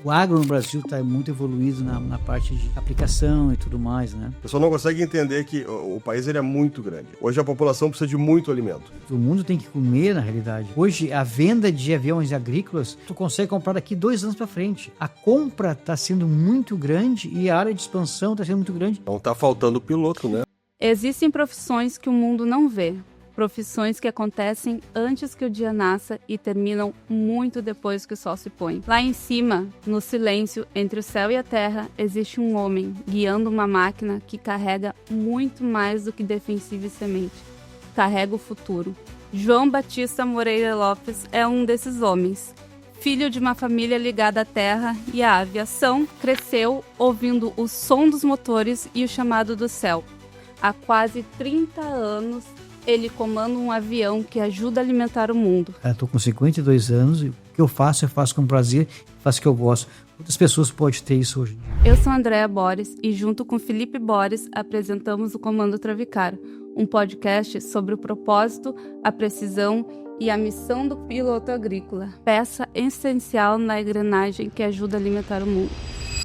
O agro no Brasil está muito evoluído na parte de aplicação e tudo mais, né? O pessoal não consegue entender que o país ele é muito grande. Hoje a população precisa de muito alimento. O mundo tem que comer, na realidade. Hoje, a venda de aviões agrícolas, tu consegue comprar daqui 2 anos para frente. A compra está sendo muito grande e a área de expansão está sendo muito grande. Então tá faltando piloto, né? Existem profissões que o mundo não vê. Profissões que acontecem antes que o dia nasça e terminam muito depois que o sol se põe. Lá em cima, no silêncio entre o céu e a terra, existe um homem guiando uma máquina que carrega muito mais do que defensivo e semente. Carrega o futuro. João Batista Moreira Lopes é um desses homens. Filho de uma família ligada à terra e à aviação, cresceu ouvindo o som dos motores e o chamado do céu. Há quase 30 anos, ele comanda um avião que ajuda a alimentar o mundo. Estou com 52 anos e o que eu faço com prazer, faço o que eu gosto. Muitas pessoas podem ter isso hoje. Eu sou Andréa Borges e junto com Felipe Borges apresentamos o Comando Travicar, um podcast sobre o propósito, a precisão e a missão do piloto agrícola, peça essencial na engrenagem que ajuda a alimentar o mundo.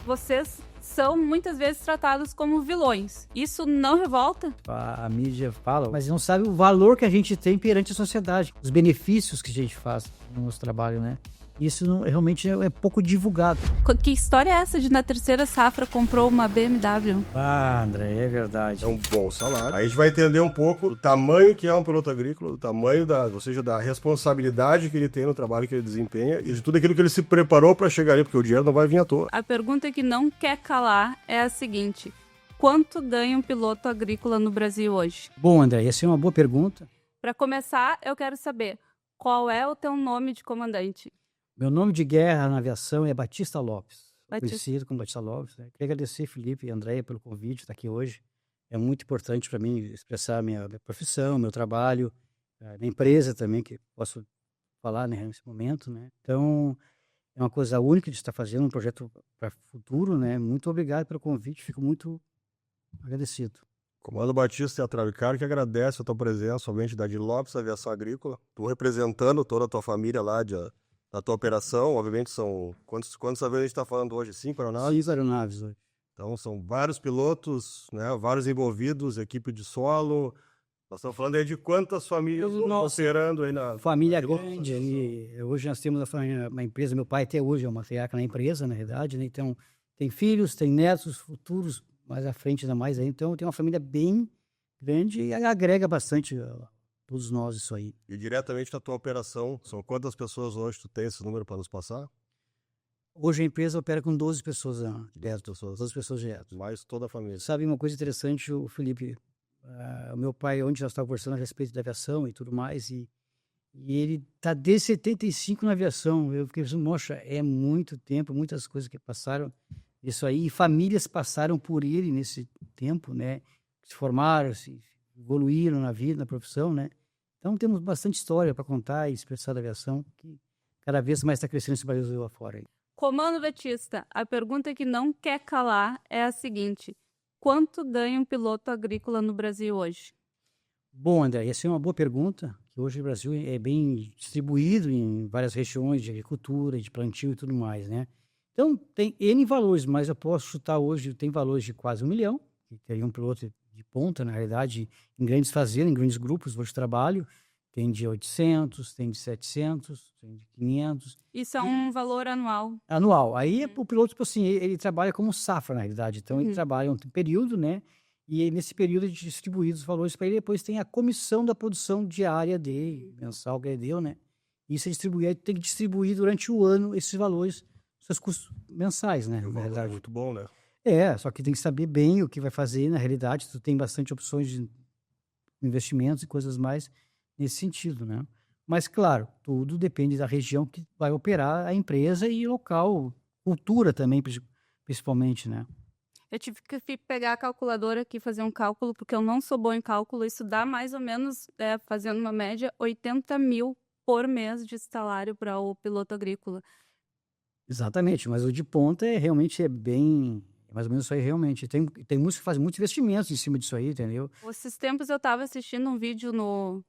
Vocês são muitas vezes tratados como vilões. Isso não revolta? A mídia fala, mas não sabe o valor que a gente tem perante a sociedade, os benefícios que a gente faz no nosso trabalho, né? Isso realmente é pouco divulgado. Que história é essa de na terceira safra comprou uma BMW? Ah, André, é verdade. É um bom salário. Aí a gente vai entender um pouco o tamanho que é um piloto agrícola, o tamanho ou seja, da responsabilidade que ele tem no trabalho que ele desempenha e de tudo aquilo que ele se preparou para chegar ali, porque o dinheiro não vai vir à toa. A pergunta que não quer calar é a seguinte: quanto ganha um piloto agrícola no Brasil hoje? Bom, André, essa é uma boa pergunta. Para começar, eu quero saber, qual é o teu nome de comandante? Meu nome de guerra na aviação é Batista Lopes. Conhecido como Batista Lopes. Né? Queria agradecer, Felipe e Andréia, pelo convite de estar aqui hoje. É muito importante para mim expressar minha profissão, meu trabalho, minha empresa também, que posso falar, né, nesse momento. Né? Então, é uma coisa única de estar fazendo um projeto para o futuro. Né? Muito obrigado pelo convite, fico muito agradecido. Comando Batista e a Travicar que agradece a tua presença, somente da de Lopes Aviação Agrícola. Tu representando toda a tua família lá da tua operação, obviamente são... Quantos aviões a gente está falando hoje? 5 aeronaves? 5 aeronaves hoje. Então são vários pilotos, né? Vários envolvidos, equipe de solo. Nós estamos falando aí de quantas famílias operando aí na... Família grande. Hoje nós temos uma empresa, meu pai até hoje é uma matriarca na empresa, na verdade. Né? Então tem filhos, tem netos, futuros, mais à frente ainda mais. Aí. Então tem uma família bem grande e agrega bastante... todos nós isso aí. E diretamente na tua operação, são quantas pessoas hoje tu tem esse número para nos passar? Hoje a empresa opera com 12 pessoas, 12 pessoas direto. Mais toda a família. Sabe uma coisa interessante, o Felipe, o meu pai, onde nós estávamos conversando a respeito da aviação e tudo mais, e ele está desde 75 na aviação. Eu fiquei pensando, nossa, é muito tempo, muitas coisas que passaram isso aí, e famílias passaram por ele nesse tempo, né? Se formaram, se evoluíram na vida, na profissão, né? Então temos bastante história para contar e expressar da aviação, que cada vez mais está crescendo esse Brasil afora. Aí. Comando Batista, a pergunta que não quer calar é a seguinte: quanto ganha um piloto agrícola no Brasil hoje? Bom, André, essa é uma boa pergunta, que hoje o Brasil é bem distribuído em várias regiões de agricultura, de plantio e tudo mais, né? Então tem N valores, mas eu posso chutar hoje, tem valores de quase 1 milhão, que teria um piloto de ponta, na realidade, em grandes fazendas, em grandes grupos hoje de trabalho, tem de 800, tem de 700, tem de 500. Isso é um valor anual? Anual. Aí o piloto, tipo assim, ele trabalha como safra, na realidade. Então, ele trabalha um período, né? E nesse período ele distribui os valores para ele. Depois tem a comissão da produção diária dele, mensal que ele deu, né? Isso é distribuir, tem que distribuir durante o ano esses valores, seus custos mensais, né? Na verdade. Muito bom, né? Só que tem que saber bem o que vai fazer. Na realidade, tu tem bastante opções de investimentos e coisas mais nesse sentido, né? Mas, claro, tudo depende da região que vai operar a empresa e local, cultura também, principalmente, né? Eu tive que pegar a calculadora aqui e fazer um cálculo, porque eu não sou bom em cálculo. Isso dá mais ou menos, fazendo uma média, 80 mil por mês de salário para o piloto agrícola. Exatamente, mas o de ponta realmente é bem... É mais ou menos isso aí, realmente. Tem muitos que fazem muitos investimentos em cima disso aí, entendeu? Esses tempos eu estava assistindo um vídeo no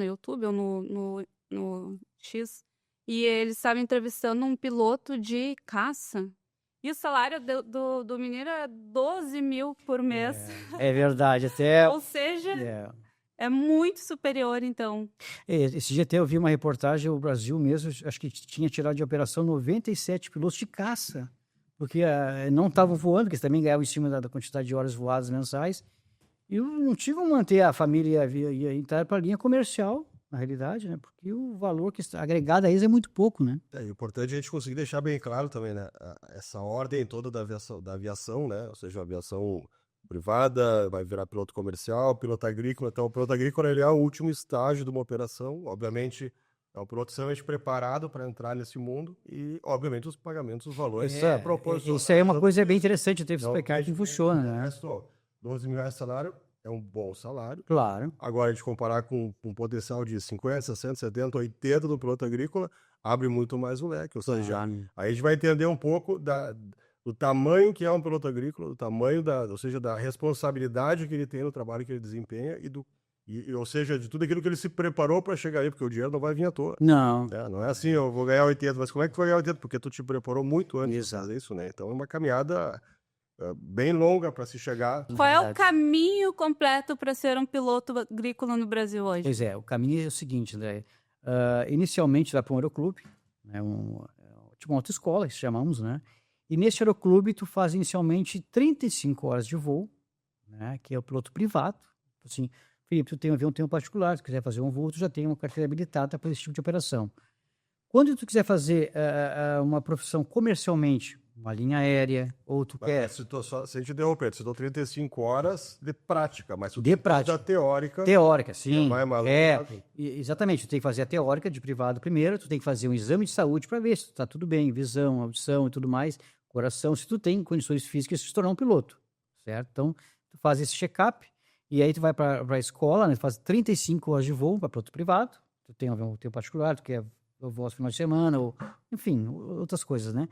YouTube ou no X, e eles estavam entrevistando um piloto de caça. E o salário do menino é 12 mil por mês. É verdade, até... Ou seja, É. é muito superior, então. Esse dia até eu vi uma reportagem, o Brasil mesmo, acho que tinha tirado de operação 97 pilotos de caça, porque não estavam voando, porque eles também ganhavam em cima da quantidade de horas voadas mensais, e não tinham como manter a família, ia entrar para a linha comercial, na realidade, né? Porque o valor que está agregado a eles é muito pouco, né? É importante a gente conseguir deixar bem claro também, né? Essa ordem toda da aviação, né? Ou seja, a aviação privada, vai virar piloto comercial, piloto agrícola. Então, o piloto agrícola ele é o último estágio de uma operação. Obviamente, é um piloto extremamente preparado para entrar nesse mundo e, obviamente, os pagamentos, os valores são proporcionais. Isso aí é uma coisa bem interessante, eu teve que Então, explicar como funciona, né? 12 mil reais de salário é um bom salário. Claro. Agora, a gente comparar com um potencial de 50, 60, 70, 80 do piloto agrícola, abre muito mais o leque. Ou seja, aí a gente vai entender um pouco do tamanho que é um piloto agrícola, do tamanho ou seja, da responsabilidade que ele tem no trabalho que ele desempenha ou seja, de tudo aquilo que ele se preparou para chegar aí, porque o dinheiro não vai vir à toa. Não. Não é assim, eu vou ganhar 80, mas como é que tu vai ganhar 80? Porque tu te preparou muito antes de Exato. fazer isso, né? Então é uma caminhada bem longa para se chegar. Qual é o caminho completo para ser um piloto agrícola no Brasil hoje? Pois é, o caminho é o seguinte, André. Inicialmente vai para um aeroclube, né, tipo uma autoescola, que chamamos, né? E nesse aeroclube tu faz inicialmente 35 horas de voo, né? Que é o piloto privado. Assim, Felipe, tu tem um avião, tem um particular, se tu quiser fazer um voo, tu já tem uma carteira habilitada para esse tipo de operação. Quando tu quiser fazer uma profissão comercialmente, uma linha aérea, ou tu quer... Se a gente interromper, você deu 35 horas de prática, mas de prática. Da teórica... Teórica, sim. Vai mais exatamente, tu tem que fazer a teórica de privado primeiro, tu tem que fazer um exame de saúde para ver se tá tudo bem, visão, audição e tudo mais, coração, se tu tem condições físicas de se tornar um piloto, certo? Então, tu faz esse check-up, e aí tu vai para a escola, né, faz 35 horas de voo para piloto privado, tu tem um avião teu particular, tu quer voar no final de semana, ou, enfim, outras coisas, né?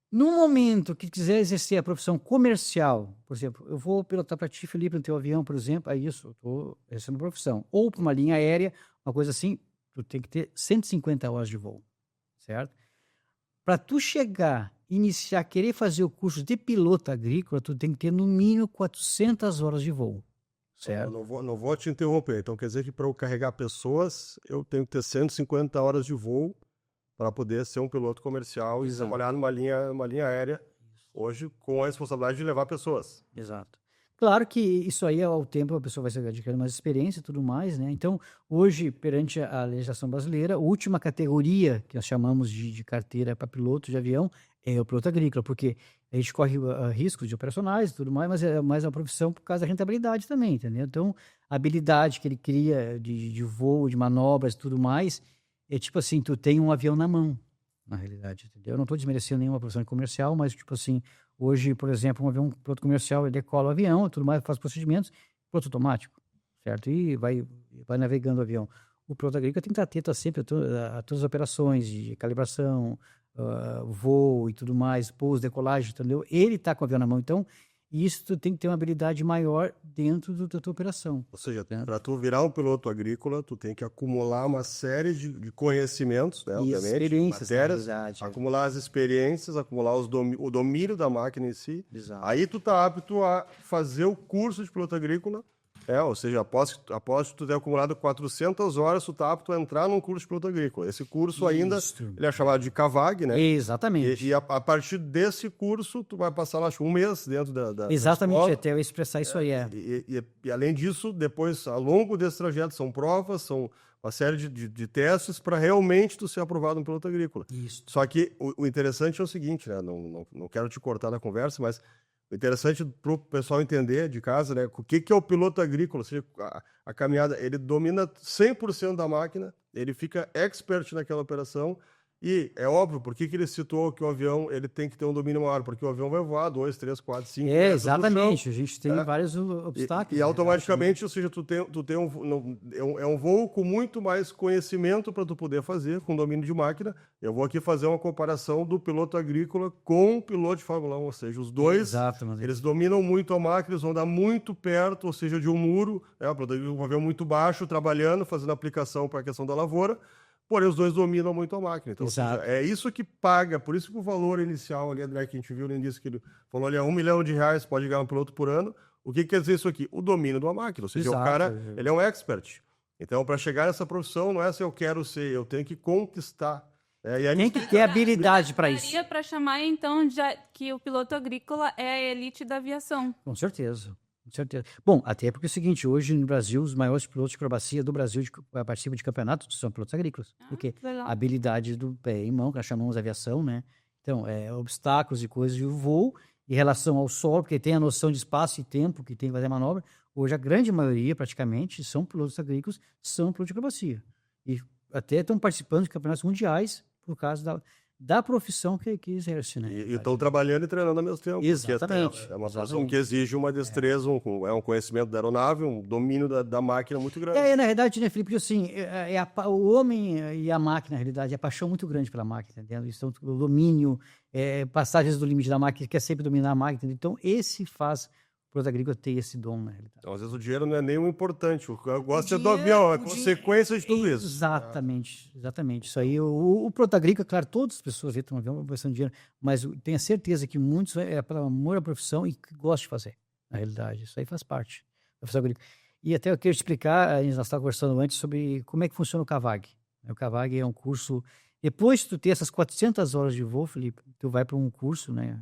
No momento que quiser exercer a profissão comercial, por exemplo, eu vou pilotar para ti, Felipe, no teu avião, por exemplo, é isso, eu estou exercendo uma profissão. Ou para uma linha aérea, uma coisa assim, tu tem que ter 150 horas de voo, certo? Para tu chegar, iniciar, querer fazer o curso de piloto agrícola, tu tem que ter no mínimo 400 horas de voo, certo? Eu não vou te interromper, então quer dizer que para eu carregar pessoas, eu tenho que ter 150 horas de voo para poder ser um piloto comercial. Exato. E trabalhar numa linha aérea, hoje, com a responsabilidade de levar pessoas. Exato. Claro que isso aí, ao tempo, a pessoa vai adquirindo mais experiência e tudo mais, né? Então, hoje, perante a legislação brasileira, a última categoria que nós chamamos de carteira para piloto de avião é o piloto agrícola, porque a gente corre riscos de operacionais e tudo mais, mas é mais uma profissão por causa da rentabilidade também, entendeu? Então, a habilidade que ele cria de voo, de manobras e tudo mais, é tipo assim, tu tem um avião na mão, na realidade, entendeu? Eu não estou desmerecendo nenhuma profissão comercial, mas tipo assim, hoje, por exemplo, um avião piloto comercial, ele decola o avião, tudo mais, faz procedimentos, piloto automático, certo? E vai navegando o avião. O piloto agrícola tem que estar atento sempre a todas as operações de calibração, voo e tudo mais, pouso, decolagem, entendeu? Ele está com o avião na mão, então isso tu tem que ter uma habilidade maior dentro da tua operação. Ou seja, para tu virar um piloto agrícola, tu tem que acumular uma série de conhecimentos, né, obviamente, experiências, matérias, acumular as experiências, acumular o domínio da máquina em si. Exato. Aí tu tá apto a fazer o curso de piloto agrícola, ou seja, após tu ter acumulado 400 horas, tu tá apto a entrar num curso de piloto agrícola. Esse curso ainda, ele é chamado de CAVAG, né? Exatamente. E a partir desse curso, tu vai passar, acho, um mês dentro da Exatamente, escola. até eu expressar isso aí. E além disso, depois, ao longo desse trajeto, são provas, são uma série de testes para realmente tu ser aprovado no piloto agrícola. Isso. Só que o interessante é o seguinte, né? Não quero te cortar na conversa, mas o interessante para o pessoal entender de casa, né? O que é o piloto agrícola? Ou seja, a caminhada, ele domina 100% da máquina, ele fica expert naquela operação. E é óbvio, por que ele citou que o avião ele tem que ter um domínio maior? Porque o avião vai voar 2, 3, 4, 5 metros exatamente. A gente tem vários obstáculos. E automaticamente, ou seja, tu tem um voo com muito mais conhecimento para tu poder fazer, com domínio de máquina. Eu vou aqui fazer uma comparação do piloto agrícola com o piloto de Fórmula 1. Ou seja, os dois, eles dominam muito a máquina, eles vão dar muito perto, ou seja, de um muro. Um avião muito baixo, trabalhando, fazendo aplicação para a questão da lavoura. porém os dois dominam muito a máquina. Então, ou seja, Exato. é isso que paga, por isso que o valor inicial ali, André, que a gente viu no início, que ele falou ali, R$1 milhão pode ganhar um piloto por ano. O que quer dizer isso aqui? O domínio de uma máquina, ou seja, o Exato. cara, ele é um expert. Então, para chegar nessa profissão, não é se eu quero ser, eu tenho que conquistar. E aí, Tem que ter habilidade para isso. Daria para chamar, então, que o piloto agrícola é a elite da aviação. Com certeza. Com certeza. Bom, até porque é o seguinte, hoje no Brasil, os maiores pilotos de acrobacia do Brasil participam de campeonatos são pilotos agrícolas. Porque legal. a habilidade do pé e mão, que nós chamamos de aviação, né? Então, obstáculos e coisas de voo em relação ao solo, porque tem a noção de espaço e tempo que tem que fazer a manobra. Hoje, a grande maioria, praticamente, são pilotos agrícolas, são pilotos de acrobacia. E até estão participando de campeonatos mundiais por causa da profissão que exerce, né? E estão trabalhando e treinando ao mesmo tempo. Exatamente. É uma profissão que exige uma destreza, um conhecimento da aeronave, um domínio da máquina muito grande. Na realidade, né, Felipe, assim, o homem e a máquina, na realidade, é a paixão muito grande pela máquina, entendeu? Então, o domínio, passagens do limite da máquina, quer sempre dominar a máquina. Então, esse faz o piloto agrícola ter esse dom, na realidade. Então, às vezes o dinheiro não é nem o importante, o que eu gosto é do avião, é a consequência de tudo isso. Exatamente. Isso aí, o piloto agrícola, claro, todas as pessoas entram no avião para pensar no dinheiro, mas tenho a certeza que muitos é pelo amor à profissão e que gostam de fazer, na realidade. Isso aí faz parte da profissão agrícola. E até eu queria te explicar, nós estávamos conversando antes sobre como é que funciona o CAVAG. O CAVAG é um curso, depois de tu ter essas 400 horas de voo, Felipe, tu vai para um curso, né?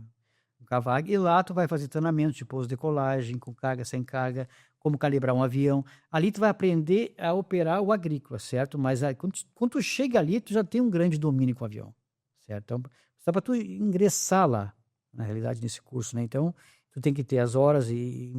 CAVAG, e lá tu vai fazer treinamento de pouso, decolagem, com carga, sem carga, como calibrar um avião. Ali tu vai aprender a operar o agrícola, certo? Mas aí, quando tu chega ali, tu já tem um grande domínio com o avião, certo? Então, só para tu ingressar lá, na realidade, nesse curso, né? Então, tu tem que ter as horas e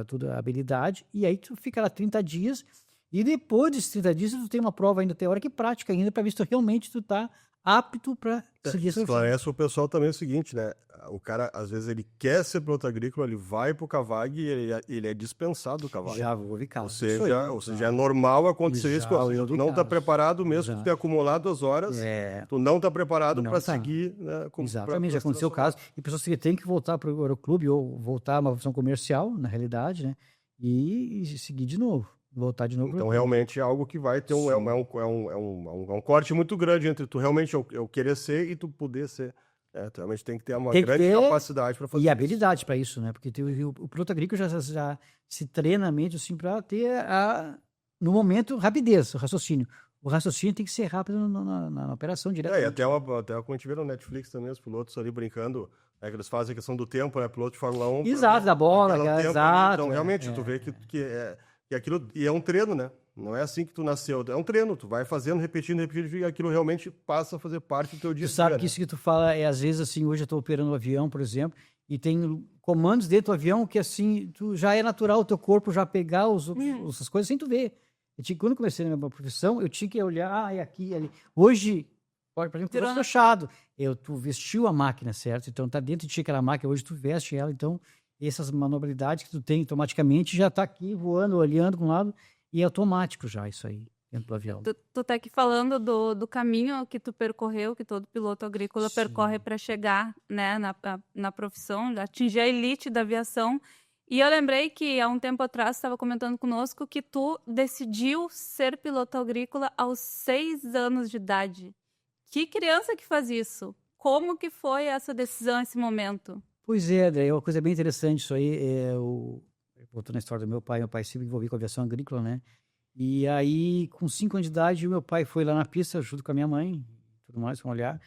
tudo, a habilidade, e aí tu fica lá 30 dias, e depois desses 30 dias tu tem uma prova ainda teórica e prática ainda, para ver se tu realmente tu tá apto para seguir essa Esclarece o pessoal também o seguinte, né? O cara, às vezes, ele quer ser piloto agrícola, ele vai pro CAVAG e ele é dispensado do CAVAG. Já vou caso. Ou seja, é normal acontecer isso. Tu não está preparado, mesmo que tu tenha acumulado as horas, tu não está preparado para seguir. Né, exatamente, já aconteceu o caso. E pessoas que têm que voltar para o aeroclube ou voltar a uma função comercial, na realidade, né? E seguir de novo. Voltar de novo. Então, realmente é algo que vai ter um corte muito grande entre tu realmente eu querer ser e tu poder ser. Tu realmente tem que ter uma grande capacidade para fazer e habilidade para isso, né? Porque o piloto agrícola já se treina mesmo assim para ter no momento rapidez, o raciocínio. O raciocínio tem que ser rápido na operação direta. E até como a gente vê no Netflix também, os pilotos ali brincando, que eles fazem a questão do tempo, né? Piloto de Fórmula 1. Exato, da bola, exato. Então, realmente, tu vê que aquilo. E é um treino, né? Não é assim que tu nasceu. É um treino. Tu vai fazendo, repetindo, e aquilo realmente passa a fazer parte do teu dia. Tu sabe que isso que tu fala às vezes, assim, hoje eu estou operando um avião, por exemplo, e tem comandos dentro do avião que, assim, tu já é natural o teu corpo já pegar essas coisas sem tu ver. Quando eu comecei na minha profissão, eu tinha que olhar, é aqui, ali. Hoje, por exemplo, tu fechado. Tu vestiu a máquina, certo? Então, tá dentro de ti aquela máquina, hoje tu veste ela, então, essas manobrabilidades que tu tem automaticamente já tá aqui voando, olhando com um lado, e é automático já isso aí, dentro do avião. Tu tá aqui falando do caminho que tu percorreu, que todo piloto agrícola percorre para chegar, né, na profissão, atingir a elite da aviação. E eu lembrei que há um tempo atrás você estava comentando conosco que tu decidiu ser piloto agrícola aos 6 anos de idade. Que criança que faz isso? Como que foi essa decisão, esse momento? Pois é uma coisa bem interessante isso aí. Voltando na história do meu pai se envolveu com a aviação agrícola, né? E aí, com 5 anos de idade, o meu pai foi lá na pista junto com a minha mãe, tudo mais, com um olhar.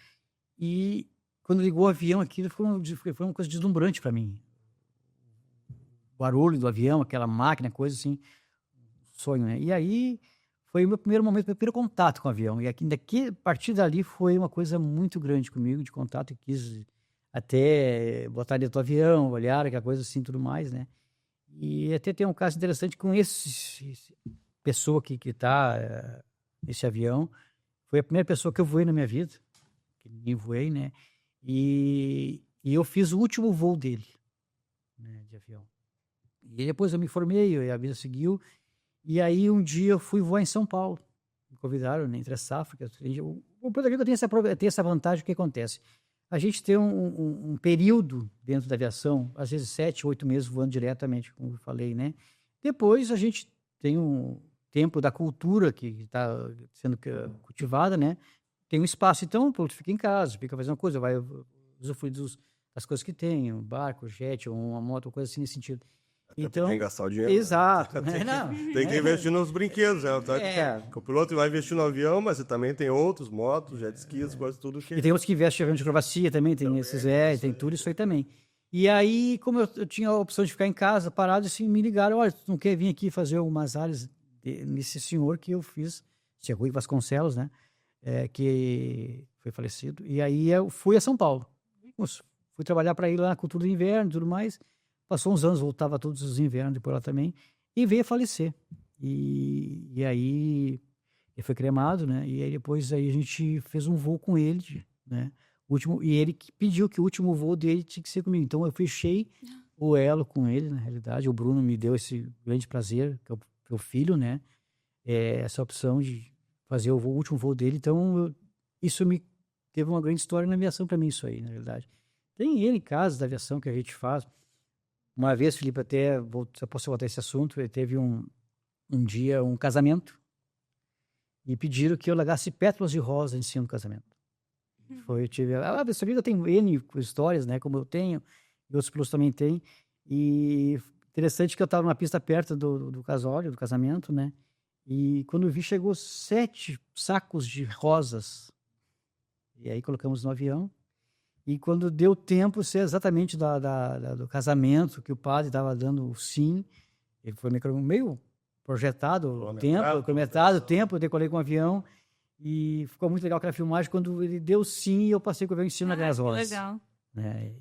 E quando ligou o avião, aquilo foi uma coisa deslumbrante para mim. O barulho do avião, aquela máquina, coisa assim, sonho, né? E aí foi o meu primeiro momento, meu primeiro contato com o avião. E a partir dali foi uma coisa muito grande comigo, de contato, e quis até botar dentro do avião, olhar, aquela coisa assim, tudo mais, né? E até tem um caso interessante com esse pessoa que está nesse avião. Foi a primeira pessoa que eu voei na minha vida, que ninguém voei, né? E eu fiz o último voo dele, né, de avião. E depois eu me formei, a vida seguiu. E aí um dia eu fui voar em São Paulo. Me convidaram, né, entre a safra. O protagonista tem essa vantagem, o que acontece? A gente tem um período dentro da aviação, às vezes 7, 8 meses voando diretamente, como eu falei, né? Depois a gente tem tempo da cultura que está sendo cultivada, né? Tem um espaço, então o piloto fica em casa, fica fazendo coisa, vai usufruir das coisas que tem, um barco, jet, uma moto, uma coisa assim nesse sentido. Então, tem que gastar o dinheiro. exato. Né? Não, tem que investir nos brinquedos, né? É. O piloto vai investir no avião, mas você também tem outros, motos, jet skis, coisas tudo que... E tem outros que investem em avião de acrobacia também, tem esses, tem tudo isso aí também. E aí, como eu tinha a opção de ficar em casa, parado, assim, me ligaram, olha, tu não quer vir aqui fazer algumas áreas nesse senhor que eu fiz, Tia Rui Vasconcelos, né? Que foi falecido. E aí eu fui a São Paulo. Fui trabalhar para ir lá na cultura do inverno e tudo mais. Passou uns anos, voltava todos os invernos depois lá também. E veio a falecer. E aí ele foi cremado, né? E aí depois aí a gente fez um voo com ele, né? E ele que pediu que o último voo dele tinha que ser comigo. Então eu fechei o elo com ele, na realidade. O Bruno me deu esse grande prazer, que é o filho, né? Essa opção de fazer o último voo dele. Então isso me teve uma grande história na aviação para mim, isso aí, na realidade. Tem N casos da aviação que a gente faz. Uma vez, Felipe, até, eu posso voltar a esse assunto, ele teve um dia, um casamento, e pediram que eu largasse pétalas de rosa em cima do casamento. Eu tive, essa vida tem N histórias, né, como eu tenho, e outros pilotos também têm, e interessante que eu estava numa pista perto do casório, do casamento, né, e quando eu vi, chegou 7 sacos de rosas, e aí colocamos no avião, e quando deu tempo, exatamente do casamento, que o padre estava dando o sim, ele foi meio projetado, cronometrado o tempo, eu decolei com o avião, e ficou muito legal aquela filmagem, quando ele deu sim, eu passei com o avião em cima daquelas rosas. Legal.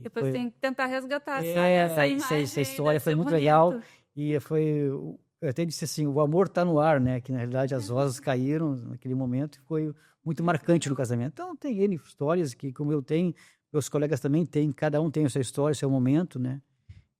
Depois tem que tentar resgatar essa imagem. Essa história foi muito legal, e eu até disse assim, o amor está no ar, né, que na realidade as rosas caíram naquele momento, e foi muito marcante no casamento. Então tem N histórias que, como eu tenho, meus colegas também têm, cada um tem a sua história, seu momento, né?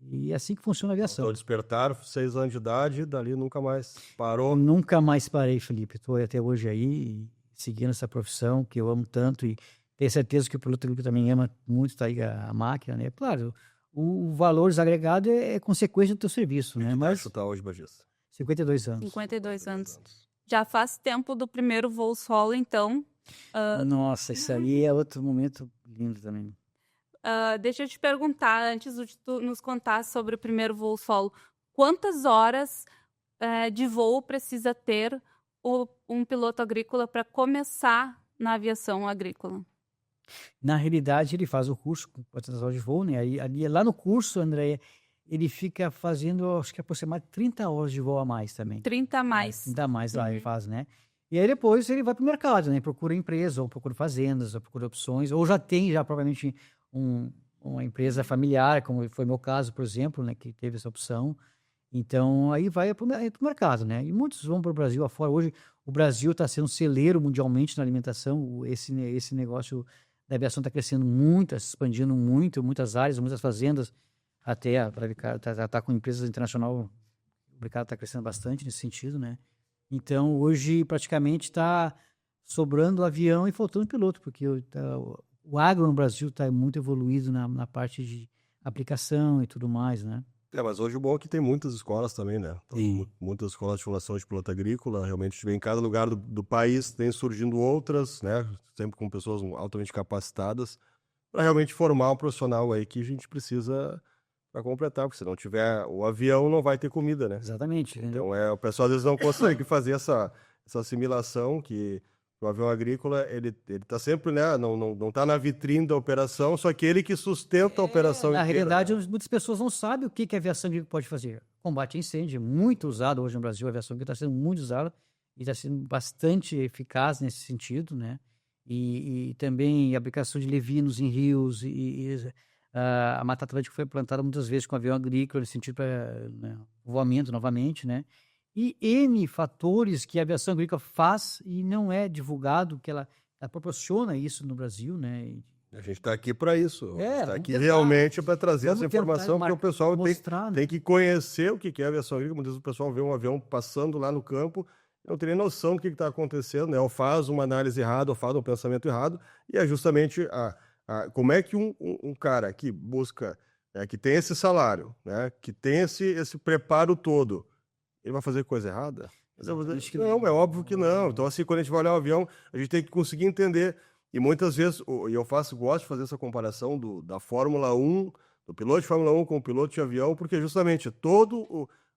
E é assim que funciona a aviação. Então despertaram, 6 anos de idade, dali nunca mais parou. Nunca mais parei, Felipe. Estou até hoje aí, seguindo essa profissão que eu amo tanto, e tenho certeza que o piloto também ama muito, tá aí a máquina, né? Claro, o valor desagregado é consequência do teu serviço, né? Mas você tá hoje, Bagista? 52 anos. 52 anos. Já faz tempo do primeiro voo solo, então. Nossa, isso aí é outro momento lindo também. Deixa eu te perguntar, antes de tu nos contar sobre o primeiro voo solo, quantas horas de voo precisa ter um piloto agrícola para começar na aviação agrícola? Na realidade, ele faz o curso com 400 horas de voo, né? Ali, lá no curso, André, ele fica fazendo, acho que aproximadamente 30 horas de voo a mais também. 30 a mais. 30 a mais lá ele faz, né? E aí depois ele vai para o mercado, né? Procura empresa, ou procura fazendas, ou procura opções, ou já tem provavelmente uma empresa familiar, como foi meu caso, por exemplo, né? Que teve essa opção. Então aí vai para o mercado, né? E muitos vão para o Brasil afora. Hoje o Brasil está sendo celeiro mundialmente na alimentação. Esse negócio da aviação está crescendo muito, se expandindo muito, muitas áreas, muitas fazendas, até tá com empresas internacionais. O mercado está crescendo bastante nesse sentido, né? Então, hoje, praticamente, está sobrando avião e faltando piloto, porque o agro no Brasil está muito evoluído na parte de aplicação e tudo mais, né? Mas hoje o bom é que tem muitas escolas também, né? Sim. Muitas escolas de formação de piloto agrícola, realmente em cada lugar do país tem surgindo outras, né? Sempre com pessoas altamente capacitadas, para realmente formar um profissional aí que a gente precisa para completar, porque se não tiver o avião, não vai ter comida, né? Exatamente. Então, o pessoal às vezes não consegue fazer essa assimilação que o avião agrícola, ele tá sempre, né? Não tá na vitrine da operação, só que ele que sustenta a operação Na inteira. realidade, muitas pessoas não sabem o que a aviação agrícola pode fazer. Combate a incêndio, é muito usado hoje no Brasil, a aviação agrícola está sendo muito usada e está sendo bastante eficaz nesse sentido, né? E também a aplicação de levinos em rios a Mata Atlântica foi plantada muitas vezes com avião agrícola, nesse sentido para voamento novamente, né? E N fatores que a aviação agrícola faz e não é divulgado, que ela proporciona isso no Brasil, né? A gente está aqui para isso. Está aqui tentar. realmente para trazer essa informação, porque o pessoal mostrar, tem que conhecer o que é a aviação agrícola. Muitas vezes o pessoal vê um avião passando lá no campo, não tem nem noção do que está acontecendo, né? Ou faz uma análise errada, ou faz um pensamento errado, e é justamente como é que um cara que busca, que tem esse salário, né? Que tem esse preparo todo, ele vai fazer coisa errada? Não, é óbvio que não. Então, assim, quando a gente vai olhar o avião, a gente tem que conseguir entender. E muitas vezes, e eu gosto de fazer essa comparação da Fórmula 1, do piloto de Fórmula 1 com o piloto de avião, porque justamente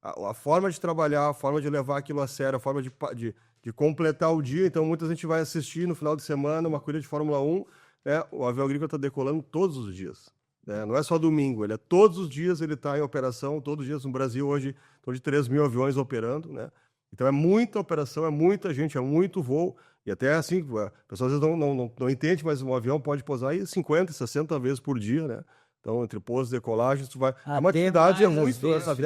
a forma de trabalhar, a forma de levar aquilo a sério, a forma de completar o dia. Então, muita gente vai assistir no final de semana uma corrida de Fórmula 1, né? O avião agrícola está decolando todos os dias. Não é só domingo, todos os dias ele está em operação, todos os dias no Brasil hoje, em torno de 3 mil aviões operando, né? Então é muita operação, é muita gente, é muito voo, e até assim, as pessoas às vezes não entendem, mas um avião pode pousar aí 50, 60 vezes por dia, né? Então, entre pousos e decolagens, é uma atividade muito... Às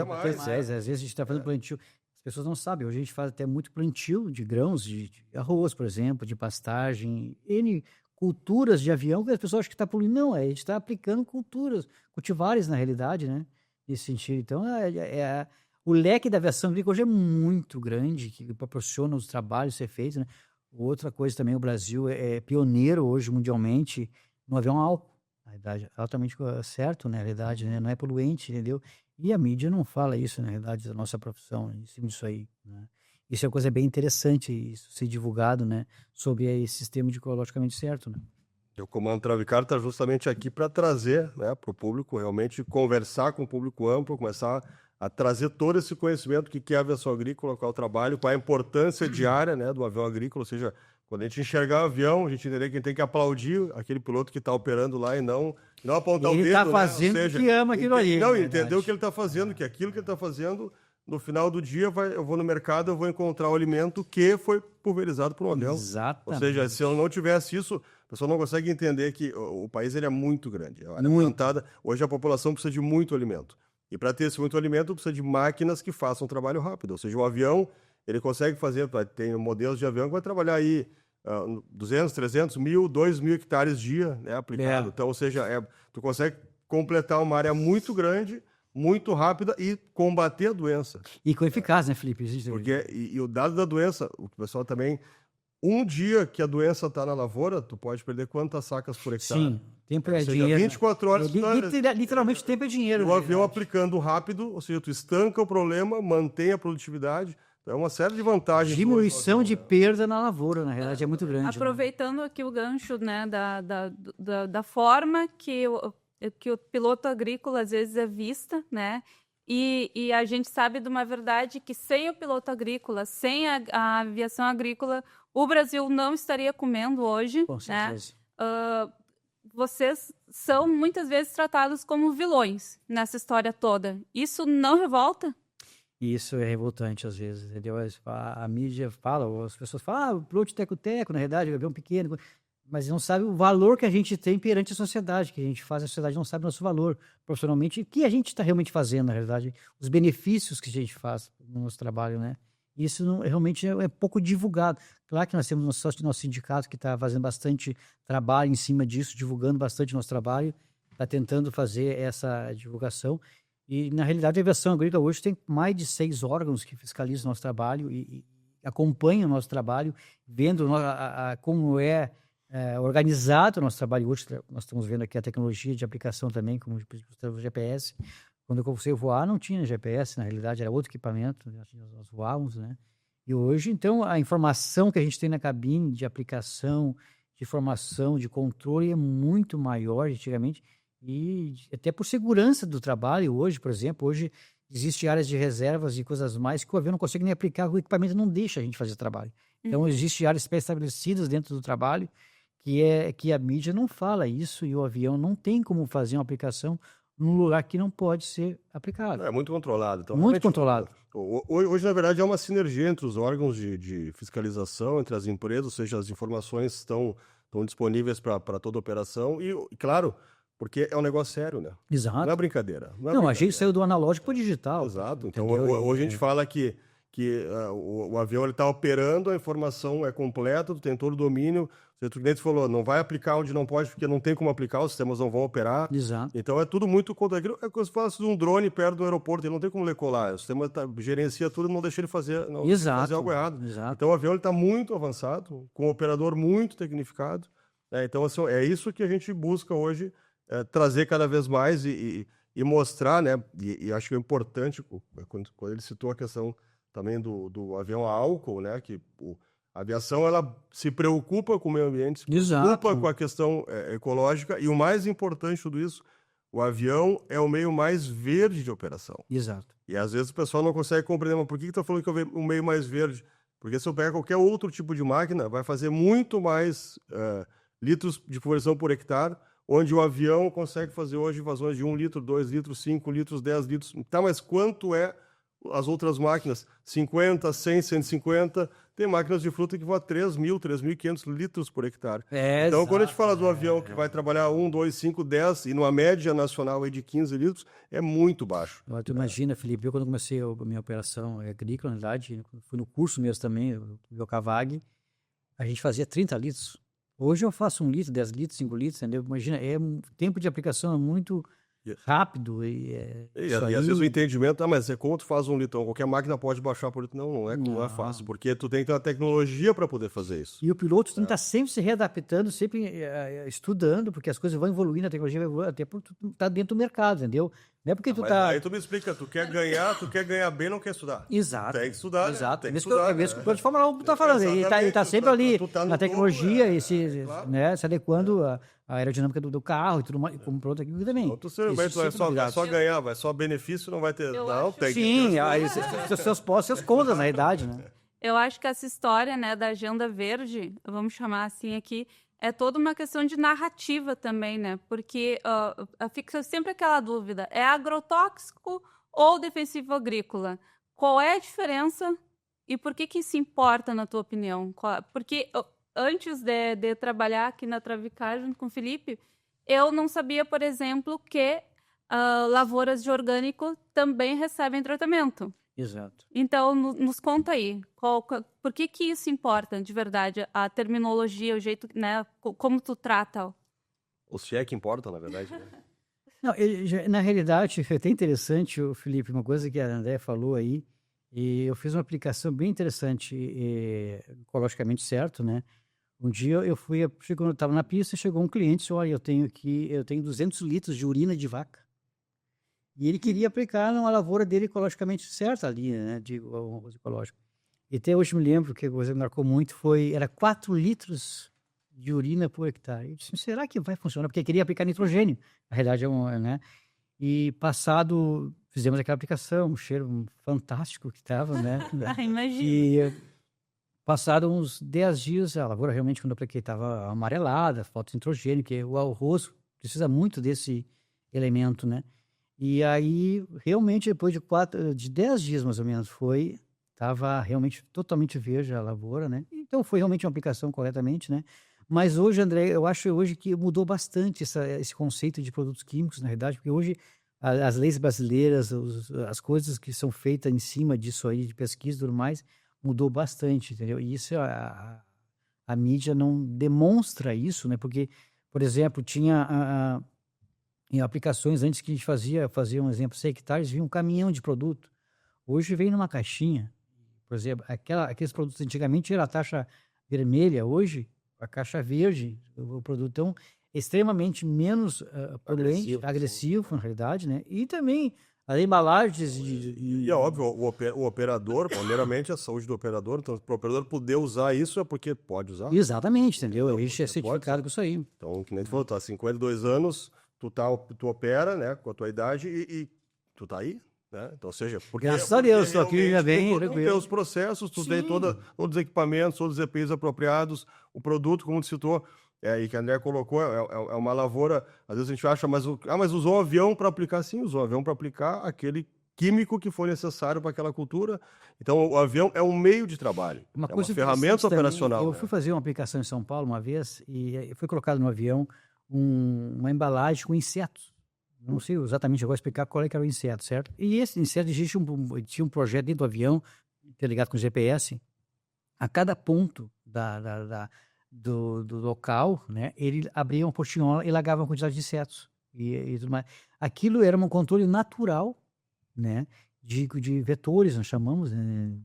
vezes a gente está fazendo plantio, as pessoas não sabem, hoje a gente faz até muito plantio de grãos, de arroz, por exemplo, de pastagem, N culturas de avião, que as pessoas acham que está poluindo. Não, a gente está aplicando cultivares na realidade, né? Nesse sentido. Então, o leque da aviação agrícola hoje é muito grande, que proporciona os trabalhos ser feitos, né? Outra coisa também, o Brasil é pioneiro hoje mundialmente no avião alto, na realidade, altamente certo, na realidade, né? Não é poluente, entendeu? E a mídia não fala isso, na realidade, da nossa profissão, em cima disso aí, né? Isso é uma coisa bem interessante, isso ser divulgado, né? Sobre esse sistema de ecologicamente certo, né? O Comando Travicar está justamente aqui para trazer, né, para o público, realmente conversar com o público amplo, começar a trazer todo esse conhecimento que é a aviação agrícola, qual é o trabalho, qual é a importância diária, né, do avião agrícola, ou seja, quando a gente enxergar o avião, a gente entender que a gente tem que aplaudir aquele piloto que está operando lá e não apontar o dedo. Ele está fazendo, né? Ou seja, que ama aquilo ali. Não, entender o que ele está fazendo, que aquilo que ele está fazendo, no final do dia, eu vou no mercado, eu vou encontrar o alimento que foi pulverizado por um avião. Exatamente. Ou seja, se eu não tivesse isso, a pessoa não consegue entender que o país ele é muito grande. Hoje a população precisa de muito alimento. E para ter esse muito alimento, precisa de máquinas que façam um trabalho rápido. Ou seja, o avião, ele consegue fazer, tem modelos de avião que vai trabalhar aí 200, 300, 1.000, 2.000 hectares dia, né, aplicado. Então, ou seja, tu consegue completar uma área muito grande, muito rápida e combater a doença. E com eficácia, né, Felipe? Porque, e o dado da doença, o pessoal também... Um dia que a doença está na lavoura, tu pode perder quantas sacas por hectare? Sim, tempo é dinheiro. 24 horas. Literalmente, tempo é dinheiro. O avião aplicando rápido, ou seja, tu estanca o problema, mantém a produtividade. Então, é uma série de vantagens. Diminuição de perda na lavoura, na realidade, é muito grande. Aproveitando aqui o gancho, né, da forma que o piloto agrícola às vezes é vista, né? E a gente sabe de uma verdade que sem o piloto agrícola, sem a aviação agrícola, o Brasil não estaria comendo hoje. Com certeza. Né? Vocês são muitas vezes tratados como vilões nessa história toda. Isso não revolta? Isso é revoltante às vezes, entendeu? A mídia fala, as pessoas falam, piloto de teco-teco, na realidade, avião pequeno, mas não sabe o valor que a gente tem perante a sociedade, que a gente faz, a sociedade não sabe o nosso valor profissionalmente, e o que a gente está realmente fazendo, na realidade, os benefícios que a gente faz no nosso trabalho, né? Isso realmente é pouco divulgado. Claro que nós temos nosso sindicato que está fazendo bastante trabalho em cima disso, divulgando bastante nosso trabalho, está tentando fazer essa divulgação. E, na realidade, a aviação agrícola hoje tem mais de 6 órgãos que fiscalizam o nosso trabalho e acompanham o nosso trabalho, vendo como é organizado o nosso trabalho. Hoje nós estamos vendo aqui a tecnologia de aplicação também, como o GPS. Quando eu comecei a voar, não tinha GPS, na realidade, era outro equipamento, nós voávamos, né? E hoje, então, a informação que a gente tem na cabine de aplicação, de formação, de controle é muito maior antigamente, e até por segurança do trabalho hoje, por exemplo, hoje existem áreas de reservas e coisas mais que o avião não consegue nem aplicar, o equipamento não deixa a gente fazer trabalho. Então, existem áreas pré-estabelecidas dentro do trabalho que a mídia não fala isso e o avião não tem como fazer uma aplicação num lugar que não pode ser aplicado. É muito controlado. Então, muito controlado. Hoje, na verdade, é uma sinergia entre os órgãos de fiscalização, entre as empresas, ou seja, as informações estão disponíveis para toda a operação e, claro, porque é um negócio sério, né? Exato. Não é brincadeira. A gente saiu do analógico para o digital. Exato. Então, hoje a gente fala que o avião está operando, a informação é completa, tu tem todo o domínio. O cliente falou, não vai aplicar onde não pode, porque não tem como aplicar, os sistemas não vão operar. Exato. Então é tudo muito contra aquilo. É como se fosse um drone perto do aeroporto, ele não tem como decolar. O sistema gerencia tudo e não deixa ele fazer algo errado. Exato. Então o avião está muito avançado, com um operador muito tecnificado. Então assim, é isso que a gente busca hoje, trazer cada vez mais e mostrar, né? E acho que é importante, quando ele citou a questão também do avião a álcool, né? Que a aviação, ela se preocupa com o meio ambiente, se preocupa com a questão ecológica, e o mais importante de tudo isso, o avião é o meio mais verde de operação. Exato. E às vezes o pessoal não consegue compreender, mas por que está falando que é o meio mais verde? Porque se eu pegar qualquer outro tipo de máquina, vai fazer muito mais litros de pulverização por hectare, onde o avião consegue fazer hoje vazões de 1 litro, 2 litros, 5 litros, 10 litros. Tá, mas quanto é as outras máquinas? 50, 100, 150... Tem máquinas de fruta que vão a 3.000, 3.500 litros por hectare. Então, quando a gente fala do avião que vai trabalhar 1, 2, 5, 10, e numa média nacional aí de 15 litros, é muito baixo. Agora, tu imagina, Felipe, eu quando comecei a minha operação agrícola, na verdade, fui no curso mesmo também, do Cavag, a gente fazia 30 litros. Hoje eu faço 1 litro, 10 litros, 5 litros, entendeu? Imagina, o tempo de aplicação é muito rápido. E às vezes o entendimento, mas como tu faz 1 litro? Qualquer máquina pode baixar por litro. Não é fácil, porque tu tem que ter uma tecnologia para poder fazer isso. E o piloto tem que estar sempre se readaptando, sempre estudando, porque as coisas vão evoluindo, a tecnologia vai evoluindo, até porque tu tá dentro do mercado, entendeu? Não é porque tu tá... Aí tu me explica, tu quer ganhar bem, não quer estudar. Exato. Tem que estudar, exato. Tem que estudar. É mesmo que o piloto de Fórmula 1 tá falando. Ele tá sempre ali na tecnologia, se adequando à aerodinâmica do carro e tudo mais, como pronto aqui também. Outro vai só ganhar, vai só benefício, não vai ter... Sim, seus pós, seus contras, na verdade, né? Eu acho que essa história, né, da agenda verde, vamos chamar assim aqui, é toda uma questão de narrativa também, né? Porque fica sempre aquela dúvida, é agrotóxico ou defensivo agrícola? Qual é a diferença e por que isso importa, na tua opinião? Porque antes de trabalhar aqui na Travicar junto com o Felipe, eu não sabia, por exemplo, que lavouras de orgânico também recebem tratamento. Exato. Então, nos conta aí, por que isso importa, de verdade? A terminologia, o jeito, né, como tu trata? O se é que importa, na verdade, né? Não, na realidade, é até interessante, Felipe, uma coisa que a André falou aí, e eu fiz uma aplicação bem interessante, ecologicamente certo, né? Um dia quando eu estava na pista, chegou um cliente e disse, olha, eu tenho 200 litros de urina de vaca. E ele queria aplicar numa lavoura dele ecologicamente certa ali, né, de arroz ecológico. E até hoje me lembro que a coisa que me marcou muito era 4 litros de urina por hectare. Eu disse, será que vai funcionar? Porque queria aplicar nitrogênio. Na realidade, né? E fizemos aquela aplicação, um cheiro fantástico que estava, né? Imagina. E passado uns 10 dias, a lavoura realmente, quando eu apliquei, estava amarelada, falta de nitrogênio, que o arroz precisa muito desse elemento, né? E aí, realmente, depois de 10 dias, mais ou menos, estava realmente totalmente verde a lavoura, né? Então, foi realmente uma aplicação corretamente, né? Mas hoje, André, eu acho hoje que mudou bastante esse conceito de produtos químicos, na verdade, porque hoje as leis brasileiras, as coisas que são feitas em cima disso aí, de pesquisa e tudo mais, mudou bastante, entendeu? E isso a mídia não demonstra isso, né? Porque, por exemplo, tinha... em aplicações antes que a gente fazia um exemplo, 100 hectares, vinha um caminhão de produto. Hoje vem numa caixinha. Por exemplo, aqueles produtos antigamente era a taxa vermelha, hoje a caixa verde, o produto então, extremamente menos poluente, agressivo, na realidade, né? E também as embalagens E é óbvio, o operador, primeiramente a saúde do operador, então para o operador poder usar isso é porque pode usar. Exatamente, entendeu? A gente é certificado com isso aí. Então, que nem tu falou, tá há 52 anos... Tu opera, né, com a tua idade e tu tá aí, né? Então, seja... Graças a Deus, estou aqui já bem tranquilo. Tu tem os processos, tu tem todos os equipamentos, todos os EPIs apropriados, o produto, como tu citou, e que a André colocou, é uma lavoura, às vezes a gente acha, mas usou um avião para aplicar? Sim, usou um avião para aplicar aquele químico que for necessário para aquela cultura. Então, o avião é um meio de trabalho, é uma ferramenta operacional. Eu fui fazer uma aplicação em São Paulo uma vez e foi colocado no avião uma embalagem com insetos. Não sei exatamente, eu vou explicar qual é que era o inseto, certo? E esse inseto, tinha um projeto dentro do avião, interligado com o GPS, a cada ponto do local, né, ele abria uma portinhola e largava uma quantidade de insetos e tudo mais. Aquilo era um controle natural, né, de vetores, nós chamamos, né,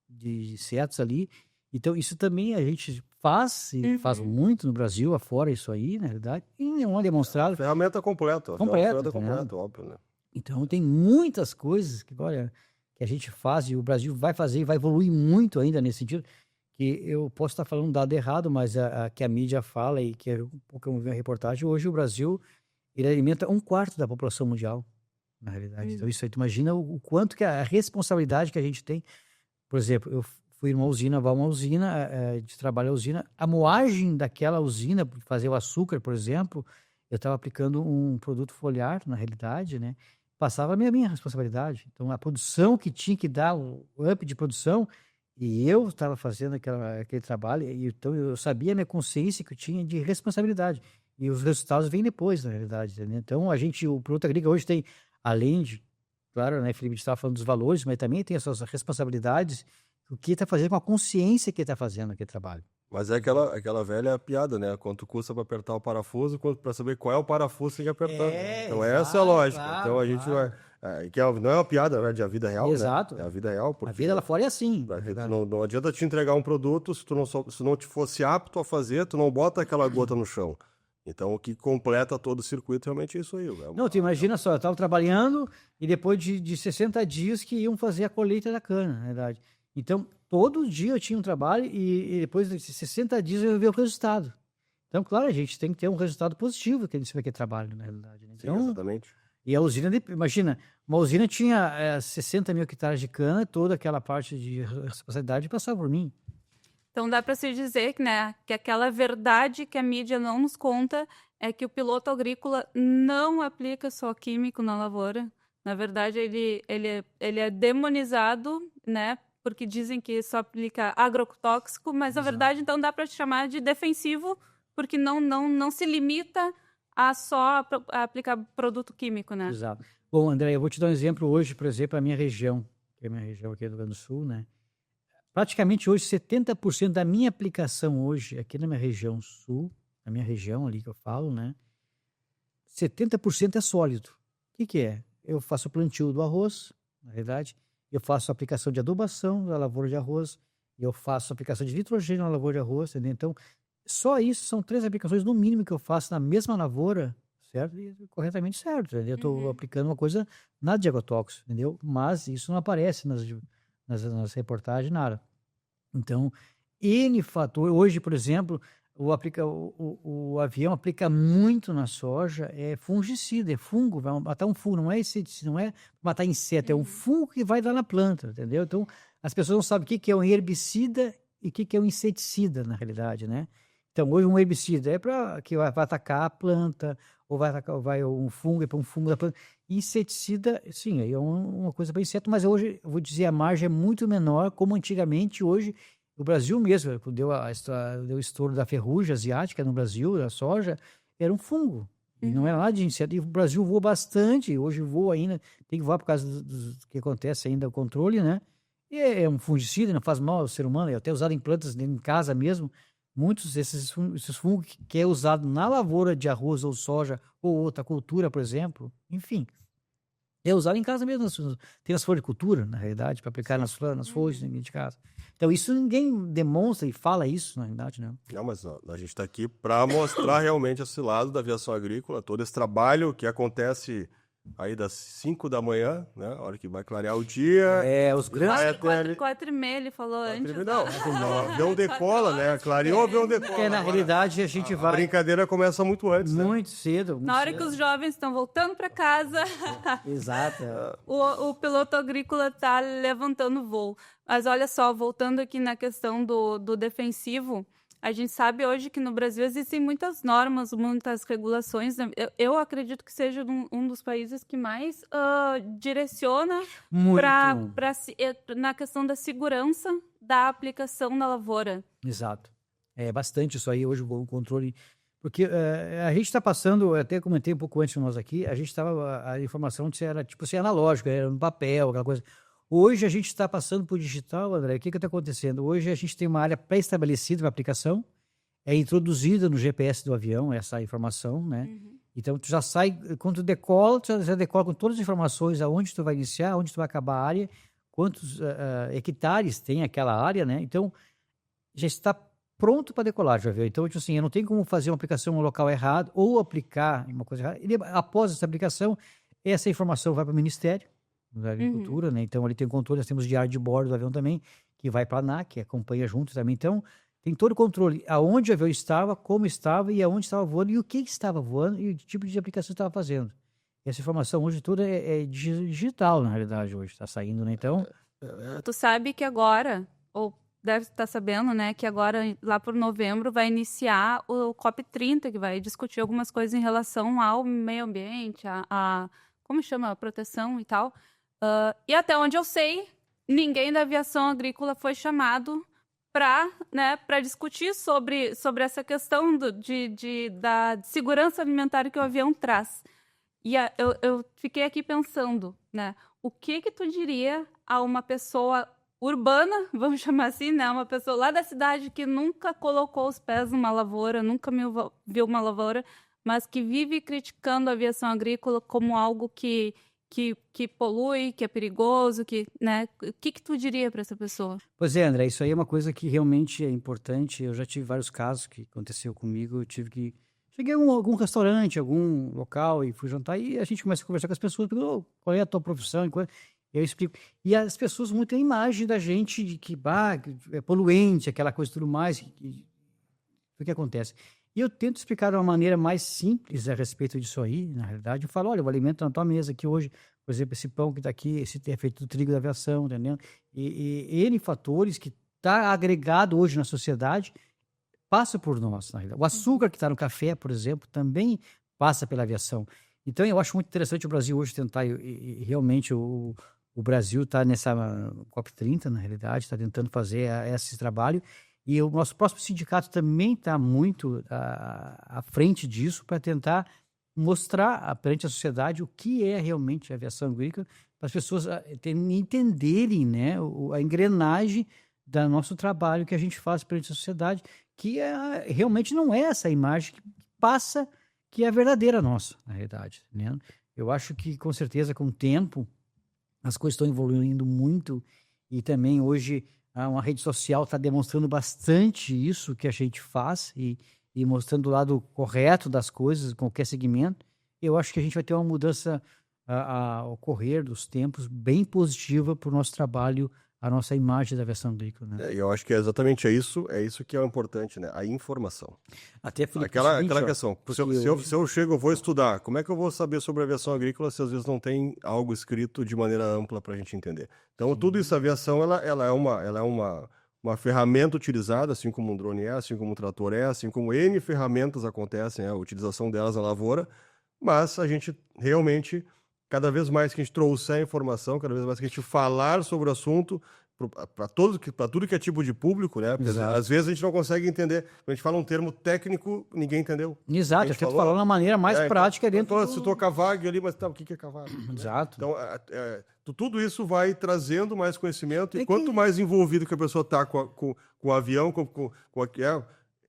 de insetos ali. Então, isso também a gente faz, e faz muito no Brasil, afora isso aí, na realidade, e não é demonstrado. Ferramenta completa. Completa, óbvio, né? Então, tem muitas coisas que, olha, que a gente faz, e o Brasil vai fazer e vai evoluir muito ainda nesse sentido, que eu posso estar falando um dado errado, mas que a mídia fala e que um pouco eu vi a reportagem, hoje o Brasil ele alimenta 1/4 da população mundial, na realidade. Então isso aí, tu imagina o quanto que a responsabilidade que a gente tem. Por exemplo, eu fui numa usina, de trabalho à usina, a moagem daquela usina, para fazer o açúcar, por exemplo, eu estava aplicando um produto foliar, na realidade, né? Passava a minha responsabilidade. Então, a produção que tinha que dar, o up de produção, e eu estava fazendo aquele trabalho, e então eu sabia a minha consciência que eu tinha de responsabilidade. E os resultados vêm depois, na realidade, entendeu? Então, o produto agrícola hoje tem, além de, claro, né, Felipe, a gente estava falando dos valores, mas também tem as suas responsabilidades, o que está fazendo com a consciência que está fazendo aquele trabalho. Mas é aquela velha piada, né? Quanto custa para apertar o parafuso, quanto para saber qual é o parafuso que tem que apertar. Então essa é a lógica. Claro, então a gente não é uma piada, né, de a vida real, exato. né? É a vida real. A vida lá fora é assim. Não adianta te entregar um produto se não te fosse apto a fazer, tu não bota aquela gota no chão. Então o que completa todo o circuito realmente é isso aí. Não, tu imagina só, eu estava trabalhando e depois de 60 dias que iam fazer a colheita da cana, na verdade. Então, todo dia eu tinha um trabalho e depois de 60 dias eu ia ver o resultado. Então, claro, a gente tem que ter um resultado positivo que aquele trabalho, na realidade. Né? Então, sim, exatamente. E a usina, imagina, uma usina tinha 60 mil hectares de cana, toda aquela parte de responsabilidade passava por mim. Então dá para se dizer que, né, que aquela verdade que a mídia não nos conta é que o piloto agrícola não aplica só químico na lavoura. Na verdade, ele é demonizado, né? Porque dizem que só aplica agrotóxico, mas na verdade então dá para chamar de defensivo, porque não se limita a só aplicar produto químico, né? Exato. Bom, André, eu vou te dar um exemplo hoje, por exemplo, a minha região, que é a minha região aqui do Rio Grande do Sul, né? Praticamente hoje, 70% da minha aplicação hoje, aqui na minha região sul, na minha região ali que eu falo, né? 70% é sólido. O que é? Eu faço o plantio do arroz, na verdade, eu faço a aplicação de adubação da lavoura de arroz, eu faço a aplicação de nitrogênio na lavoura de arroz, entendeu? Então, só isso são 3 aplicações no mínimo que eu faço na mesma lavoura, certo? E corretamente certo, entendeu? Eu estou aplicando uma coisa nada de agrotóxico, entendeu? Mas isso não aparece nas reportagens, nada. Então, N fator. Hoje, por exemplo, o avião aplica muito na soja, é fungicida, é fungo, vai matar um fungo, não é matar inseto, é um fungo que vai lá na planta, entendeu? Então, as pessoas não sabem o que é um herbicida e o que é um inseticida, na realidade, né? Então, hoje um herbicida é para que vai atacar a planta, ou vai um fungo, é para um fungo da planta. Inseticida, sim, é uma coisa para inseto, mas hoje, eu vou dizer, a margem é muito menor, como antigamente, hoje, o Brasil mesmo, deu o estouro da ferrugem asiática no Brasil, da soja, era um fungo, e não era nada de inseto. E o Brasil voa bastante, hoje voa ainda, tem que voar por causa do que acontece ainda, o controle, né? E é um fungicida, não faz mal ao ser humano, é até usado em plantas, em casa mesmo. Muitos desses fungos que é usado na lavoura de arroz ou soja ou outra cultura, por exemplo, enfim, é usado em casa mesmo. Tem as floricultura, na realidade, para aplicar nas folhas de casa. Então, isso ninguém demonstra e fala isso, na realidade, né? Não, mas a gente está aqui para mostrar realmente esse lado da aviação agrícola, todo esse trabalho que acontece aí das 5 da manhã, né? A hora que vai clarear o dia. Os grandes... 4h30 ele falou antes. Não, o avião decola, né? Clareou, o avião decola. Porque na realidade a gente vai... A brincadeira começa muito antes, né? Muito cedo. Na hora que os jovens estão voltando para casa. Exato. O piloto agrícola está levantando voo. Mas olha só, voltando aqui na questão do defensivo, a gente sabe hoje que no Brasil existem muitas normas, muitas regulações. Eu acredito que seja um dos países que mais direciona na questão da segurança da aplicação na lavoura. Exato. É bastante isso aí hoje, o controle. Porque a gente está passando, eu até comentei um pouco antes de nós aqui, a informação era tipo assim, analógica, era no papel, aquela coisa. Hoje a gente está passando para o digital, André. O que está acontecendo? Hoje a gente tem uma área pré-estabelecida para aplicação, é introduzida no GPS do avião essa informação, né? Então tu já sai, quando tu decola, tu já decola com todas as informações, aonde tu vai iniciar, onde tu vai acabar a área, quantos hectares tem aquela área, né? Então já está pronto para decolar de avião. Então, tipo assim, eu não tenho como fazer uma aplicação no local errado ou aplicar uma coisa errada. Após essa aplicação, essa informação vai para o Ministério, da agricultura, né? Então ali tem o controle, nós temos o diário de bordo do avião também, que vai para a ANAC, que acompanha junto também. Então tem todo o controle, aonde o avião estava, como estava e aonde estava voando e o que estava voando e o tipo de aplicação estava fazendo. Essa informação hoje toda é digital, na realidade, hoje está saindo, né? Então... Tu sabe que agora, ou deve estar sabendo, né, que agora, lá por novembro, vai iniciar o COP30, que vai discutir algumas coisas em relação ao meio ambiente, como chama? A proteção e tal. E até onde eu sei, ninguém da aviação agrícola foi chamado para discutir sobre essa questão da segurança alimentar que o avião traz. E eu fiquei aqui pensando, né, o que tu diria a uma pessoa urbana, vamos chamar assim, né, uma pessoa lá da cidade que nunca colocou os pés numa lavoura, nunca viu uma lavoura, mas que vive criticando a aviação agrícola como algo que polui, que é perigoso, né? O que tu diria para essa pessoa? Pois é, André, isso aí é uma coisa que realmente é importante. Eu já tive vários casos que aconteceu comigo. Eu tive que... Cheguei a algum restaurante, algum local e fui jantar e a gente começa a conversar com as pessoas. Qual é a tua profissão? Eu explico. E as pessoas muito têm a imagem da gente de que é poluente, aquela coisa e tudo mais. O que acontece? E eu tento explicar de uma maneira mais simples a respeito disso aí, na realidade. Eu falo, olha, o alimento na tua mesa aqui hoje, por exemplo, esse pão que está aqui, esse é feito do trigo da aviação, entendeu? E N fatores que está agregado hoje na sociedade passa por nós, na realidade. O açúcar que está no café, por exemplo, também passa pela aviação. Então, eu acho muito interessante o Brasil hoje tentar, e realmente o Brasil está nessa COP30, na realidade, está tentando fazer esse trabalho. E o nosso próximo sindicato também está muito à frente disso para tentar mostrar perante a sociedade o que é realmente a aviação agrícola, para as pessoas entenderem, né, a engrenagem do nosso trabalho que a gente faz perante a sociedade, que realmente não é essa imagem que passa, que é a verdadeira nossa, na realidade. Né? Eu acho que, com certeza, com o tempo, as coisas estão evoluindo muito e também hoje... Uma rede social está demonstrando bastante isso que a gente faz e mostrando o lado correto das coisas, qualquer segmento. Eu acho que a gente vai ter uma mudança ao ocorrer dos tempos bem positiva para o nosso trabalho, a nossa imagem da aviação agrícola. Né? Eu acho que é exatamente isso que é o importante, né? A informação. Até, Felipe, aquela questão, se eu chego, eu vou estudar, como é que eu vou saber sobre a aviação agrícola se às vezes não tem algo escrito de maneira ampla para a gente entender? Então, tudo isso, a aviação, ela é uma ferramenta utilizada, assim como um drone é, assim como um trator é, assim como N ferramentas acontecem, a utilização delas na lavoura, mas a gente realmente... Cada vez mais que a gente trouxer a informação, cada vez mais que a gente falar sobre o assunto, para tudo que é tipo de público, né? Porque às vezes a gente não consegue entender. Quando a gente fala um termo técnico, ninguém entendeu. Exato, eu tento falar de uma maneira mais prática dentro do... Citou cavalo ali, mas tá, o que é cavalo? Exato. Então, tudo isso vai trazendo mais conhecimento e quanto mais envolvido que a pessoa está com o avião,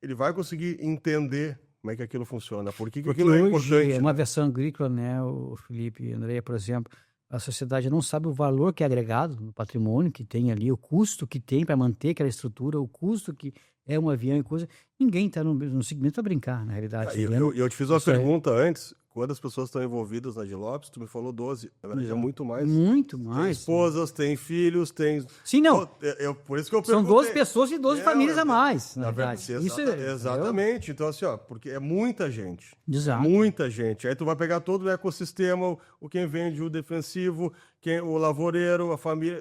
ele vai conseguir entender como é que aquilo funciona, por que aquilo é importante. É uma aviação agrícola, né, o Felipe e André, por exemplo, a sociedade não sabe o valor que é agregado no patrimônio que tem ali, o custo que tem para manter aquela estrutura, o custo que é um avião e coisa. Ninguém está no segmento para brincar, na realidade. Eu te fiz uma pergunta antes, quantas pessoas estão envolvidas na Dilopes? Tu me falou 12, na verdade é muito mais. Muito mais. Tem esposas, tem filhos, tem... Sim, não. Por isso que eu São 12 pessoas e 12 famílias a mais, na verdade. Exatamente. Então, assim, porque é muita gente. Exato. Muita gente. Aí tu vai pegar todo o ecossistema, quem vende o defensivo, o lavoureiro, a família,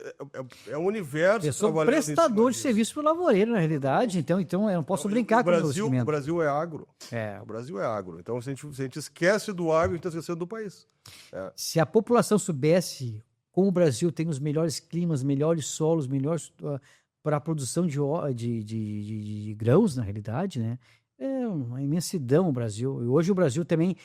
é um universo. Eu sou prestador de serviço para o lavoureiro, na realidade, então eu não posso brincar com o segmento. O Brasil é agro. É. O Brasil é agro. Então, se a gente esquece do agro, a gente está esquecendo do país. Se a população soubesse como o Brasil tem os melhores climas, melhores solos, melhores para a produção de grãos, na realidade, né? É uma imensidão o Brasil. E hoje o Brasil também,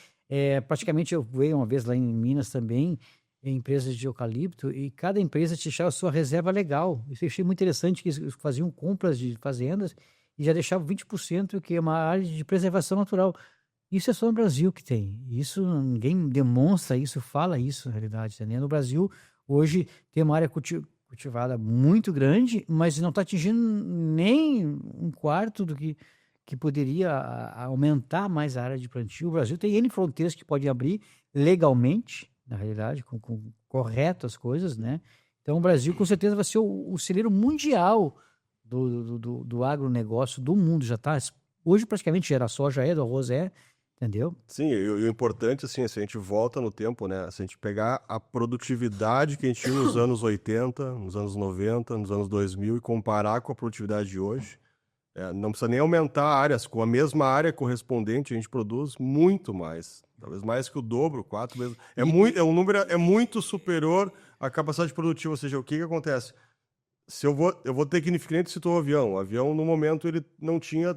praticamente, eu veio uma vez lá em Minas também, em empresas de eucalipto, e cada empresa deixava a sua reserva legal. Isso eu achei muito interessante, que eles faziam compras de fazendas e já deixavam 20%, que é uma área de preservação natural. Isso é só no Brasil que tem. Isso ninguém demonstra isso, fala isso, na realidade. Né? No Brasil, hoje, tem uma área cultivada muito grande, mas não está atingindo nem um quarto do que poderia aumentar mais a área de plantio. O Brasil tem N fronteiras que podem abrir legalmente, na realidade, com corretas coisas, né? Então, o Brasil, com certeza, vai ser o celeiro mundial do agronegócio do mundo. Já está. Hoje, praticamente, era soja, do arroz, entendeu? Sim, e o importante, assim, se a gente volta no tempo, né? Se a gente pegar a produtividade que a gente tinha nos anos 80, nos anos 90, nos anos 2000 e comparar com a produtividade de hoje, não precisa nem aumentar áreas. Com a mesma área correspondente, a gente produz muito mais. Talvez mais que o dobro, 4 vezes. Um número muito superior à capacidade produtiva. Ou seja, o que acontece? Se eu vou ter que nem tu citou o avião. O avião, no momento, ele não tinha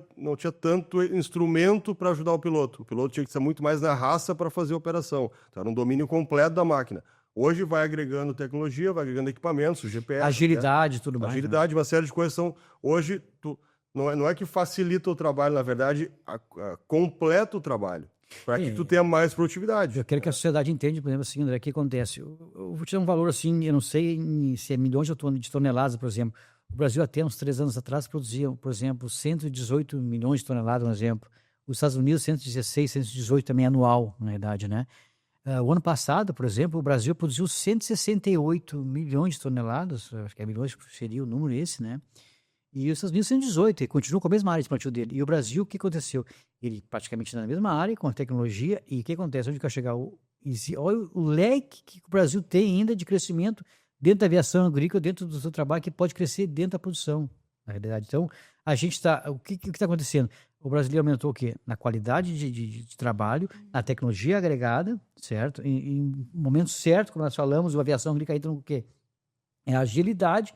tanto instrumento para ajudar o piloto. O piloto tinha que ser muito mais na raça para fazer a operação. Então, era um domínio completo da máquina. Hoje vai agregando tecnologia, vai agregando equipamentos, GPS. Agilidade, tudo mais. Agilidade, uma série de coisas são... Hoje, não é que facilita o trabalho, na verdade, completa o trabalho. Para que tu tenha mais produtividade. Eu quero que a sociedade entenda, por exemplo, assim, André, o que acontece? Eu vou te dar um valor assim, eu não sei se é milhões de toneladas, por exemplo. O Brasil, até uns 3 anos atrás, produzia, por exemplo, 118 milhões de toneladas, um exemplo. Os Estados Unidos, 116, 118 também anual, na verdade, né? O ano passado, por exemplo, o Brasil produziu 168 milhões de toneladas, acho que é milhões seria o número esse, né? E os Estados Unidos 118, e continuam com a mesma área de plantio dele. E o Brasil, o que aconteceu? Ele praticamente na mesma área, com a tecnologia, e o que acontece? Onde quer chegar? Olha o leque que o Brasil tem ainda de crescimento dentro da aviação agrícola, dentro do seu trabalho, que pode crescer dentro da produção, na realidade. Então, a gente está... O que está acontecendo? O brasileiro aumentou o quê? Na qualidade de trabalho, na tecnologia agregada, certo? Em momento certo, como nós falamos, a aviação agrícola entra no quê? É a agilidade.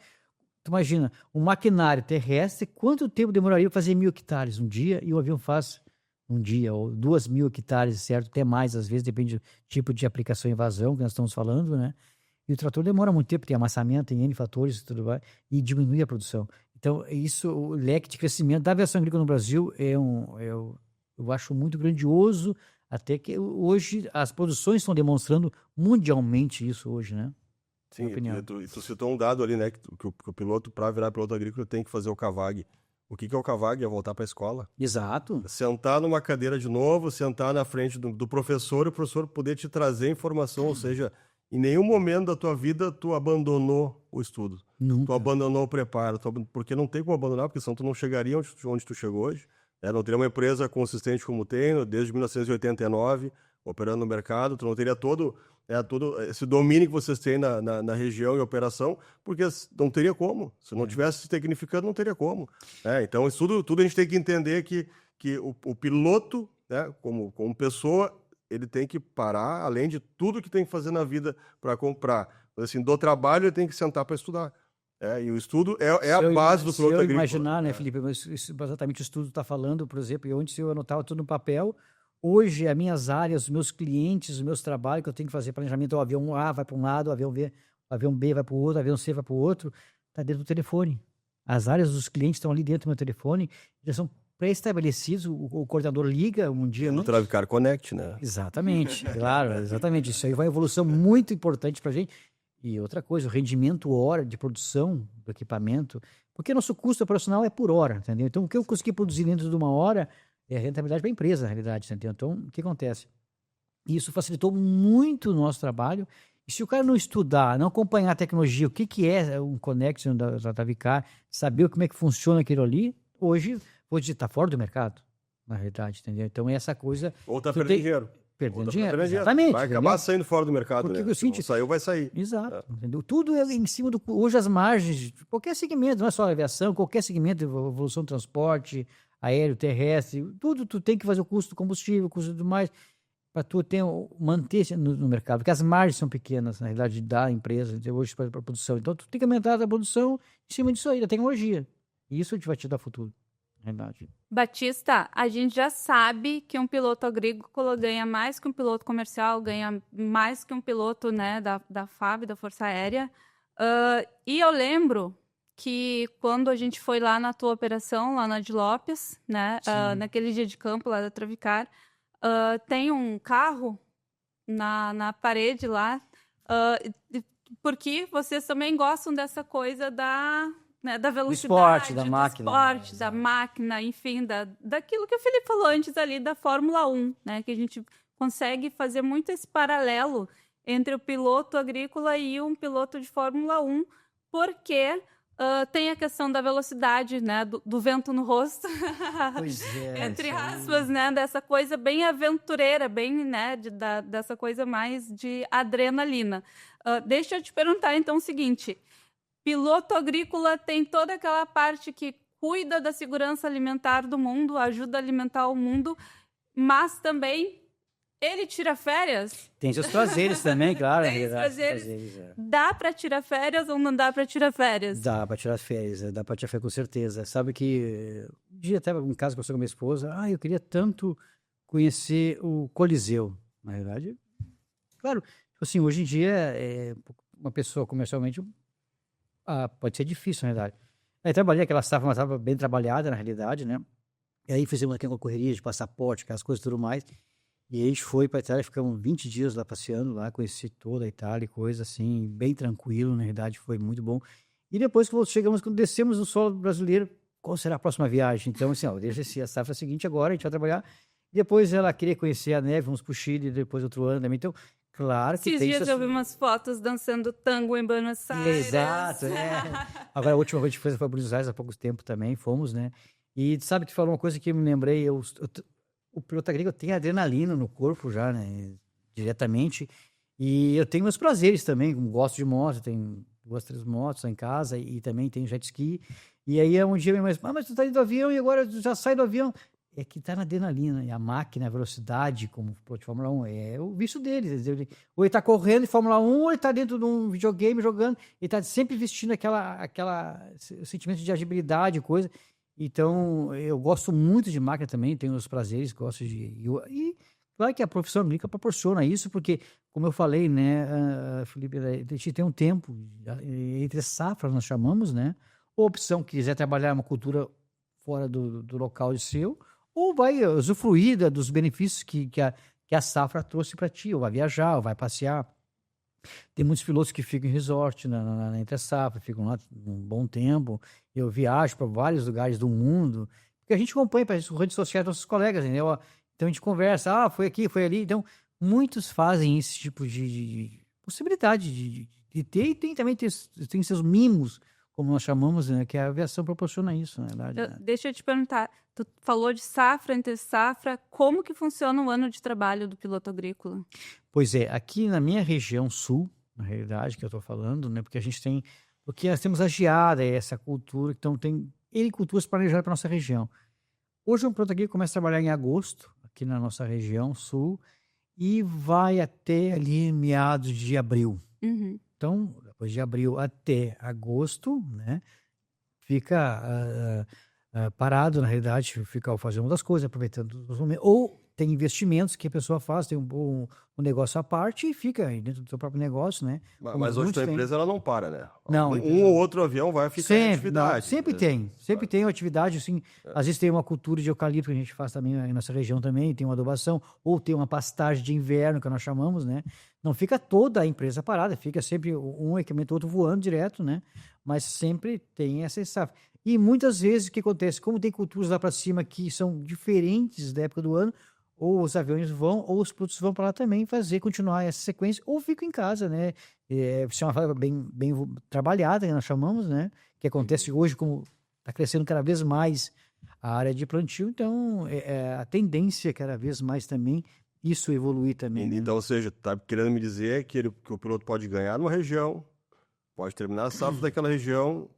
Tu imagina, um maquinário terrestre, quanto tempo demoraria para fazer 1.000 hectares um dia, e o avião faz um dia, ou 2.000 hectares, certo? Até mais, às vezes, depende do tipo de aplicação e vazão que nós estamos falando, né? E o trator demora muito tempo, tem amassamento, tem N fatores e tudo mais, e diminui a produção. Então, isso, o leque de crescimento da aviação agrícola no Brasil eu acho muito grandioso, até que hoje as produções estão demonstrando mundialmente isso hoje, né? Sim, e tu citou um dado ali, né, que o piloto, para virar piloto agrícola, tem que fazer o CAVAG. O que é o CAVAG? É voltar para a escola. Exato. Sentar numa cadeira de novo, sentar na frente do professor, e o professor poder te trazer informação, ou seja, em nenhum momento da tua vida tu abandonou o estudo. Nunca. Tu abandonou o preparo, porque não tem como abandonar, porque senão tu não chegaria onde tu chegou hoje. Não teria uma empresa consistente como tem, desde 1989, operando no mercado, tu não teria todo esse domínio que vocês têm na região e operação, porque não teria como. Se não tivesse se tecnificando, não teria como. Então, isso tudo a gente tem que entender que o piloto, né, como pessoa, ele tem que parar, além de tudo que tem que fazer na vida para comprar. Assim, do trabalho, ele tem que sentar para estudar. E o estudo é a base do piloto agrícola. Se eu imaginar, né, Felipe, isso, exatamente o estudo está falando, por exemplo, e onde se eu anotava tudo no papel, hoje, as minhas áreas, os meus clientes, os meus trabalhos que eu tenho que fazer planejamento, o avião A vai para um lado, o avião B vai para o outro, o avião C vai para o outro, está dentro do telefone. As áreas dos clientes estão ali dentro do meu telefone, já são pré-estabelecidos, o coordenador liga um dia... No Travicar Connect, né? Exatamente, claro, exatamente. Isso aí vai uma evolução muito importante para a gente. E outra coisa, o rendimento hora de produção do equipamento, porque nosso custo operacional é por hora, entendeu? Então, o que eu consegui produzir dentro de uma hora é a rentabilidade para a empresa, na realidade, entendeu? Então, o que acontece? Isso facilitou muito o nosso trabalho. E se o cara não estudar, não acompanhar a tecnologia, o que é um Connection da Travicar, saber como é que funciona aquilo ali, hoje, está fora do mercado, na realidade, entendeu? Então, é essa coisa... Ou está perdendo dinheiro. Perdendo dinheiro, exatamente. Vai acabar saindo fora do mercado, porque né? Se não saiu, vai sair. Exato, entendeu? Tudo é em cima do... Hoje, as margens, qualquer segmento, não é só a aviação, qualquer segmento, evolução do transporte, aéreo, terrestre, tudo tu tem que fazer o custo do combustível, o custo do mais, para tu manter no mercado, porque as margens são pequenas, na realidade, da empresa, hoje para a produção. Então, tu tem que aumentar a produção em cima disso aí, da tecnologia. E isso vai te dar futuro, na realidade. Batista, a gente já sabe que um piloto agrícola ganha mais que um piloto comercial, ganha mais que um piloto, né, da FAB, da Força Aérea. E eu lembro que quando a gente foi lá na tua operação, lá na de Lopes, né, naquele dia de campo lá da Travicar, tem um carro na parede lá, porque vocês também gostam dessa coisa da velocidade, do esporte, da máquina, enfim, daquilo que o Felipe falou antes ali da Fórmula 1, né, que a gente consegue fazer muito esse paralelo entre o piloto agrícola e um piloto de Fórmula 1, porque tem a questão da velocidade, né, do vento no rosto, Pois é, entre isso aí. aspas, né, dessa coisa bem aventureira, bem, né, dessa coisa mais de adrenalina. Deixa eu te perguntar, então, o seguinte, piloto agrícola tem toda aquela parte que cuida da segurança alimentar do mundo, ajuda a alimentar o mundo, mas também ele tira férias? Tem seus prazeres também, claro. Tem na os verdade, prazeres. é. Dá para tirar férias ou não dá para tirar férias? Dá para tirar férias, dá para tirar férias com certeza. Sabe que um dia até em casa conversando com a minha esposa, eu queria tanto conhecer o Coliseu, na verdade. Claro, tipo assim, hoje em dia, uma pessoa comercialmente, pode ser difícil, na verdade. Aí trabalhei aquela safra, uma safra bem trabalhada, na realidade, né? E aí fizemos aquela correria de passaporte, aquelas coisas e tudo mais. E aí a gente foi para a Itália, ficamos 20 dias lá passeando, lá, conheci toda a Itália, e coisa assim, bem tranquilo, na realidade foi muito bom. E depois que chegamos, quando descemos no solo brasileiro, qual será a próxima viagem? Então, assim, deixa a safra seguinte agora, a gente vai trabalhar. E depois ela queria conhecer a neve, vamos para o Chile, depois outro ano também. Então, claro que Esses tem... dias eu vi umas fotos dançando tango em Buenos Aires. Exato, Agora, a última vez que foi Buenos Aires há pouco tempo também, fomos, né? E sabe que tu falou uma coisa que eu me lembrei, o piloto agrícola tem adrenalina no corpo já, né? Diretamente. E eu tenho meus prazeres também, como gosto de moto, tenho 2, 3 motos lá em casa e também tenho jet ski. E aí um dia minha mãe disse, mas tu tá indo do avião e agora tu já sai do avião. É que tá na adrenalina, e a máquina, a velocidade, como o piloto de Fórmula 1, é o vício dele. Ou ele tá correndo de Fórmula 1, ou ele tá dentro de um videogame jogando, ele tá sempre vestindo aquela sentimento de agilidade, coisa. Então, eu gosto muito de máquina também, tenho os prazeres, gosto de... E claro que a profissão agrícola proporciona isso, porque, como eu falei, né, Felipe, a gente tem um tempo, entre safras nós chamamos, né, ou opção que quiser trabalhar uma cultura fora do local de seu, ou vai usufruir dos benefícios que a safra trouxe para ti, ou vai viajar, ou vai passear. Tem muitos pilotos que ficam em resort na entre-safra, ficam lá um bom tempo. Eu viajo para vários lugares do mundo, porque a gente acompanha para as redes sociais dos nossos colegas, entendeu? Então a gente conversa, foi aqui, foi ali. Então, muitos fazem esse tipo de possibilidade de ter, e também tem seus mimos, como nós chamamos, né, que a aviação proporciona isso, na verdade. Né? Deixa eu te perguntar, tu falou de safra, entre safra, como que funciona o ano de trabalho do piloto agrícola? Pois é, aqui na minha região sul, na realidade, que eu estou falando, né, porque nós temos a geada, essa cultura, então tem culturas planejadas para nossa região. Hoje um piloto agrícola começa a trabalhar em agosto, aqui na nossa região sul, e vai até ali meados de abril. Uhum. Então, depois de abril até agosto, né, fica parado, na realidade, fica fazendo outras coisas, aproveitando os momentos. Ou tem investimentos que a pessoa faz, tem um negócio à parte e fica dentro do seu próprio negócio, né? Mas hoje a empresa ela não para, né? Não. Um ou outro avião vai ficar em atividade. Sempre tem atividade, assim. Às vezes tem uma cultura de eucalipto que a gente faz também na nossa região também, tem uma adubação, ou tem uma pastagem de inverno, que nós chamamos, né? Não fica toda a empresa parada, fica sempre um equipamento, outro voando direto, né? Mas sempre tem essa safra. E muitas vezes o que acontece? Como tem culturas lá para cima que são diferentes da época do ano, ou os aviões vão, ou os pilotos vão para lá também continuar essa sequência, ou ficam em casa, né? Isso é uma forma bem trabalhada, que nós chamamos, né? Que acontece hoje, como está crescendo cada vez mais a área de plantio, então a tendência cada vez mais também isso evoluir também. Então, ou seja, tá querendo me dizer que o piloto pode ganhar numa região, pode terminar a safra daquela região,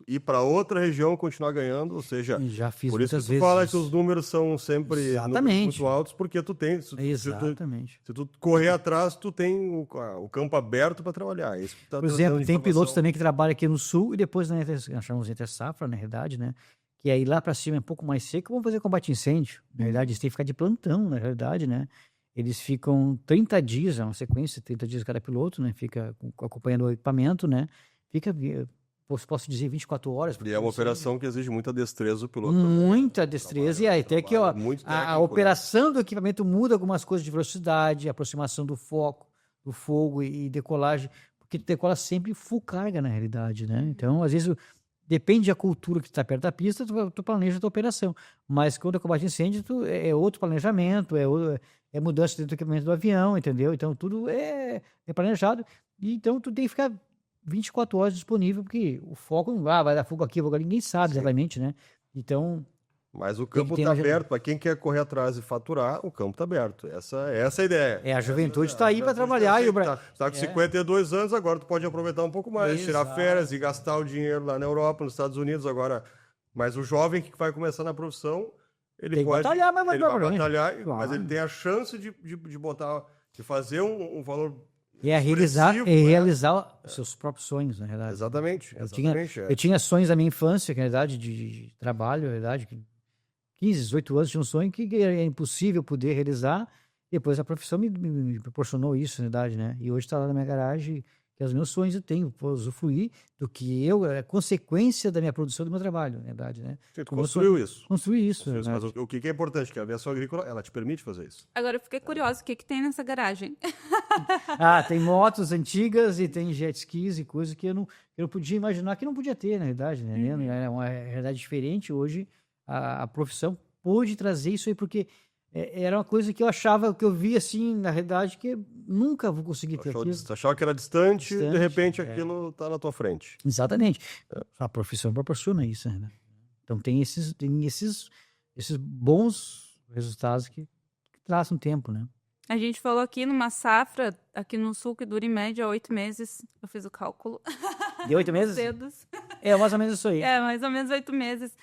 ir para outra região e continuar ganhando, ou seja, já fiz por isso muitas que tu vezes fala que os números são sempre muito altos, porque tu tem... Exatamente. Se tu correr atrás, tu tem o campo aberto para trabalhar. Isso que tá Por exemplo, tem pilotos também que trabalham aqui no sul e depois nós chamamos entre safra, na realidade, né? Que aí lá para cima é um pouco mais seco, vão fazer combate a incêndio. Na realidade, eles têm que ficar de plantão, na realidade, né? Eles ficam 30 dias, é uma sequência, 30 dias cada piloto, né? Fica acompanhando o equipamento, né? Posso dizer, 24 horas. E é uma operação que exige muita destreza do piloto. Muita destreza. E aí, até que a operação do equipamento muda algumas coisas de velocidade, aproximação do fogo e decolagem, porque tu decola sempre full carga, na realidade, né? Então, às vezes, depende da cultura que está perto da pista, tu planeja a tua operação. Mas quando é combate a incêndio, é outro planejamento, é mudança dentro do equipamento do avião, entendeu? Então, tudo é planejado. E, então, tu tem que ficar 24 horas disponível, porque o foco não vai dar fogo aqui, ninguém sabe exatamente, né? Então... Mas o campo está aberto, para quem quer correr atrás e faturar, o campo está aberto. Essa é a ideia. A juventude está aí para trabalhar. Está com 52 anos, agora tu pode aproveitar um pouco mais, tirar férias e gastar o dinheiro lá na Europa, nos Estados Unidos agora. Mas o jovem que vai começar na profissão, ele pode batalhar, mas vai batalhar, mas ele tem a chance de fazer um valor. Realizar os seus próprios sonhos, na verdade. Exatamente. Eu tinha sonhos da minha infância, que na verdade, de trabalho, na verdade, 15, 18 anos, tinha um sonho que era impossível poder realizar. Depois a profissão me proporcionou isso, na verdade, né? E hoje está lá na minha garagem, que os meus sonhos eu tenho, vou usufruir do que é consequência da minha produção, do meu trabalho, na verdade, né? Você construiu isso. Construí isso. Mas o que é importante, que a aviação agrícola, ela te permite fazer isso. Agora eu fiquei curiosa, o que tem nessa garagem? Tem motos antigas e tem jet skis e coisas que eu não podia imaginar que não podia ter, na verdade, né? É uma realidade diferente hoje. A profissão pôde trazer isso aí, porque era uma coisa que eu achava, que eu via assim, na realidade, que nunca vou conseguir ter aquilo. Você achava que era distante, de repente aquilo está na tua frente. Exatamente. A profissão proporciona isso, né? Então tem esses bons resultados que trazem um tempo, né? A gente falou aqui numa safra, aqui no sul, que dura em média 8 meses. Eu fiz o cálculo. De 8 meses? Cedos. Mais ou menos isso aí. Mais ou menos 8 meses.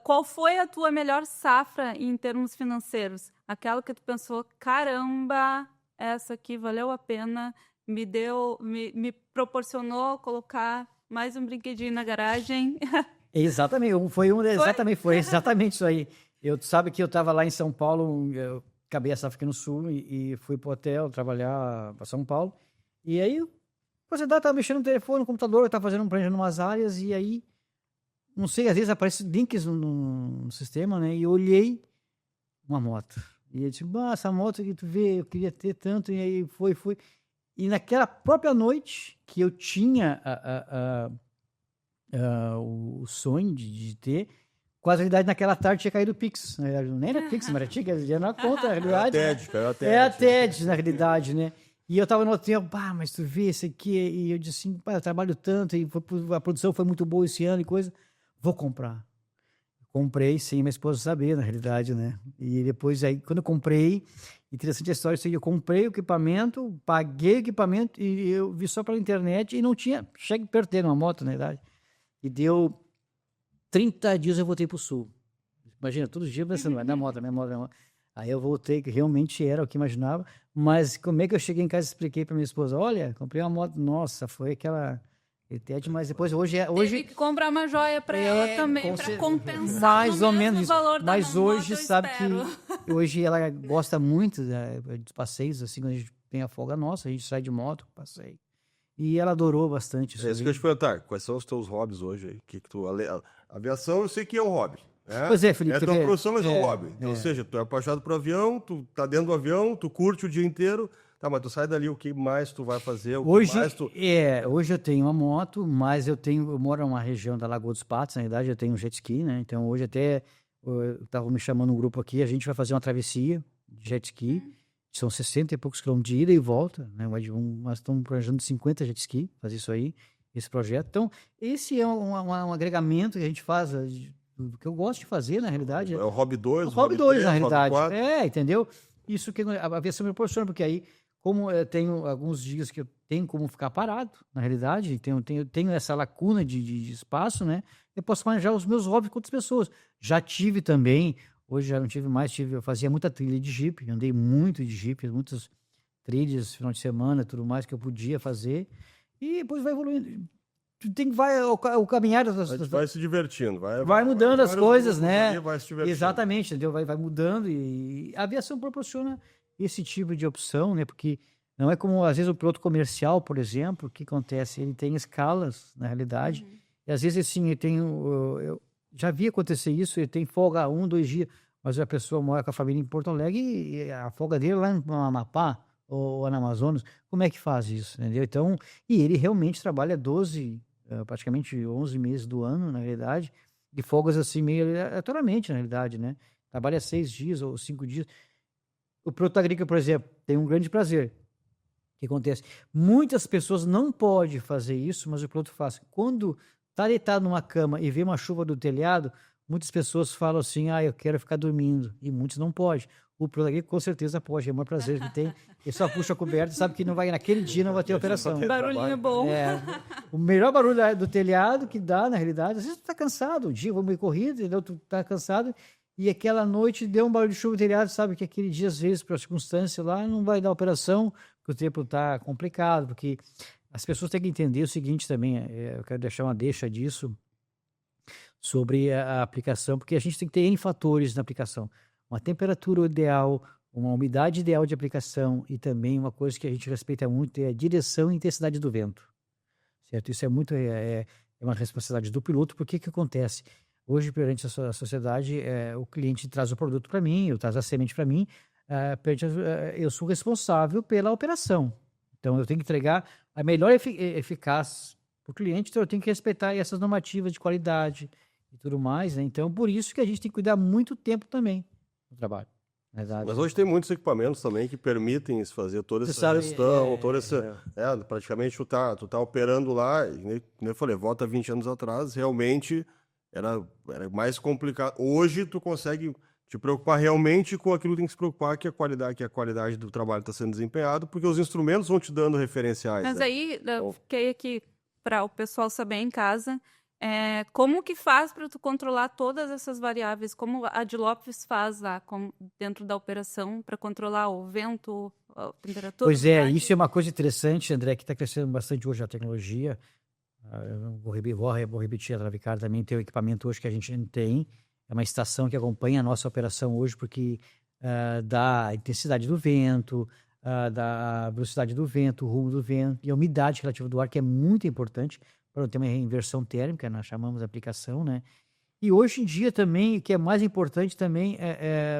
Qual foi a tua melhor safra em termos financeiros? Aquela que tu pensou, caramba, essa aqui valeu a pena, me proporcionou colocar mais um brinquedinho na garagem. Exatamente, foi exatamente isso aí. Sabe que eu estava lá em São Paulo, eu acabei a safra aqui no Sul e fui pro hotel trabalhar para São Paulo. E aí, você estava mexendo no telefone, no computador, eu estava fazendo um planejamento em umas áreas e aí, não sei, às vezes aparece links no sistema, né? E eu olhei uma moto. E eu disse, essa moto que tu vê, eu queria ter tanto. E aí foi. E naquela própria noite que eu tinha o sonho de ter, quase a realidade naquela tarde tinha caído o Pix. Nem era Pix, mas tinha na conta, na realidade. É a TED, na realidade, né? E eu tava no hotel, mas tu vê esse aqui, e eu disse assim, eu trabalho tanto, e a produção foi muito boa esse ano e coisa, vou comprar. Comprei sem minha esposa saber, na realidade, né? E depois, aí, quando eu comprei, interessante a história, eu comprei o equipamento, paguei o equipamento, e eu vi só pela internet, e não tinha, chegue perto dele, uma moto, na verdade. E deu 30 dias eu voltei pro Sul. Imagina, todos os dias pensando, vai dar moto, minha moto. Aí eu voltei, que realmente era o que imaginava, mas como é que eu cheguei em casa e expliquei para minha esposa, olha, comprei uma moto, nossa, foi aquela TED, mas depois hoje... Teve que comprar uma joia para ela também, para compensar mais ou menos o valor da mas hoje, moto, sabe que hoje ela gosta muito dos passeios, assim, quando a gente tem a folga nossa, a gente sai de moto, passeio. E ela adorou bastante isso. É isso que eu te perguntar, quais são os teus hobbies hoje? Aviação eu sei que é um hobby. Pois é, Felipe. É tua profissão, mas é um hobby. Então, ou seja, tu é apaixonado por avião, tu tá dentro do avião, tu curte o dia inteiro, tá, mas tu sai dali, o que mais tu vai fazer? Hoje eu tenho uma moto, mas eu moro numa região da Lagoa dos Patos, na verdade eu tenho um jet ski, né? Então hoje até eu tava me chamando um grupo aqui, a gente vai fazer uma travessia de jet ski, são 60 e poucos quilômetros de ida e volta, né? Nós estamos planejando 50 jet ski, fazer isso aí, esse projeto. Então, esse é um agregamento que a gente faz do que eu gosto de fazer, na realidade. É o hobby 2, o hobby 2, na realidade. Hobby 4. Entendeu? Isso que a aviação me proporciona, porque aí, como eu tenho alguns dias que eu tenho como ficar parado, na realidade, tenho essa lacuna de espaço, né? Eu posso manejar os meus hobbies com outras pessoas. Já tive também, hoje já não tive mais, eu fazia muita trilha de Jeep, andei muito de Jeep, muitas trilhas, final de semana, tudo mais que eu podia fazer, e depois vai evoluindo. O caminhar... Vai se divertindo. Vai mudando as coisas, né? Vai se divertindo. Exatamente, entendeu? Vai mudando e a aviação proporciona esse tipo de opção, né? Porque não é como, às vezes, o piloto comercial, por exemplo, o que acontece? Ele tem escalas, na realidade, e às vezes, assim, eu já vi acontecer isso, ele tem folga 1, 2 dias, mas a pessoa mora com a família em Porto Alegre e a folga dele lá no Amapá ou na Amazonas, como é que faz isso, entendeu? Então, e ele realmente trabalha 12 praticamente 11 meses do ano, na realidade, de folgas assim meio aleatoriamente, na realidade, né? Trabalha 6 dias ou 5 dias. O produtor agrícola, por exemplo, tem um grande prazer. O que acontece? Muitas pessoas não podem fazer isso, mas o produtor faz. Quando está deitado numa cama e vê uma chuva do telhado, muitas pessoas falam assim, eu quero ficar dormindo. E muitos não podem. O produtor agrícola com certeza pode, é o maior prazer que tem. Ele só puxa a coberta e sabe que naquele dia não vai ter operação. Barulhinho bom. O melhor barulho do telhado que dá, na realidade, às vezes tu tá cansado, um dia vamos meio corrido, entendeu? Tu tá cansado, e aquela noite deu um barulho de chuva no telhado, sabe que aquele dia, às vezes, por circunstância lá, não vai dar operação, porque o tempo tá complicado, porque as pessoas têm que entender o seguinte também, eu quero deixar uma deixa disso, sobre a aplicação, porque a gente tem que ter N fatores na aplicação. Uma temperatura ideal, uma umidade ideal de aplicação e também uma coisa que a gente respeita muito é a direção e intensidade do vento. Certo? Isso é muito uma responsabilidade do piloto, porque que acontece? Hoje, perante a sociedade, o cliente traz o produto para mim, eu traz a semente para mim, eu sou responsável pela operação. Então, eu tenho que entregar a melhor eficaz para o cliente, então eu tenho que respeitar essas normativas de qualidade e tudo mais, né? Então, por isso que a gente tem que cuidar muito tempo também do trabalho. Verdade. Mas hoje tem muitos equipamentos também que permitem fazer toda essa gestão, praticamente tu tá operando lá, como eu falei, volta 20 anos atrás, realmente era mais complicado. Hoje tu consegue te preocupar realmente com aquilo que tem que se preocupar, que a qualidade do trabalho está sendo desempenhado, porque os instrumentos vão te dando referenciais. Mas né? aí, eu fiquei aqui para o pessoal saber em casa, como que faz para tu controlar todas essas variáveis? Como a Adlopes faz lá dentro da operação para controlar o vento, a temperatura? Pois é, isso é uma coisa interessante, André, que está crescendo bastante hoje a tecnologia. Eu não vou repetir, a Travicar também tem o equipamento hoje que a gente tem. É uma estação que acompanha a nossa operação hoje, porque dá a intensidade do vento, da velocidade do vento, o rumo do vento e a umidade relativa do ar, que é muito importante para não ter uma inversão térmica, nós chamamos de aplicação, né? E hoje em dia também, o que é mais importante também,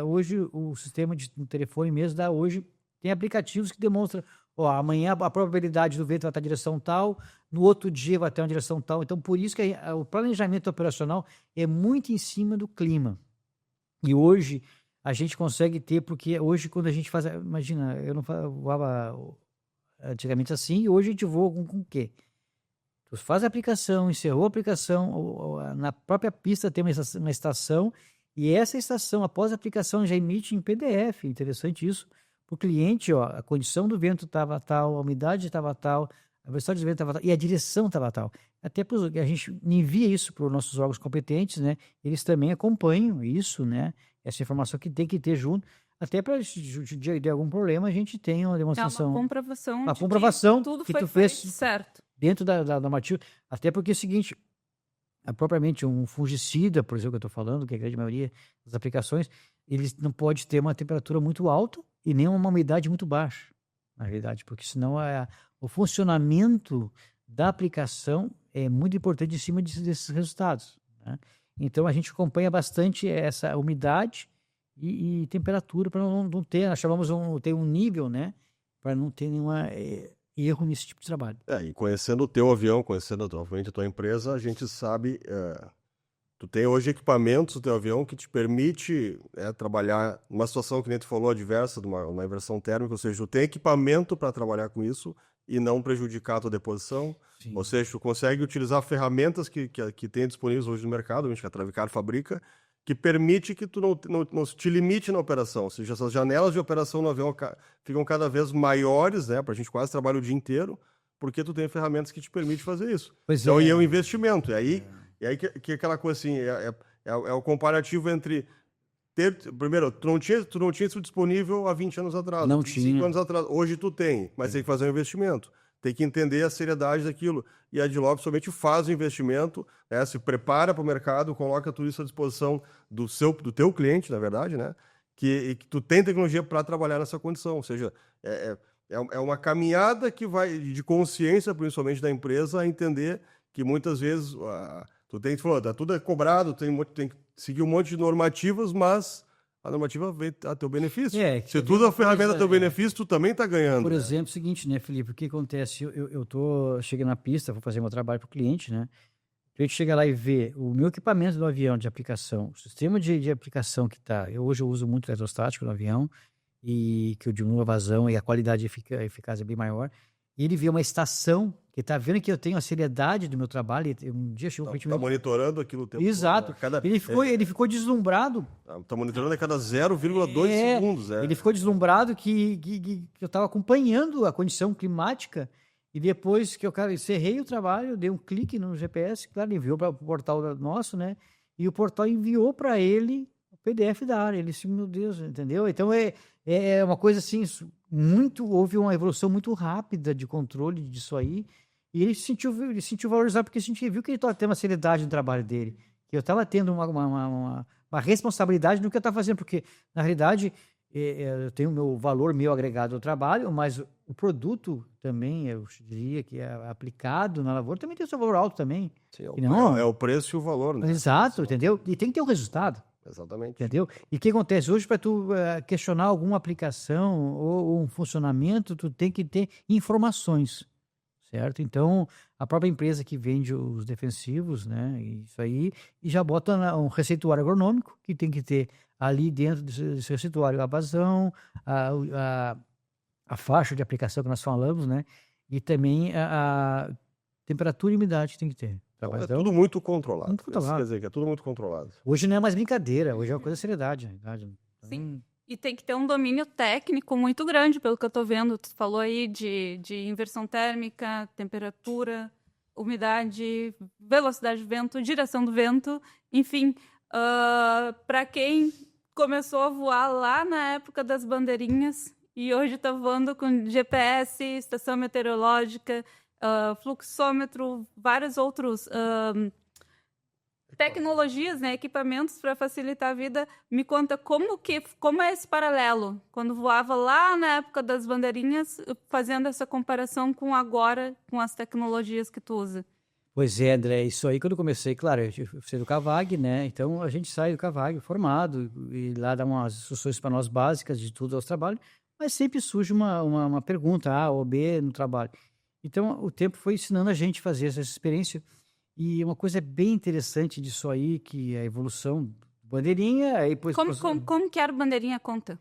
hoje o sistema no telefone mesmo hoje tem aplicativos que demonstram, amanhã a probabilidade do vento vai estar em direção tal, no outro dia vai ter uma direção tal. Então, por isso que o planejamento operacional é muito em cima do clima. E hoje a gente consegue ter, porque hoje quando a gente faz, imagina, eu não voava antigamente assim, e hoje a gente voa com o quê? Tu faz a aplicação, encerrou a aplicação, na própria pista tem uma estação, e essa estação, após a aplicação, já emite em PDF. Interessante isso. Para o cliente, a condição do vento estava tal, a umidade estava tal, a velocidade do vento estava tal, e a direção estava tal. Até a gente envia isso para os nossos órgãos competentes, né? Eles também acompanham isso, né? Essa informação que tem que ter junto, até para se de algum problema a gente tem uma demonstração. Uma comprovação. Uma comprovação tudo que foi tu fez certo. Dentro da normativa. Até porque é o seguinte, propriamente um fungicida, por exemplo, que eu estou falando, que é a grande maioria das aplicações, ele não pode ter uma temperatura muito alta e nem uma umidade muito baixa, na realidade, porque senão o funcionamento da aplicação é muito importante em cima desses resultados, né? Então a gente acompanha bastante essa umidade e temperatura para não ter, nós chamamos ter um nível, né, para não ter nenhum erro nesse tipo de trabalho. E conhecendo o teu avião, conhecendo obviamente a tua empresa, a gente sabe, tu tem hoje equipamentos no teu avião que te permite trabalhar numa situação que nem tu falou, adversa, de uma inversão térmica, ou seja, tu tem equipamento para trabalhar com isso e não prejudicar a tua deposição. Sim. Ou seja, tu consegue utilizar ferramentas que tem disponíveis hoje no mercado, que a Travicar fabrica, que permite que tu não te limite na operação. Ou seja, essas janelas de operação no avião ficam cada vez maiores, né? Para a gente quase trabalha o dia inteiro, porque tu tem ferramentas que te permitem fazer isso. Então, e é um investimento. E aí que aquela coisa assim, é o comparativo entre primeiro, tu não tinha isso disponível há 20 anos atrás. Não tinha. 5 anos atrás. Hoje tu tem, mas tem que fazer um investimento. Tem que entender a seriedade daquilo. E a Adlopes somente faz o investimento, né, se prepara para o mercado, coloca tudo isso à disposição do teu cliente, na verdade, né? Que tu tem tecnologia para trabalhar nessa condição. Ou seja, é uma caminhada que vai de consciência, principalmente da empresa, a entender que muitas vezes tu tem que falar, tudo é cobrado, tem que seguir um monte de normativas, mas a normativa vem a teu benefício. Que Se tudo a ferramenta a teu benefício, tu também está ganhando. Por exemplo, é o seguinte, né, Felipe? O que acontece? Cheguei na pista, vou fazer meu trabalho para o cliente, né? O cliente chega lá e vê o meu equipamento do avião de aplicação, o sistema de aplicação que está. Hoje eu uso muito eletrostático no avião, e que eu diminuo a vazão e a qualidade eficaz é bem maior. E ele vê uma estação que está vendo que eu tenho a seriedade do meu trabalho. E um dia chegou Está monitorando aquilo o tempo Exato. todo. Ele ficou deslumbrado. Está monitorando a cada 0,2 segundos. Ele ficou deslumbrado que eu estava acompanhando a condição climática. E depois que eu encerrei o trabalho, dei um clique no GPS, claro, enviou para o portal nosso, né? E o portal enviou para ele o PDF da área. Ele disse, meu Deus, entendeu? Então é uma coisa assim, houve uma evolução muito rápida de controle disso aí. E ele se sentiu valorizado porque viu que ele estava tendo uma seriedade no trabalho dele. Que eu estava tendo uma responsabilidade no que eu estava fazendo, porque, na realidade, eu tenho o meu agregado ao trabalho, mas o produto também, eu diria que é aplicado na lavoura, também tem o seu valor alto também. Sim, é o preço e o valor, né? Exato, entendeu? E tem que ter um resultado. Exatamente. Entendeu? E o que acontece? Hoje, para tu questionar alguma aplicação ou um funcionamento, tu tem que ter informações, certo? Então, a própria empresa que vende os defensivos, né, isso aí, e já bota um receituário agronômico, que tem que ter ali dentro desse receituário a vazão, a faixa de aplicação que nós falamos, né, e também a temperatura e umidade que tem que ter. É tudo muito controlado. Muito controlado. Quer dizer que é tudo muito controlado. Hoje não é mais brincadeira, hoje é uma coisa de seriedade, na verdade. Sim. E tem que ter um domínio técnico muito grande, pelo que eu estou vendo. Tu falou aí de inversão térmica, temperatura, umidade, velocidade do vento, direção do vento. Enfim, para quem começou a voar lá na época das bandeirinhas e hoje está voando com GPS, estação meteorológica, fluxômetro, vários outros tecnologias, né, equipamentos para facilitar a vida. Me conta como é esse paralelo, quando voava lá na época das bandeirinhas, fazendo essa comparação com agora, com as tecnologias que tu usa. Pois é, André, isso aí quando eu comecei, claro, eu sei do CAVAG, né, então a gente sai do CAVAG formado e lá dá umas instruções para nós básicas de tudo aos trabalhos, mas sempre surge uma pergunta, A ou B no trabalho. Então o tempo foi ensinando a gente a fazer essa experiência. E uma coisa bem interessante disso aí, que é a evolução do bandeirinha... Aí depois, como que era bandeirinha, conta?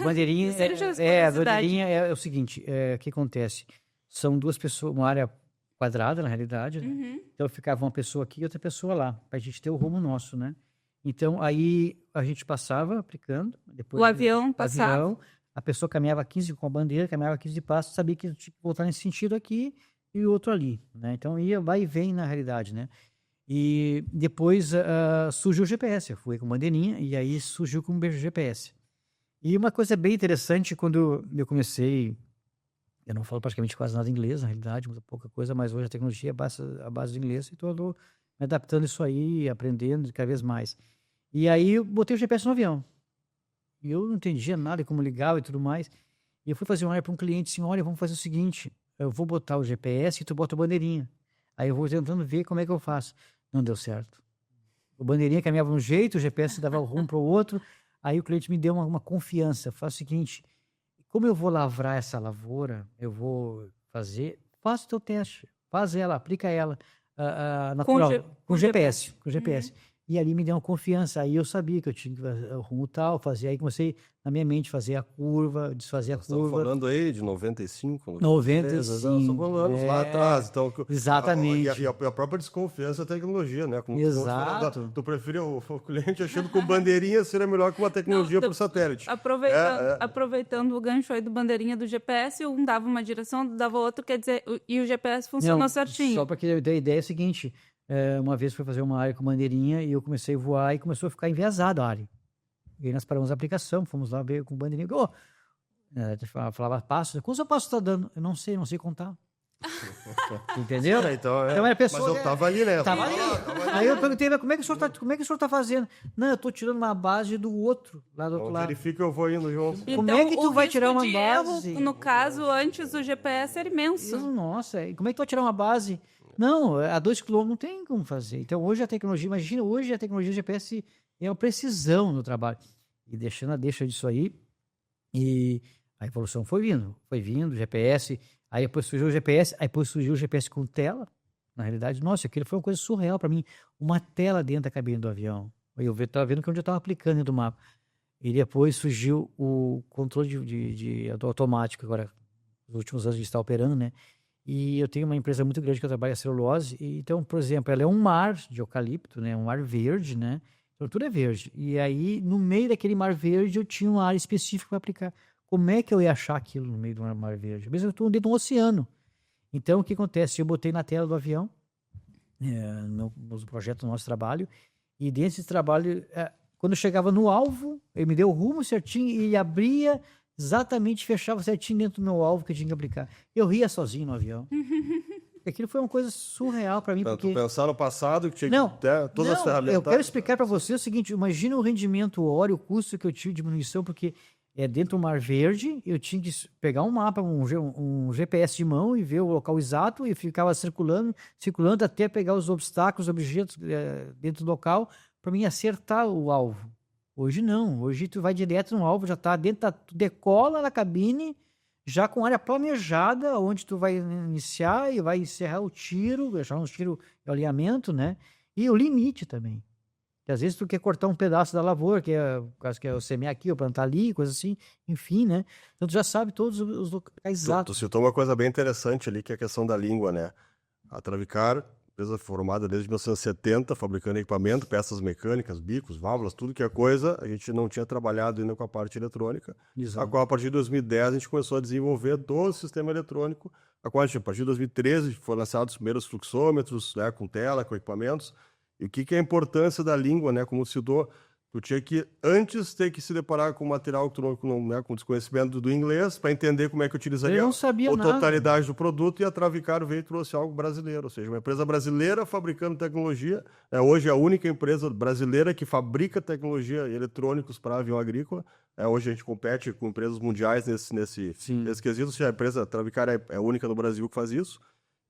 Bandeirinha, a bandeirinha é o seguinte, o que acontece? São duas pessoas, uma área quadrada, na realidade, né? Uhum. Então ficava uma pessoa aqui e outra pessoa lá, para a gente ter o rumo nosso, né? Então aí a gente passava aplicando. Depois, o avião passava. A pessoa caminhava 15 com a bandeira, caminhava 15 passos, sabia que tinha que voltar nesse sentido aqui, e o outro ali, né? Então vai e vem na realidade, né? E depois surgiu o GPS, eu fui com bandeirinha e aí surgiu com o GPS. E uma coisa bem interessante, quando eu comecei, eu não falo praticamente quase nada inglês, na realidade, muito pouca coisa, mas hoje a tecnologia é a base do inglês, então eu estou me adaptando isso aí, aprendendo cada vez mais. E aí eu botei o GPS no avião. E eu não entendia nada, como ligava e tudo mais. E eu fui fazer uma área para um cliente, assim, olha, vamos fazer o seguinte, eu vou botar o GPS e tu bota a bandeirinha. Aí eu vou tentando ver como é que eu faço. Não deu certo. O bandeirinha caminhava de um jeito, o GPS dava o rumo para o outro. Aí o cliente me deu uma confiança. Faz o seguinte, como eu vou lavrar essa lavoura, eu vou faça o teu teste. Faz ela, aplica ela natural, com GPS. Com GPS. E ali me deu uma confiança. Aí eu sabia que eu tinha que fazer o rumo tal, fazer. Aí comecei, na minha mente, fazer a curva, desfazer a curva. Estamos falando aí de 95? 95. São anos lá atrás. Então, exatamente. E a própria desconfiança da tecnologia, né? Como exato. Tu prefere o cliente achando que o bandeirinha seria melhor que uma tecnologia por satélite. Aproveitando o gancho aí do bandeirinha do GPS, um dava uma direção, dava outra, quer dizer, e o GPS funcionou certinho. Só para que eu dê a ideia é o seguinte... uma vez fui fazer uma área com bandeirinha e eu comecei a voar e começou a ficar enviesada a área. E aí nós paramos a aplicação, fomos lá ver com bandeirinha. Falava passo. Quantos passos está dando? Eu não sei contar. Entendeu? Então a pessoa, mas eu tava ali, né? Tava ali. Aí eu perguntei, como é que o senhor tá fazendo? Não, eu tô tirando uma base do outro, lá do outro lado. Verifica, eu vou indo junto. Então, como é que tu vai tirar uma base? No caso, antes do GPS era imenso. Nossa, como é que tu vai tirar uma base? Não, a 2 km não tem como fazer. Então, hoje a tecnologia, imagina, hoje a tecnologia do GPS é uma precisão no trabalho. e deixando a deixa disso aí. E a evolução foi vindo, GPS, aí depois surgiu o GPS, aí depois surgiu o GPS com tela. Na realidade, nossa, aquilo foi uma coisa surreal para mim. Uma tela dentro da cabine do avião. Eu estava vendo que onde eu estava aplicando dentro do mapa. E depois surgiu o controle de automático, agora, nos últimos anos a gente está operando, né? E eu tenho uma empresa muito grande que eu trabalho a celulose. E, então, por exemplo, ela é um mar de eucalipto, né? Um mar verde, né? Então, tudo é verde. E aí, no meio daquele mar verde, eu tinha uma área específica para aplicar. Como é que eu ia achar aquilo no meio do mar verde? Mesmo eu estou dentro de um oceano. Então, o que acontece? Eu botei na tela do avião, no projeto do nosso trabalho, e dentro desse trabalho, quando eu chegava no alvo, ele me deu o rumo certinho e ele abria exatamente, fechava certinho dentro do meu alvo que eu tinha que aplicar. Eu ria sozinho no avião. Aquilo foi uma coisa surreal para mim. Pra porque... tu pensar no passado, que tinha Não, que ter todas as ferramentas. Eu quero explicar para você o seguinte, imagina o rendimento hora, o custo que eu tive de diminuição, porque dentro do Mar Verde, eu tinha que pegar um mapa, um GPS de mão e ver o local exato e ficava circulando até pegar os obstáculos, objetos dentro do local para mim acertar o alvo. Hoje não, hoje tu vai direto no alvo, já tá dentro, tu decola na cabine, já com área planejada, onde tu vai iniciar e vai encerrar o tiro, deixar um tiro de alinhamento, né? E o limite também. Que às vezes tu quer cortar um pedaço da lavoura, que é o caso que é o semear aqui ou plantar ali, coisa assim, enfim, né? Então tu já sabe todos os locais exatos. Tu citou uma coisa bem interessante ali, que é a questão da língua, né? A Travicar, empresa formada desde 1970, fabricando equipamento, peças mecânicas, bicos, válvulas, tudo que é coisa, a gente não tinha trabalhado ainda com a parte eletrônica. Exato. A qual, a partir de 2010, a gente começou a desenvolver todo o sistema eletrônico, a qual, a partir de 2013, foram lançados os primeiros fluxômetros, né, com tela, com equipamentos. E o que é a importância da língua, né? Como citou, tu tinha que antes ter que se deparar com material eletrônico, né, com desconhecimento do inglês, para entender como é que utilizaria Eu não sabia a nada. totalidade do produto, e a Travicar veio e trouxe algo brasileiro, ou seja, uma empresa brasileira fabricando tecnologia. Hoje é a única empresa brasileira que fabrica tecnologia e eletrônicos para avião agrícola. Hoje a gente compete com empresas mundiais nesse quesito, ou seja, a empresa Travicar é a única no Brasil que faz isso.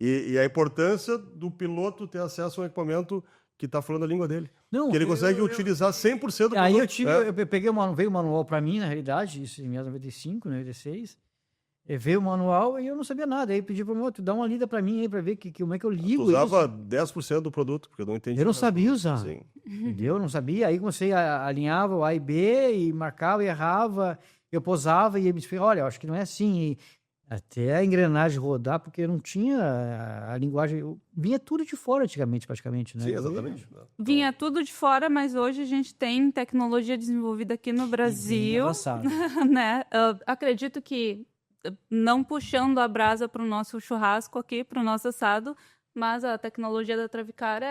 E a importância do piloto ter acesso a um equipamento que está falando a língua dele. Não, que ele consegue utilizar 100% do produto. Aí eu peguei veio o manual para mim, na realidade, isso em 1995, 96. Veio o manual e eu não sabia nada. Aí pedi para o moço, dá uma lida para mim aí para ver como é que eu ligo Tu usava isso. 10% do produto, porque eu não entendi. Eu não sabia usar. Sim. Entendeu? Eu não sabia. Aí comecei a alinhava o A e B e marcava e errava. Eu posava e ele me disse, olha, eu acho que não é assim. E até a engrenagem rodar, porque não tinha a linguagem. Vinha tudo de fora antigamente, praticamente, né? Sim, exatamente. Vinha tudo de fora, mas hoje a gente tem tecnologia desenvolvida aqui no Brasil. Né? Acredito que, não puxando a brasa para o nosso churrasco aqui, para o nosso assado, mas a tecnologia da Travicar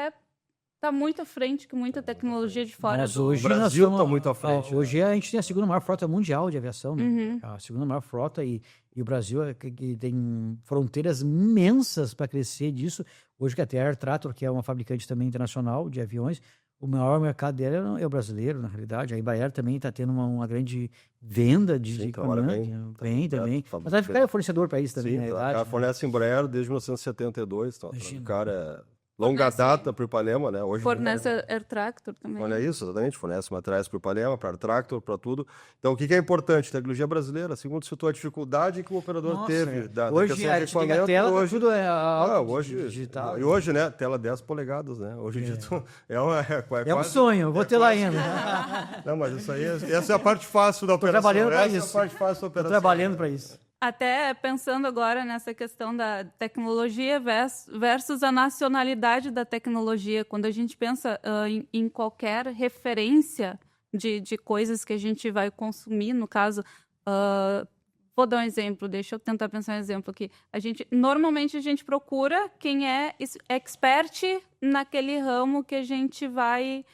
está muito à frente que muita tecnologia de fora. Mas hoje o Brasil está muito à frente. Hoje a gente tem a segunda maior frota mundial de aviação, né? Uhum. A segunda maior frota e o Brasil que tem fronteiras imensas para crescer disso. Hoje que até a Air Tractor, que é uma fabricante também internacional de aviões, o maior mercado dela é o brasileiro, na realidade. A Embraer também está tendo uma grande venda de equipamento. Vem também. Mas a Travicar é fornecedor para isso também, na realidade. Ela fornece Embraer desde 1972. Então, a Travicar é longa data para o Ipanema, né? Hoje fornece Air Tractor também. Olha isso, exatamente. Fornece materiais para o Ipanema, para Air Tractor, para tudo. Então, o que é importante? Tecnologia brasileira. Segundo, citou a dificuldade que o operador teve. Hoje a gente liga a tela, hoje, tudo é hoje, digital. E hoje, né? Tela 10 polegadas, né? Hoje em dia é um sonho, eu vou ter lá ainda. Não, mas isso aí, essa é a parte fácil da operação. Trabalhando para isso. Essa é a parte fácil da operação. Trabalhando para isso. Até pensando agora nessa questão da tecnologia versus a nacionalidade da tecnologia. Quando a gente pensa em qualquer referência de coisas que a gente vai consumir, no caso, vou dar um exemplo, deixa eu tentar pensar um exemplo aqui. Normalmente a gente procura quem é expert naquele ramo que a gente vai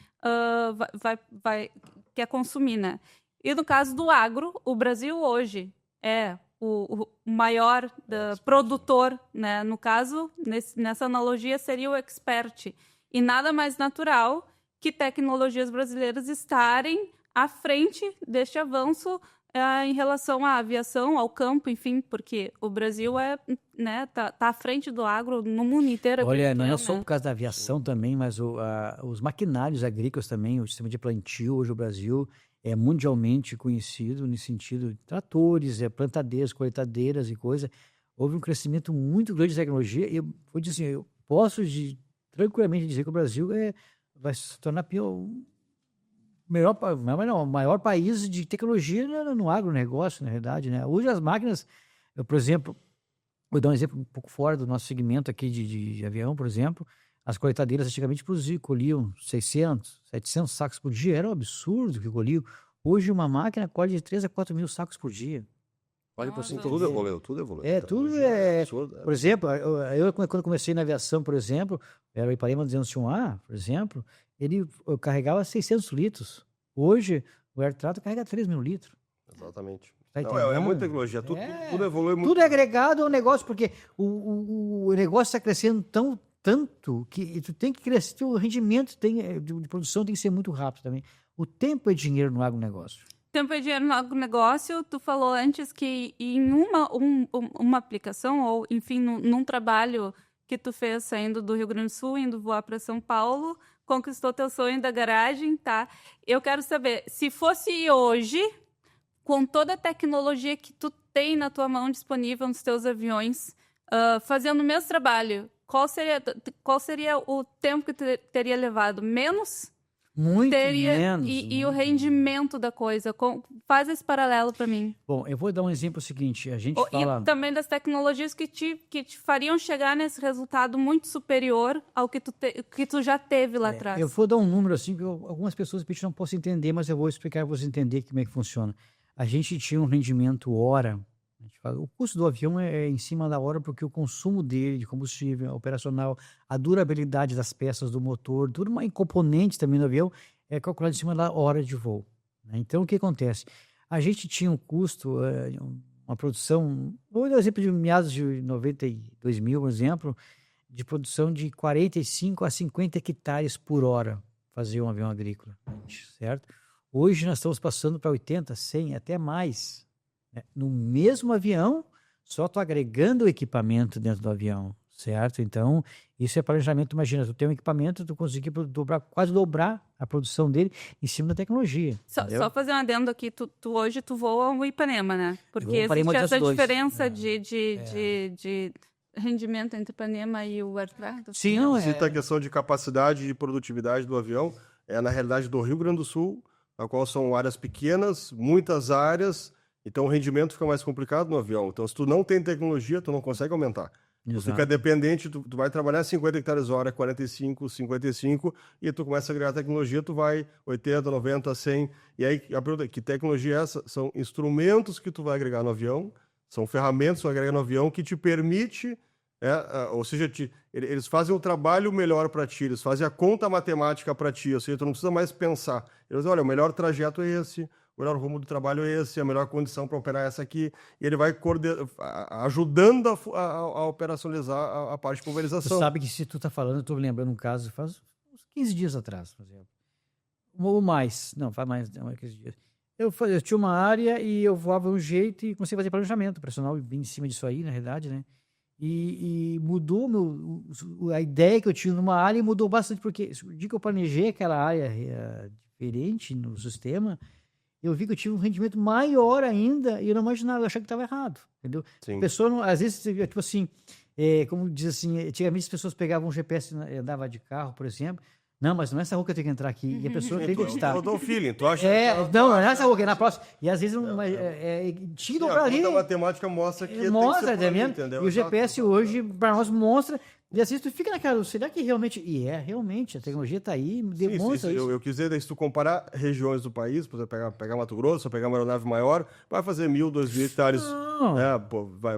quer consumir, né? E no caso do agro, o Brasil hoje é o maior produtor, né? No caso, nessa analogia, seria o expert. E nada mais natural que tecnologias brasileiras estarem à frente deste avanço em relação à aviação, ao campo, enfim, porque o Brasil tá à frente do agro no mundo inteiro. Olha, não é só por causa da aviação também, mas os maquinários agrícolas também, o sistema de plantio hoje no Brasil é mundialmente conhecido nesse sentido de tratores, plantadeiras, colheitadeiras e coisa. Houve um crescimento muito grande de tecnologia e eu vou dizer, eu posso tranquilamente dizer que o Brasil vai se tornar o maior país de tecnologia no agronegócio, na realidade, né? Hoje as máquinas, por exemplo, vou dar um exemplo um pouco fora do nosso segmento aqui de avião, por exemplo, as colheitadeiras antigamente colhiam 600, 700 sacos por dia, era um absurdo que colhiam. Hoje uma máquina colhe de 3 a 4 mil sacos por dia. Olha para assim, tudo evoluiu, tudo evoluiu. Tudo é... Por exemplo, eu quando comecei na aviação, por exemplo, era o Ipanema 201A, por exemplo, ele carregava 600 litros. Hoje, o Air Trato carrega 3 mil litros. Exatamente. Tá é muita tecnologia, tudo evolui muito. Tudo é agregado ao negócio, porque o negócio está crescendo tanto que tu tem que crescer, o rendimento de produção tem que ser muito rápido também. O tempo é dinheiro no agronegócio. Tempo é dinheiro no agronegócio. Tu falou antes que em uma aplicação, ou enfim, num trabalho que tu fez saindo do Rio Grande do Sul, indo voar para São Paulo, conquistou teu sonho da garagem, tá? Eu quero saber, se fosse hoje, com toda a tecnologia que tu tem na tua mão disponível nos teus aviões, fazendo o mesmo trabalho, qual seria o tempo que tu teria levado? Menos? Muito menos. E o rendimento da coisa. Faz esse paralelo para mim. Bom, eu vou dar um exemplo seguinte. A gente fala... E também das tecnologias que te fariam chegar nesse resultado muito superior ao que tu já teve lá atrás. Eu vou dar um número assim que algumas pessoas não possam entender, mas eu vou explicar para você entender como é que funciona. A gente tinha um rendimento hora. O custo do avião é em cima da hora porque o consumo dele, de combustível, operacional, a durabilidade das peças do motor, tudo uma componente também do avião é calculado em cima da hora de voo. Né? Então, o que acontece? A gente tinha um custo, uma produção, vou dar um exemplo de meados de 92 mil, por exemplo, de produção de 45 a 50 hectares por hora fazer um avião agrícola, certo? Hoje nós estamos passando para 80, 100, até mais. No mesmo avião, só estou agregando o equipamento dentro do avião, certo? Então, isso é planejamento. Imagina, tu tem um equipamento, tu conseguir quase dobrar a produção dele em cima da tecnologia. Só fazer um adendo aqui, hoje tu voa o Ipanema, né? Porque existe essa diferença de rendimento entre Ipanema e o Air Trato. Sim, não é. Cita a questão de capacidade e produtividade do avião, na realidade do Rio Grande do Sul, a qual são áreas pequenas, muitas áreas. Então o rendimento fica mais complicado no avião. Então se tu não tem tecnologia, tu não consegue aumentar. Tu fica dependente, tu vai trabalhar 50 hectares hora, 45, 55, e tu começa a agregar tecnologia, tu vai 80, 90, 100. E aí, a pergunta é, que tecnologia é essa? São instrumentos que tu vai agregar no avião, são ferramentas que tu vai agregar no avião que te permite, ou seja, eles fazem um trabalho melhor para ti, eles fazem a conta matemática para ti, ou seja, tu não precisa mais pensar. Eles dizem, olha, o melhor trajeto é esse, o melhor rumo do trabalho é esse, a melhor condição para operar é essa aqui, e ele vai ajudando a operacionalizar a parte de pulverização. Tu sabe que se tu tá falando, eu tô lembrando um caso, faz uns 15 dias atrás, por exemplo. Ou mais, não, faz mais, não é 15 dias. Eu tinha uma área e eu voava de um jeito e comecei a fazer planejamento operacional bem em cima disso aí, na realidade, né? E mudou a ideia que eu tinha numa área e mudou bastante, porque o dia que eu planejei aquela área diferente no sistema, eu vi que eu tive um rendimento maior ainda e eu não imaginava, eu achava que estava errado, entendeu? Sim. A pessoa, não, às vezes, tipo assim, como diz assim, antigamente as pessoas pegavam um GPS e andavam de carro, por exemplo, não, mas não é essa rua que eu tenho que entrar aqui, e a pessoa tem que acreditar. Eu dou feeling, tu acha? Não é essa rua, que é na próxima. E às vezes, tinha que dobrar ali. A matemática mostra que mostra, tem que ser entendeu? E o GPS hoje, para nós, mostra. E às vezes tu fica naquela, será que realmente... E realmente, a tecnologia está aí, demonstra isso. Eu quis dizer, se tu comparar regiões do país, por exemplo, pegar Mato Grosso, pegar uma aeronave maior, vai fazer 1.000, 2.000 hectares.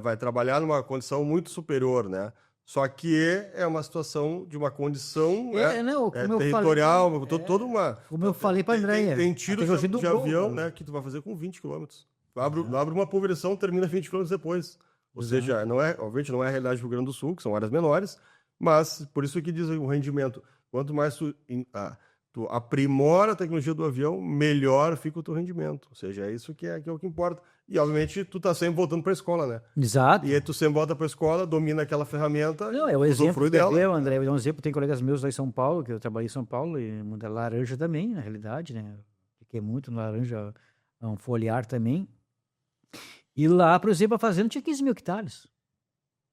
Vai trabalhar numa condição muito superior, né? Só que é uma situação de uma condição territorial, toda uma... Como eu falei para a Andréia. Tem tiros de avião, né, que tu vai fazer com 20 km. Abre uma pulverização, termina 20 km depois. Ou seja, obviamente não é a realidade do Rio Grande do Sul, que são áreas menores, mas por isso que diz o rendimento. Quanto mais tu aprimora a tecnologia do avião, melhor fica o teu rendimento. Ou seja, é isso que é o que importa. E, obviamente, tu tá sempre voltando para a escola, né? Exato. E aí tu sempre volta para a escola, domina aquela ferramenta, usufrui dela. André, eu vou dar um exemplo. Tem colegas meus lá em São Paulo, que eu trabalhei em São Paulo, e Mundo Laranja também, na realidade, né? que é muito laranja, um foliar também. E lá, por exemplo, a fazenda tinha 15 mil hectares.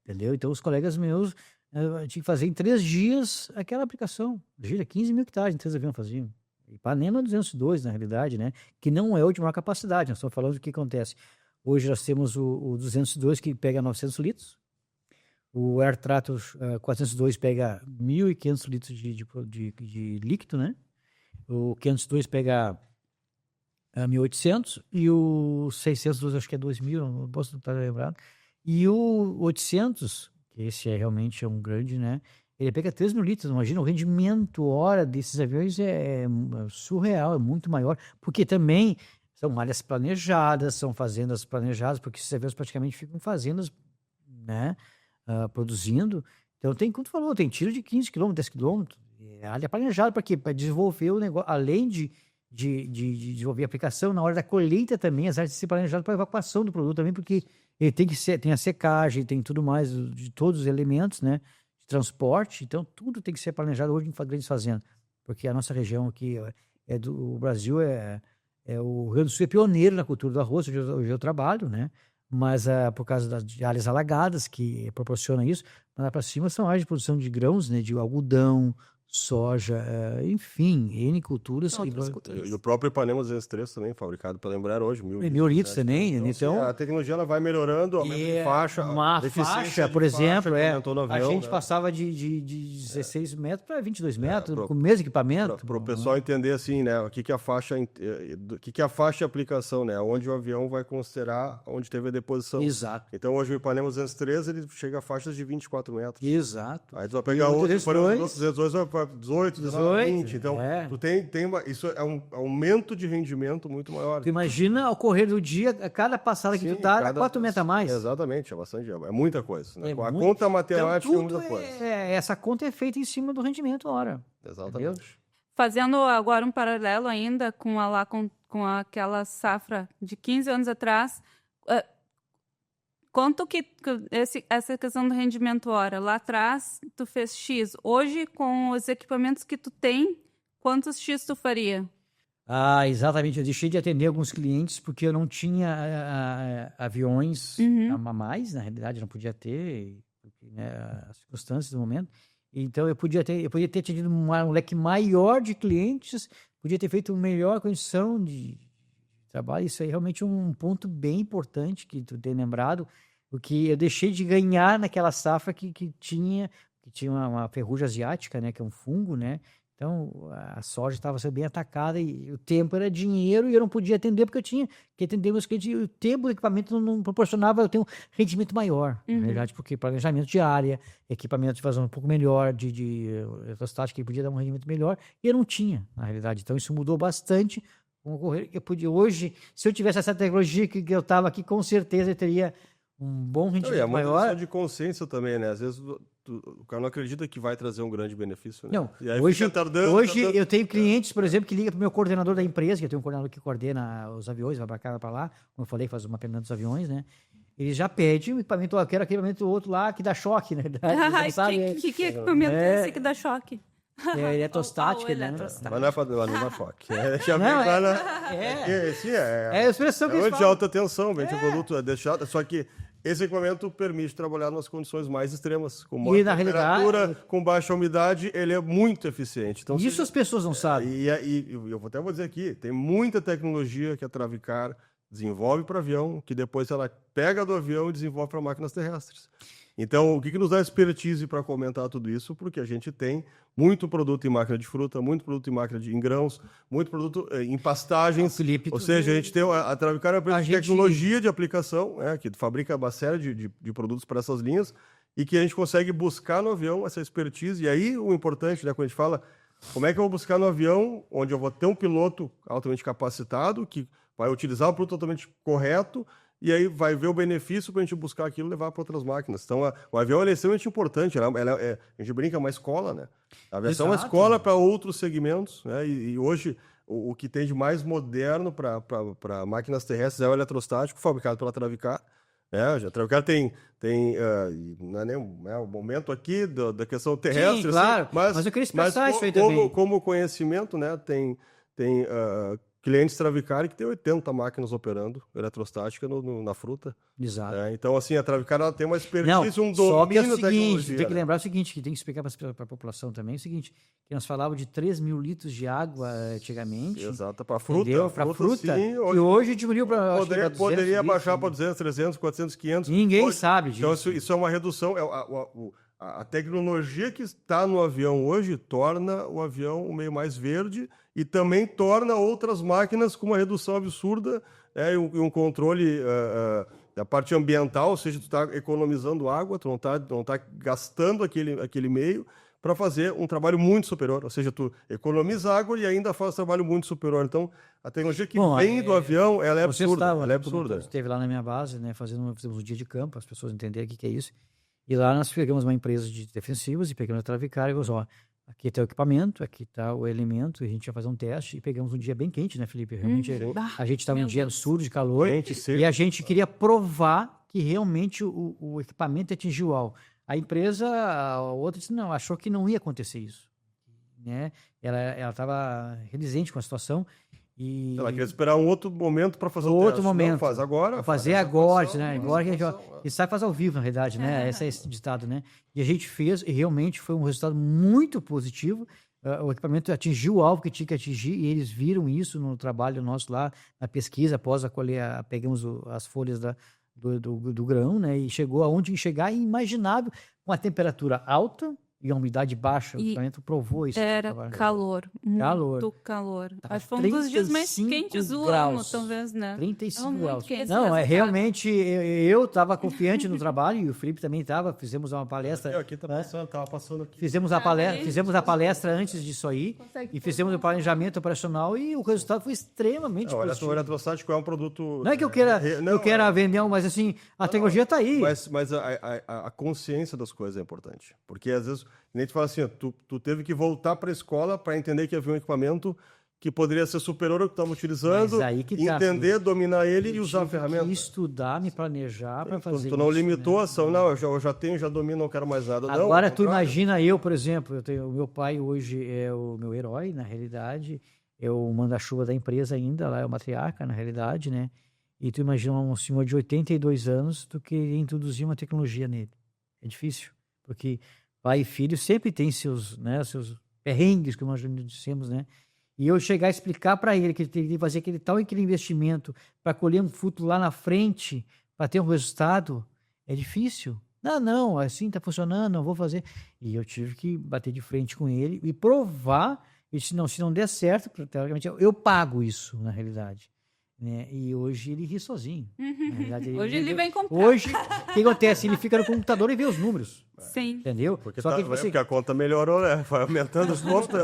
Entendeu? Então, os colegas meus tinham que fazer em 3 dias aquela aplicação. Gira 15 mil hectares em 3 aviões faziam. Ipanema 202, na realidade, né? Que não é o de maior capacidade. Nós estamos falando do que acontece. Hoje nós temos o 202 que pega 900 litros. O Air Tratos 402 pega 1.500 litros de líquido, né? O 502 pega 1.800 e o 602 acho que é 2.000, não posso estar lembrado. E o 800, que esse realmente um grande, né? Ele pega 3 mil litros. Imagina, o rendimento hora desses aviões é surreal, é muito maior, porque também são áreas planejadas, são fazendas planejadas, porque esses aviões praticamente ficam em fazendas, né? Produzindo. Então tem, como tu falou, tem tiro de 15 km, 10 km, é área planejada para quê? Para desenvolver o negócio, além de desenvolver a aplicação, na hora da colheita também, as áreas têm que ser planejadas para a evacuação do produto também, porque ele tem a secagem, tem tudo mais, de todos os elementos, né, de transporte, então tudo tem que ser planejado hoje em grandes fazendas, porque a nossa região aqui o Brasil o Rio Grande do Sul é pioneiro na cultura do arroz, hoje eu trabalho, né, mas por causa de áreas alagadas que proporciona isso, lá para cima são áreas de produção de grãos, né, de algodão, soja, enfim, N culturas. E o próprio Ipanema 203 também, fabricado para lembrar hoje. 1.000 litros também. Então, a tecnologia ela vai melhorando, aumenta de faixa. Uma faixa, por exemplo, avião, a gente passava de 16 metros para 22 metros, com o mesmo equipamento. Para o pessoal entender assim, né, o que é a faixa de aplicação, né, onde o avião vai considerar onde teve a deposição. Exato. Então hoje o Ipanema 203 ele chega a faixas de 24 metros. Exato. Aí tu vai pegar outro, por exemplo, 202 vai para 18, 19, 20. Então, tu tem isso é um aumento de rendimento muito maior. Tu imagina ao correr do dia, a cada passada que tu dá 4 metros a mais. Exatamente, é muita coisa. Né? A conta matemática então, é muita coisa. Essa conta é feita em cima do rendimento hora. Exatamente. Entendeu? Fazendo agora um paralelo ainda com aquela safra de 15 anos atrás, quanto que essa questão do rendimento hora? Lá atrás, tu fez X. Hoje, com os equipamentos que tu tem, quantos X tu faria? Exatamente. Eu deixei de atender alguns clientes porque eu não tinha aviões a mais, na realidade, não podia ter, né, as circunstâncias do momento. Então, eu podia ter atendido um leque maior de clientes, podia ter feito uma melhor condição de trabalho. Isso aí é realmente um ponto bem importante que tu tem lembrado, porque eu deixei de ganhar naquela safra que tinha uma ferrugem asiática, né, que é um fungo, né? Então, a soja estava sendo bem atacada e o tempo era dinheiro e eu não podia atender porque eu tinha que atender meus clientes e o tempo do equipamento não proporcionava eu ter um rendimento maior, na verdade, porque planejamento de área, equipamento de vazão um pouco melhor, de eletrostática que podia dar um rendimento melhor, e eu não tinha, na realidade. Então, isso mudou bastante. Hoje, se eu tivesse essa tecnologia que eu estava aqui, com certeza eu teria um bom rendimento maior. É uma de consciência também, né? Às vezes o cara não acredita que vai trazer um grande benefício, né? Não, e aí hoje eu tenho clientes, por exemplo, que ligam para o meu coordenador da empresa, que eu tenho um coordenador que coordena os aviões, vai para cá, para lá, como eu falei, faz uma permanente dos aviões, né? Ele já pede um equipamento, eu quero aquele equipamento outro lá que dá choque, né? Que equipamento é esse que dá choque? É eletrostática, né? Mas não é para dar choque. É a expressão que eles falam. De alta tensão, vende o produto, deixado, só que esse equipamento permite trabalhar nas condições mais extremas, com baixa temperatura, com baixa umidade, ele é muito eficiente. Então, isso as pessoas não sabem. E eu vou dizer aqui, tem muita tecnologia que a Travicar desenvolve para avião, que depois ela pega do avião e desenvolve para máquinas terrestres. Então, o que nos dá expertise para comentar tudo isso? Porque a gente tem muito produto em máquina de fruta, muito produto em máquina em grãos, muito produto em pastagens. Felipe, ou seja, a gente tem a Travicar é uma empresa de tecnologia de aplicação, que fabrica uma série de produtos para essas linhas e que a gente consegue buscar no avião essa expertise. E aí o importante, né, quando a gente fala, como é que eu vou buscar no avião onde eu vou ter um piloto altamente capacitado que vai utilizar o produto totalmente correto e aí vai ver o benefício para a gente buscar aquilo e levar para outras máquinas. Então, o avião é extremamente importante. A gente brinca, é uma escola, né? A aviação é uma escola para outros segmentos, né? E hoje, o que tem de mais moderno para máquinas terrestres é o eletrostático, fabricado pela Travicar. A Travicar tem não é nem o momento aqui da questão terrestre. Sim, claro. Assim, mas eu queria expressar isso aí também. Como conhecimento, né? Tem clientes Travicari que tem 80 máquinas operando eletrostática na fruta. Exato. Então, assim, a Travicari ela tem uma Não, expertise, um só que é domínio o da seguinte, tecnologia. tem que lembrar o seguinte, que tem que explicar para a população também, é o seguinte, que nós falávamos de 3 mil litros de água antigamente. Exato, para fruta. Para fruta, sim, e hoje diminuiu para poderia baixar para 200, 300, 400, 500. Ninguém hoje, sabe disso. Então, isso é uma redução. A tecnologia que está no avião hoje torna o avião um meio mais verde e também torna outras máquinas com uma redução absurda e um controle da parte ambiental, ou seja, tu está economizando água, tu não tá gastando aquele meio para fazer um trabalho muito superior. Ou seja, tu economiza água e ainda faz um trabalho muito superior. Então, a tecnologia que vem do avião, ela é absurda. Ela é absurda. Você esteve lá na minha base, né, fizemos um dia de campo, as pessoas entenderem o que é isso. E lá nós pegamos uma empresa de defensivos e pegamos a Travicari e falamos, ó, aqui está o equipamento, aqui está o elemento, e a gente vai fazer um teste. E pegamos um dia bem quente, né, Felipe? Realmente, a gente estava um dia absurdo de calor. E a gente queria provar que realmente o equipamento atingiu o alvo. A empresa, a outra disse, não, achou que não ia acontecer isso. Né? Ela estava reticente com a situação. E ela quer esperar um outro momento para fazer o outro teste. momento. Não, faz agora. Fazer agora, né? Agora que a gente sabe fazer ao vivo, na realidade, né? Esse é esse ditado, né? E a gente fez e realmente foi um resultado muito positivo. O equipamento atingiu o alvo que tinha que atingir e eles viram isso no trabalho nosso lá, na pesquisa, após pegamos as folhas do grão, né? E chegou aonde tinha que chegar, inimaginável, com a temperatura alta e a umidade baixa. O equipamento provou isso. Era calor, muito calor. Acho que foi um dos dias mais quentes do ano, talvez, né? 35 graus. Quente. Não, realmente, eu estava confiante no trabalho e o Felipe também estava. Fizemos uma palestra. Aqui tá passando, tava passando aqui. Fizemos a palestra antes disso aí e fizemos o planejamento operacional e o resultado foi extremamente positivo. O eletrostático é um produto... Não é que eu queira vender, mas assim, a tecnologia está aí. Mas a consciência das coisas é importante. Porque às vezes, a gente fala assim, tu teve que voltar para a escola para entender que havia um equipamento que poderia ser superior ao que estava utilizando, entender, dominar ele e usar a ferramenta. Estudar, me planejar para fazer isso. Tu não limitou a ação, não, eu já tenho, já domino, não quero mais nada. Agora tu imagina eu, por exemplo, o meu pai hoje é o meu herói, na realidade, é o manda-chuva da empresa ainda, lá é o matriarca, na realidade, né? E tu imagina um senhor de 82 anos, tu querer introduzir uma tecnologia nele. É difícil, porque pai e filho sempre tem seus perrengues, como nós dissemos, né? E eu chegar a explicar para ele que ele teria que fazer aquele investimento para colher um fruto lá na frente, para ter um resultado, é difícil. Não, assim está funcionando, não vou fazer. E eu tive que bater de frente com ele e provar, e se não der certo, teoricamente, eu pago isso, na realidade. Né? E hoje ele ri sozinho. Na realidade, hoje ele vem comprar. Hoje, o que acontece? Ele fica no computador e vê os números. Sim. Entendeu? Porque a conta melhorou, né? Vai aumentando os custos.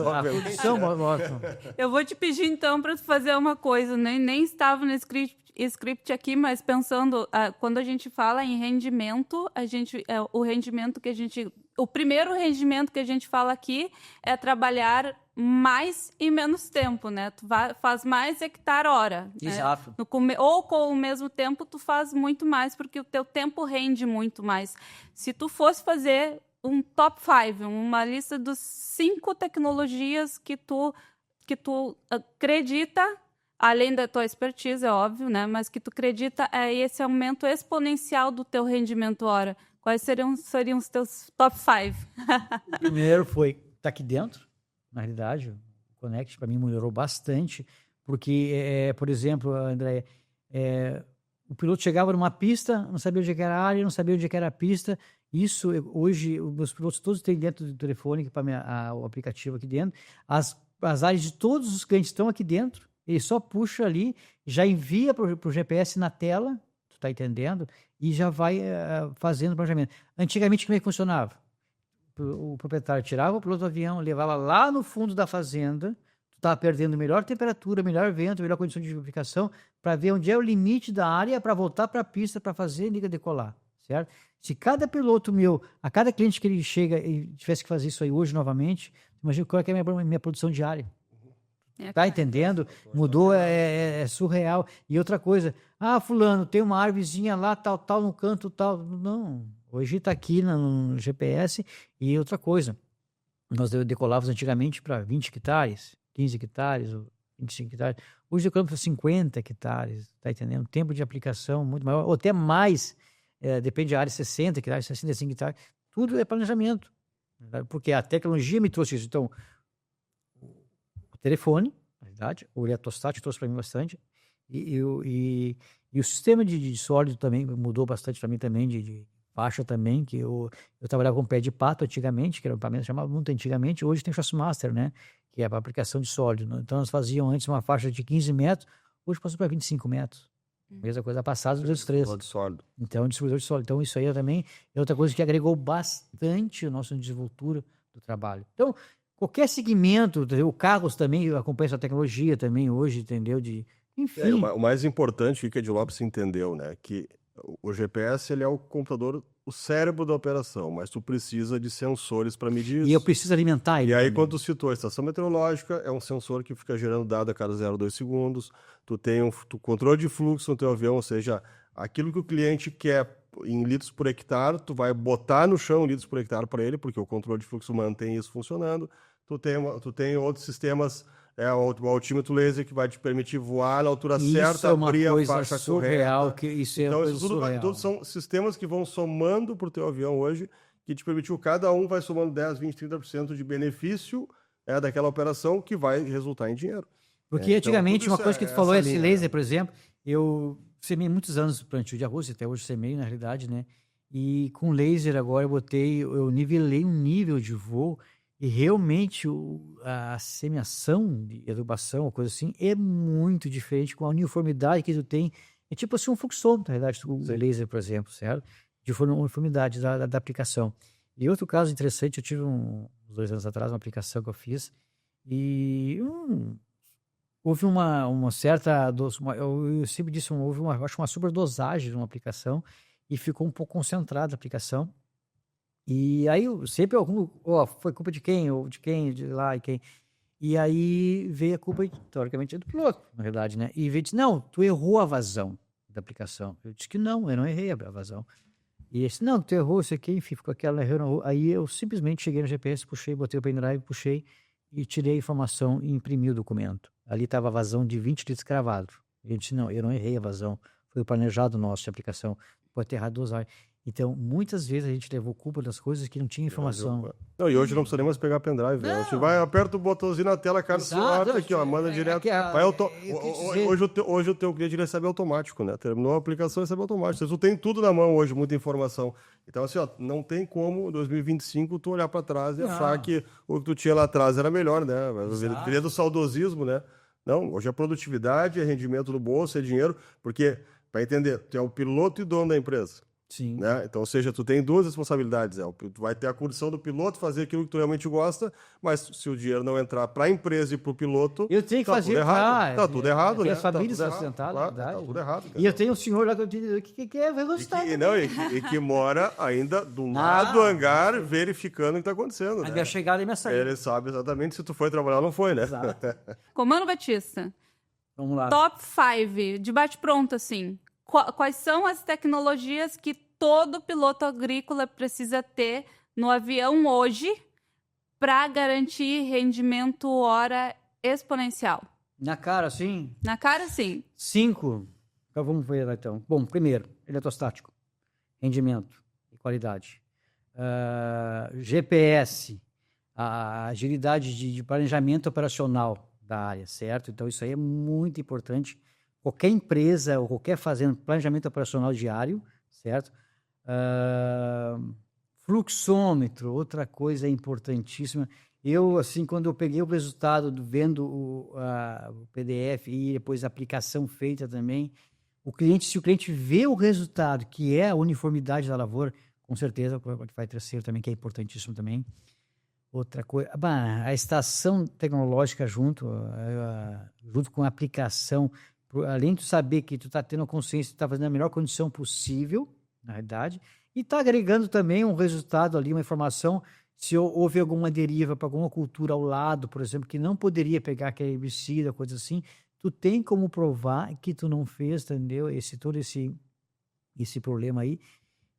Eu vou te pedir, então, para fazer uma coisa. Nem estava no script aqui, mas pensando, quando a gente fala em rendimento, o primeiro rendimento que a gente fala aqui é trabalhar mais em menos tempo, né? Tu faz mais hectare hora. Exato. Né? Ou com o mesmo tempo tu faz muito mais, porque o teu tempo rende muito mais. Se tu fosse fazer um top 5, uma lista dos 5 tecnologias que tu acredita, além da tua expertise, é óbvio, né? Mas que tu acredita esse aumento exponencial do teu rendimento hora. Quais seriam os teus top 5? Primeiro foi tá aqui dentro. Na realidade, o Connect para mim melhorou bastante, porque, por exemplo, André, o piloto chegava numa pista, não sabia onde era a área, não sabia onde era a pista. Isso, hoje, os meus pilotos todos têm dentro do telefone, para o aplicativo aqui dentro, as áreas de todos os clientes estão aqui dentro, ele só puxa ali, já envia para o GPS na tela, tu está entendendo? E já vai fazendo o planejamento. Antigamente, como é que funcionava? O proprietário tirava o piloto do avião, levava lá no fundo da fazenda, tu estava perdendo melhor temperatura, melhor vento, melhor condição de aplicação, para ver onde é o limite da área para voltar para a pista para fazer liga decolar, certo? Se cada piloto meu, a cada cliente que ele chega e tivesse que fazer isso aí hoje novamente, imagina qual é que é a minha produção diária. Tá entendendo? Mudou, é surreal. E outra coisa, fulano, tem uma árvorezinha lá, tal, no canto, tal. Não, hoje está aqui no GPS. E outra coisa, nós decolávamos antigamente para 20 hectares, 15 hectares, 25 hectares. Hoje o campo é 50 hectares, tá entendendo? Tempo de aplicação muito maior, ou até mais, depende da área, 60 hectares, 65 hectares. Tudo é planejamento, né? Porque a tecnologia me trouxe isso. Então, o telefone, na verdade, o eletrostático trouxe para mim bastante, e o sistema de sólido também mudou bastante para mim também, de faixa também, que eu trabalhava com pé de pato antigamente, que era um equipamento que chamava muito antigamente, hoje tem Shotmaster, né? Que é para aplicação de sólido, né? Então, nós fazíamos antes uma faixa de 15 metros, hoje passou para 25 metros. Mesma coisa passada dos 3. Então, distribuidor de sólido. Então, isso aí também é outra coisa que agregou bastante a nossa desenvoltura do trabalho. Então, qualquer segmento, o carros também acompanha essa tecnologia também hoje, entendeu? Enfim. O mais importante que a Edilopes entendeu, né? Que o GPS ele é o computador, o cérebro da operação, mas tu precisa de sensores para medir isso. E eu preciso alimentar ele. E aí, também. quando tu citou a estação meteorológica, é um sensor que fica gerando dado a cada 0,2 segundos. Tu tem controle de fluxo no teu avião, ou seja, aquilo que o cliente quer em litros por hectare, tu vai botar no chão litros por hectare para ele, porque o controle de fluxo mantém isso funcionando. Tu tem outros sistemas, o altímetro laser que vai te permitir voar na altura certa, abrir a faixa surreal, correta. Isso é então, uma coisa isso surreal. tudo são sistemas que vão somando para o teu avião hoje, que te permitiu, cada um vai somando 10, 20, 30% de benefício daquela operação que vai resultar em dinheiro. Porque antigamente, então, uma coisa que tu falou, esse linha, laser, por exemplo, eu semei muitos anos plantio de arroz, até hoje semei, na realidade, né? E com laser agora eu nivelei um nível de voo e realmente a semeação de adubação, ou coisa assim, é muito diferente com a uniformidade que tu tem. É tipo assim um fluxômetro, na realidade, o laser, por exemplo, certo? De uniformidade da aplicação. E outro caso interessante, eu tive uns 2 anos atrás, uma aplicação que eu fiz, e houve uma certa, eu sempre disse, houve acho uma superdosagem de uma aplicação, e ficou um pouco concentrada a aplicação. E aí sempre foi culpa de quem, ou de quem, de lá e quem. E aí veio a culpa, teoricamente, do piloto, na verdade, né? E veio e disse, não, tu errou a vazão da aplicação. Eu disse que não, eu não errei a vazão. E ele disse, não, tu errou, isso aqui, enfim, ficou aquela errando. Aí eu simplesmente cheguei no GPS, puxei, botei o pendrive, puxei e tirei a informação e imprimi o documento. Ali estava a vazão de 20 litros cravado. Ele disse, não, eu não errei a vazão, foi o planejado nosso de aplicação, pode ter errado dosagem. Então, muitas vezes a gente levou culpa das coisas que não tinha informação. Não, e hoje não precisa nem mais pegar pendrive. Né? Você vai, aperta o botãozinho na tela, cara, celular, aqui, ó, manda direto. Hoje o teu cliente recebe automático, né? Terminou a aplicação, recebe automático. Tu tem tudo na mão hoje, muita informação. Então, assim, ó, não tem como, em 2025, tu olhar para trás e achar que o que tu tinha lá atrás era melhor, né? Viria do saudosismo, né? Não, hoje é produtividade, é rendimento do bolso, é dinheiro, porque, para entender, tu é o piloto e dono da empresa. Sim. Né? Então, ou seja, tu tem 2 responsabilidades. Tu vai ter a condição do piloto fazer aquilo que tu realmente gosta, mas se o dinheiro não entrar para a empresa e para o piloto, eu tenho que fazer. Tá tudo errado, né? As famílias são sustentadas, claro, tá tudo errado. E eu tenho um senhor lá que eu digo que vai gostar. E que mora ainda do lado do hangar, verificando o que está acontecendo. A né? minha chegada e minha saída. Ele sabe exatamente se tu foi trabalhar ou não foi, né? Exato. Comando Batista. Vamos lá. Top 5, de bate-pronto, assim. Quais são as tecnologias que todo piloto agrícola precisa ter no avião hoje para garantir rendimento hora exponencial? Na cara, sim? Na cara, sim. 5. Então, vamos ver lá, então. Bom, primeiro, eletrostático. Rendimento e qualidade. GPS. A agilidade de planejamento operacional da área, certo? Então, isso aí é muito importante. Qualquer empresa ou qualquer fazenda, planejamento operacional diário, certo? Fluxômetro, outra coisa importantíssima. Eu, assim, quando eu peguei o resultado, vendo o PDF e depois a aplicação feita também, se o cliente vê o resultado, que é a uniformidade da lavoura, com certeza vai terceiro também, que é importantíssimo também. Outra coisa, a estação tecnológica junto com a aplicação, além de saber que tu está tendo a consciência, tu está fazendo a melhor condição possível, na realidade, e está agregando também um resultado ali, uma informação, se houve alguma deriva para alguma cultura ao lado, por exemplo, que não poderia pegar aquele herbicida, coisa assim, tu tem como provar que tu não fez, entendeu? Todo esse problema aí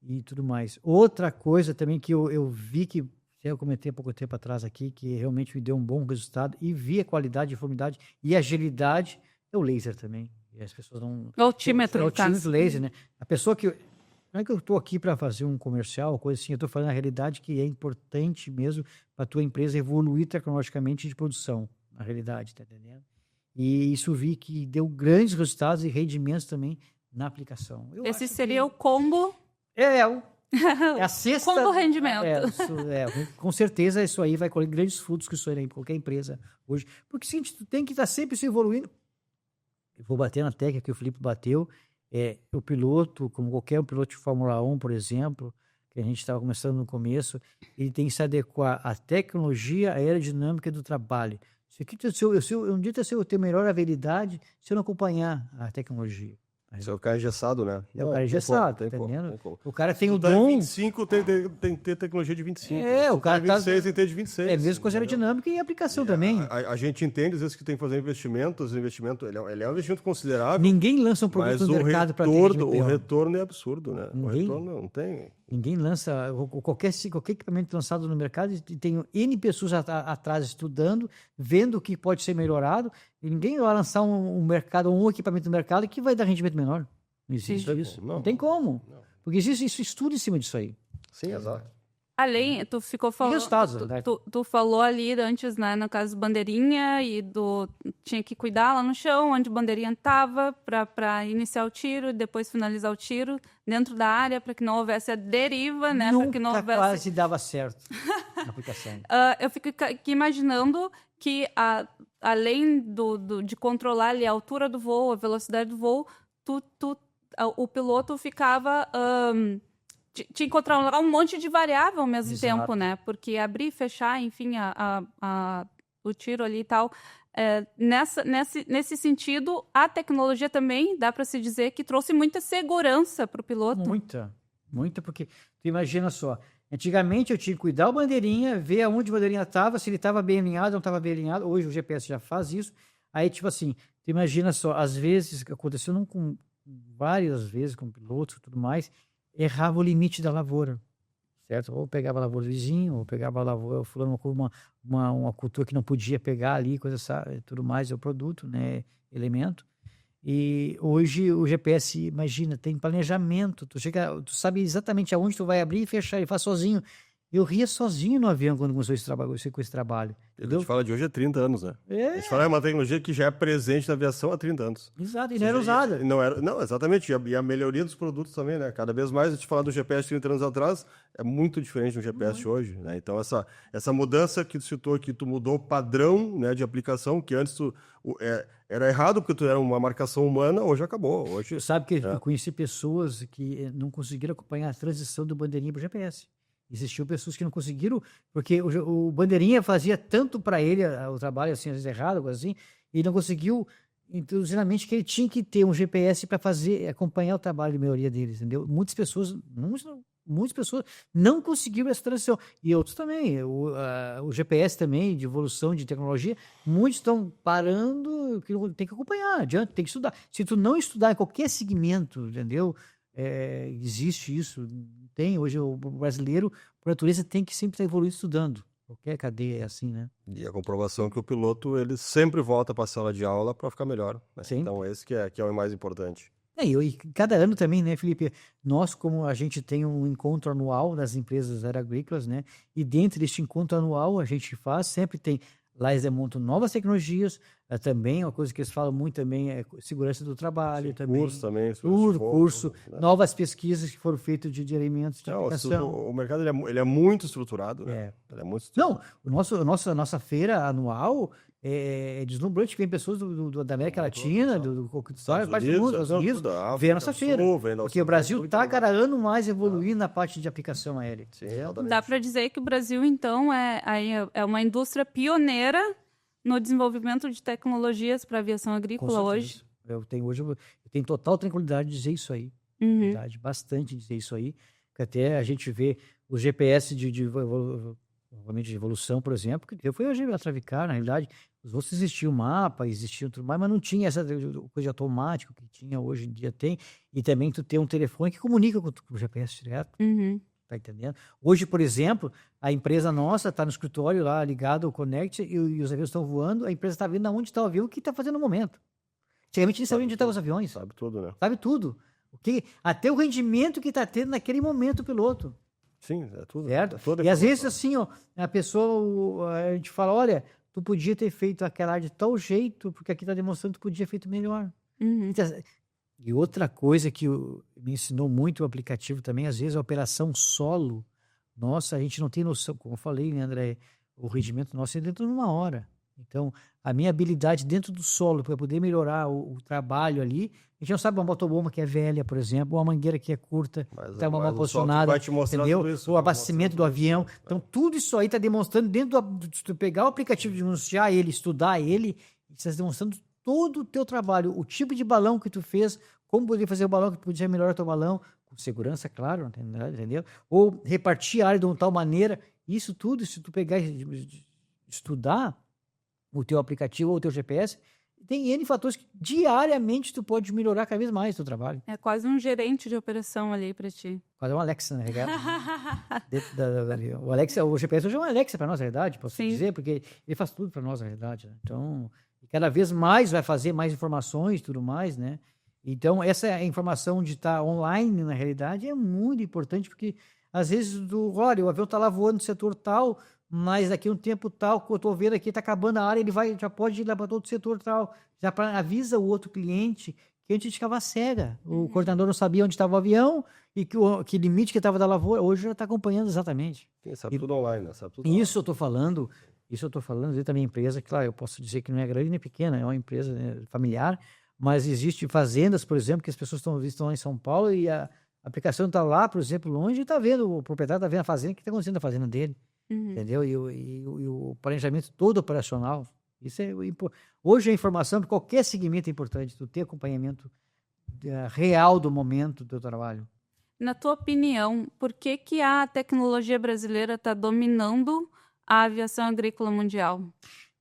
e tudo mais. Outra coisa também que eu vi que eu comentei há pouco tempo atrás aqui, que realmente me deu um bom resultado, e vi a qualidade, uniformidade e agilidade, é o laser também. E as pessoas não... O altímetro, É o no caso. altímetro laser, né? A pessoa que... Não é que eu estou aqui para fazer um comercial, coisa assim, eu estou falando a realidade que é importante mesmo para a tua empresa evoluir tecnologicamente de produção, na realidade, tá entendendo? E isso vi que deu grandes resultados e rendimentos também na aplicação. Eu Esse acho seria que... o combo. É a sexta... Combo rendimento. Com certeza isso aí vai colher grandes frutos que isso aí em qualquer empresa hoje. Porque, seguinte, tu tem que estar sempre se evoluindo. Eu vou bater na tecla que o Felipe bateu. O piloto, como qualquer piloto de Fórmula 1, por exemplo, que a gente estava começando no começo, ele tem que se adequar à tecnologia aerodinâmica do trabalho. Um dia eu ter melhor habilidade se eu não acompanhar a tecnologia. Isso é o cara engessado, né? É o cara engessado, tá entendendo? O cara tem o tá dom... 25 tem que ter tecnologia de 25. O cara tá 26 tem que ter de 26. É mesmo coisa aerodinâmica e aplicação também. A gente entende, às vezes, que tem que fazer investimentos. O investimento, ele é um investimento considerável. Ninguém lança um produto no mercado para ter o retorno é absurdo, né? O retorno não tem... Ninguém lança... Qualquer equipamento lançado no mercado tem N pessoas atrás estudando, vendo o que pode ser melhorado, e ninguém vai lançar um equipamento no mercado que vai dar rendimento menor. Não existe isso. Não tem como. Não. Porque existe isso, estudo em cima disso aí. Sim, exato. Além, tu ficou falando... Resultados, tu falou ali antes, né, no caso bandeirinha, e tinha que cuidar lá no chão, onde a bandeirinha estava, para iniciar o tiro, depois finalizar o tiro, dentro da área, para que não houvesse a deriva, né? Nunca que não houvesse... quase dava certo na aplicação. Eu fico aqui imaginando que, além de controlar ali a altura do voo, a velocidade do voo, o piloto ficava... Te encontrar um monte de variável ao mesmo tempo, né? Porque abrir e fechar, enfim, o tiro ali e tal. Nesse sentido, a tecnologia também, dá para se dizer, que trouxe muita segurança para o piloto. Muita, porque tu imagina só, antigamente eu tinha que cuidar o bandeirinha, ver aonde a bandeirinha estava, se ele estava bem alinhado ou não estava bem alinhado. Hoje o GPS já faz isso. Aí, tipo assim, tu imagina só, às vezes, aconteceu várias vezes com pilotos e tudo mais, errava o limite da lavoura, certo? Ou pegava a lavoura do vizinho, ou pegava a lavoura, fulano com uma cultura que não podia pegar ali, tudo mais, é o produto, né, elemento. E hoje o GPS, imagina, tem planejamento, tu sabe exatamente aonde tu vai abrir e fechar, ele faz sozinho. Eu ria sozinho no avião quando começou com esse trabalho. A gente fala de hoje há 30 anos, né? A gente fala de uma tecnologia que já é presente na aviação há 30 anos. Exato, e não era usada. Não, exatamente. E a melhoria dos produtos também, né? Cada vez mais a gente fala do GPS 30 anos atrás, é muito diferente do GPS de hoje, né? Então, essa mudança que tu citou, que tu mudou o padrão, né, de aplicação, que antes era errado porque tu era uma marcação humana, hoje acabou. Hoje, sabe que eu conheci pessoas que não conseguiram acompanhar a transição do bandeirinha para o GPS. Existiam pessoas que não conseguiram, porque o bandeirinha fazia tanto para ele o trabalho, assim, às vezes errado, assim, e não conseguiu introduzir na mente que ele tinha que ter um GPS para acompanhar o trabalho de melhoria dele, entendeu? Muitas pessoas não conseguiram essa transição. E outros também, o GPS também, de evolução de tecnologia, muitos estão parando, que tem que acompanhar, adianta, tem que estudar. Se tu não estudar em qualquer segmento, entendeu? Existe isso. Tem hoje o brasileiro, por natureza, tem que sempre estar evoluindo estudando. Qualquer cadeia é assim, né? E a comprovação é que o piloto, ele sempre volta para a sala de aula para ficar melhor, né? Então esse que é o mais importante. E cada ano também, né, Felipe? Nós, como a gente tem um encontro anual das empresas aeroagrícolas, né? E dentro deste encontro anual a gente sempre tem... Lá eles demonstram novas tecnologias, também uma coisa que eles falam muito também é segurança do trabalho. Também. Curso também. Curso, né? Novas pesquisas que foram feitas de alimentos, de aplicação. O mercado ele é muito estruturado, né? Ele é muito estruturado. Não, a nossa feira anual é deslumbrante, vem pessoas da América Latina, do Estados Unidos, vem a nossa feira. Porque o Brasil está, cada ano mais evoluindo na parte de aplicação aérea. Dá para dizer que o Brasil, então, é uma indústria pioneira no desenvolvimento de tecnologias para aviação agrícola hoje. Eu tenho total tranquilidade de dizer isso aí. Bastante dizer isso aí. Que até a gente vê o GPS de evolução, por exemplo, que foi a Travicar, na realidade. Os outros existiam mapa, existiam tudo mais, mas não tinha essa coisa automática que tinha hoje em dia tem. E também tu tem um telefone que comunica com o GPS direto. tá entendendo? Hoje, por exemplo, a empresa nossa está no escritório lá, ligado ao Connect, e os aviões estão voando, a empresa está vendo aonde está o avião, o que está fazendo no momento. Antigamente nem sabia onde estavam os aviões. Sabe tudo, né? Sabe tudo. Até o rendimento que está tendo naquele momento o piloto. Sim, é tudo. Certo? É toda a E às vezes, informação. assim, ó, a gente fala, olha, tu podia ter feito aquela área de tal jeito, porque aqui está demonstrando que tu podia ter feito melhor. Então, e outra coisa que me ensinou muito o aplicativo também, às vezes a operação solo, nossa, a gente não tem noção, como eu falei, né, André, o rendimento nosso é dentro de uma hora. Então, a minha habilidade dentro do solo para poder melhorar o trabalho ali, a gente não sabe uma motobomba que é velha, por exemplo, ou uma mangueira que é curta, Mas está mal o software posicionada, vai te mostrar entendeu? tudo isso, O vai abastecimento do mostrar tudo avião. isso. Então, tudo isso aí está demonstrando dentro se tu pegar o aplicativo, denunciar ele, estudar ele, está demonstrando todo o teu trabalho, o tipo de balão que tu fez, como poder fazer o balão que podia melhorar o teu balão, com segurança, claro, entendeu? Ou repartir a área de uma tal maneira. Isso tudo, se tu pegar e estudar o teu aplicativo ou o teu GPS, tem N fatores que diariamente tu pode melhorar cada vez mais o teu trabalho. É quase um gerente de operação ali para ti. Quase um Alexa, né? O Alexa, o GPS hoje é um Alexa para nós, na verdade, posso dizer, porque ele faz tudo para nós, na verdade. Né? Então, cada vez mais vai fazer mais informações e tudo mais, né? Então, essa informação de estar online, na realidade, é muito importante, porque às vezes, olha, o avião está lá voando no setor tal, mas daqui a um tempo tal, que eu estou vendo aqui, está acabando a área, ele já pode ir lá para todo o setor tal. Já avisa o outro cliente que antes ficava cega. O coordenador não sabia onde estava o avião e que limite que estava da lavoura. Hoje já está acompanhando exatamente. Sim, sabe tudo online, né? Sabe tudo Isso eu estou falando dentro da minha empresa, claro, eu posso dizer que não é grande nem pequena, é uma empresa, né, familiar, mas existe fazendas, por exemplo, que as pessoas estão lá em São Paulo e a aplicação está lá, por exemplo, longe e está vendo, o proprietário está vendo a fazenda, o que está acontecendo na fazenda dele. Entendeu? E o planejamento todo operacional. Isso hoje a informação para qualquer segmento é importante, tu ter acompanhamento real do momento do teu trabalho. Na tua opinião, por que a tecnologia brasileira está dominando a aviação agrícola mundial?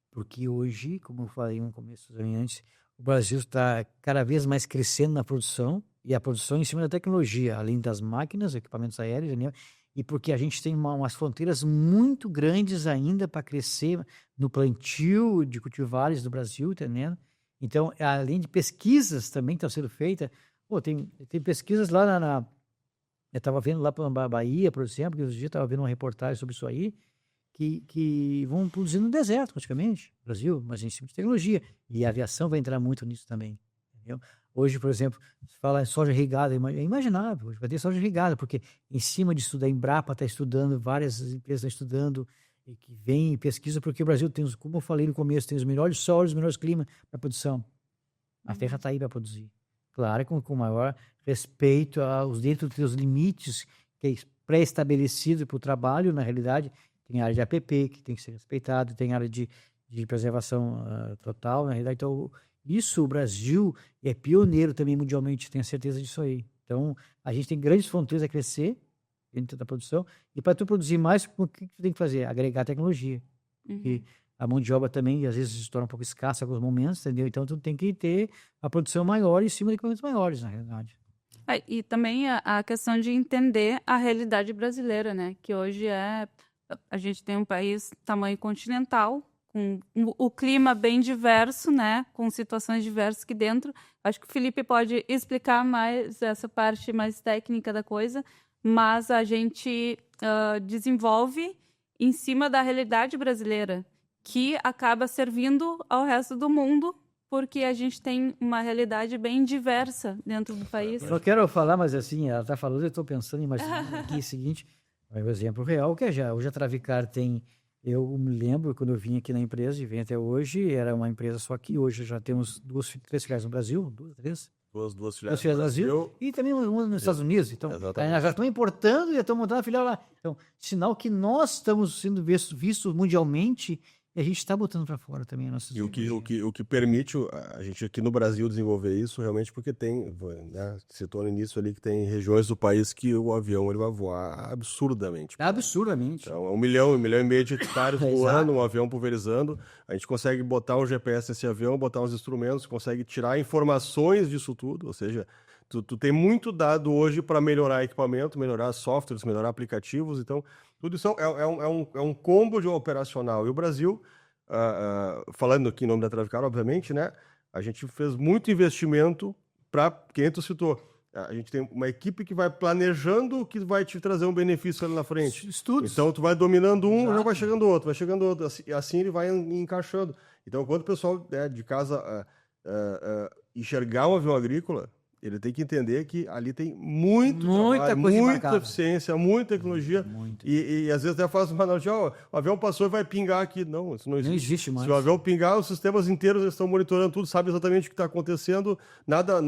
Porque hoje, como eu falei no começo também antes, o Brasil está cada vez mais crescendo na produção, e a produção em cima da tecnologia, além das máquinas, equipamentos aéreos, né? E porque a gente tem umas fronteiras muito grandes ainda para crescer no plantio de cultivares do Brasil, entendendo? Então, além de pesquisas também que estão sendo feitas, tem pesquisas lá eu estava vendo lá para Bahia, por exemplo, que outro dia estava vendo uma reportagem sobre isso aí, que vão produzir no deserto, praticamente, no Brasil, mas em cima de tecnologia. E a aviação vai entrar muito nisso também, entendeu? Hoje, por exemplo, se fala em soja irrigada, é imaginável, hoje vai ter soja irrigada, porque em cima de estudar, a Embrapa está estudando, várias empresas estão estudando, e que vem e pesquisa, porque o Brasil tem, como eu falei no começo, tem os melhores solos, os melhores climas para produção. A terra está aí para produzir. Claro, com maior respeito dentro dos limites que é pré-estabelecido para o trabalho, na realidade, tem área de APP que tem que ser respeitado, tem área de preservação total, na realidade, então isso o Brasil é pioneiro também mundialmente, tenho certeza disso aí. Então, a gente tem grandes fronteiras a crescer dentro da produção, e para tu produzir mais, o que tu tem que fazer? Agregar tecnologia. E a mão de obra também, às vezes, se torna um pouco escassa em alguns momentos, entendeu? Então, tu tem que ter a produção maior em cima de equipamentos maiores, na realidade. E também a questão de entender a realidade brasileira, né? Que hoje a gente tem um país tamanho continental, com o clima bem diverso, né? Com situações diversas aqui dentro. Acho que o Felipe pode explicar mais essa parte mais técnica da coisa, mas a gente desenvolve em cima da realidade brasileira, que acaba servindo ao resto do mundo, porque a gente tem uma realidade bem diversa dentro do país. Eu não quero falar, mas assim, ela está falando, eu estou pensando, imaginando aqui o seguinte, é um exemplo real, que hoje a Travicar tem, eu me lembro quando eu vim aqui na empresa, e vim até hoje, era uma empresa só que hoje já temos 3 filiais no Brasil, 3? Duas filiais no Brasil e também uma nos Estados Unidos. Então, nós já estamos importando e já estamos montando a filial lá. Então, sinal que nós estamos sendo vistos mundialmente e a gente está botando para fora também a nossa. E o que permite a gente aqui no Brasil desenvolver isso realmente porque tem, né, citou no início ali que tem regiões do país que o avião ele vai voar absurdamente. Absurdamente. Então, 1,5 milhão de hectares voando, um avião pulverizando. A gente consegue botar um GPS nesse avião, botar uns instrumentos, consegue tirar informações disso tudo, ou seja, Tu tem muito dado hoje para melhorar equipamento, melhorar softwares, melhorar aplicativos. Então, tudo isso é um combo de operacional. E o Brasil, falando aqui em nome da Travicar, obviamente, né? A gente fez muito investimento para quem tu citou. A gente tem uma equipe que vai planejando o que vai te trazer um benefício ali na frente. Estudos. Então, tu vai dominando um, Exato. já vai chegando outro, vai chegando outro. Assim ele vai encaixando. Então, quando o pessoal de casa enxergar um avião agrícola, ele tem que entender que ali tem muita coisa muita embarcada. eficiência, muita tecnologia. Muito. E às vezes até faz uma analogia, o avião passou e vai pingar aqui. Não, isso não existe. Não existe mais. Se o avião pingar, os sistemas inteiros estão monitorando tudo, sabem exatamente o que está acontecendo. Nada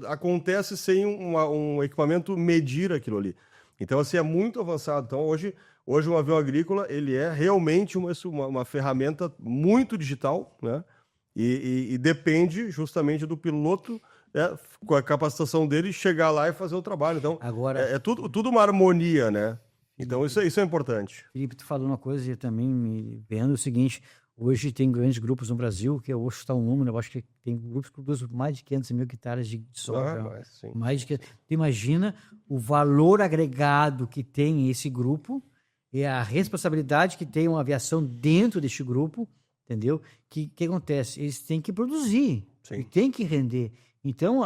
acontece sem um equipamento medir aquilo ali. Então, assim, é muito avançado. Então, hoje um avião agrícola, ele é realmente uma ferramenta muito digital, né? E depende justamente do piloto, com a capacitação dele, chegar lá e fazer o trabalho. Então, Agora, é tudo uma harmonia, né? Então, isso é importante. Felipe, tu falou uma coisa e eu também me vendo o seguinte, hoje tem grandes grupos no Brasil, que eu vou chutar um número, eu acho que tem grupos que produzem mais de 500 mil hectares de soja. Sim. Mais de 500. Tu imagina o valor agregado que tem esse grupo e a responsabilidade que tem uma aviação dentro deste grupo, entendeu? Que acontece? Eles têm que produzir, Sim. e têm que render. Então,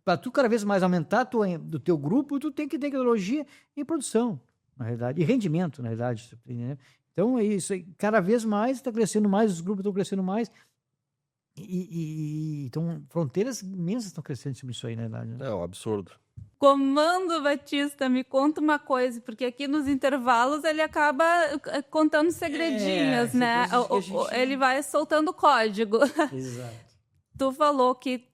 para tu cada vez mais aumentar do teu grupo, tu tem que ter tecnologia e produção, na realidade, e rendimento, na realidade. Né? Então, é isso. Cada vez mais está crescendo mais, os grupos estão crescendo mais. Então, fronteiras imensas estão crescendo sobre isso aí, na verdade. Né? É um absurdo. Comando Batista, me conta uma coisa, porque aqui nos intervalos ele acaba contando segredinhos, né? Ele vai soltando código. Exato. Tu falou que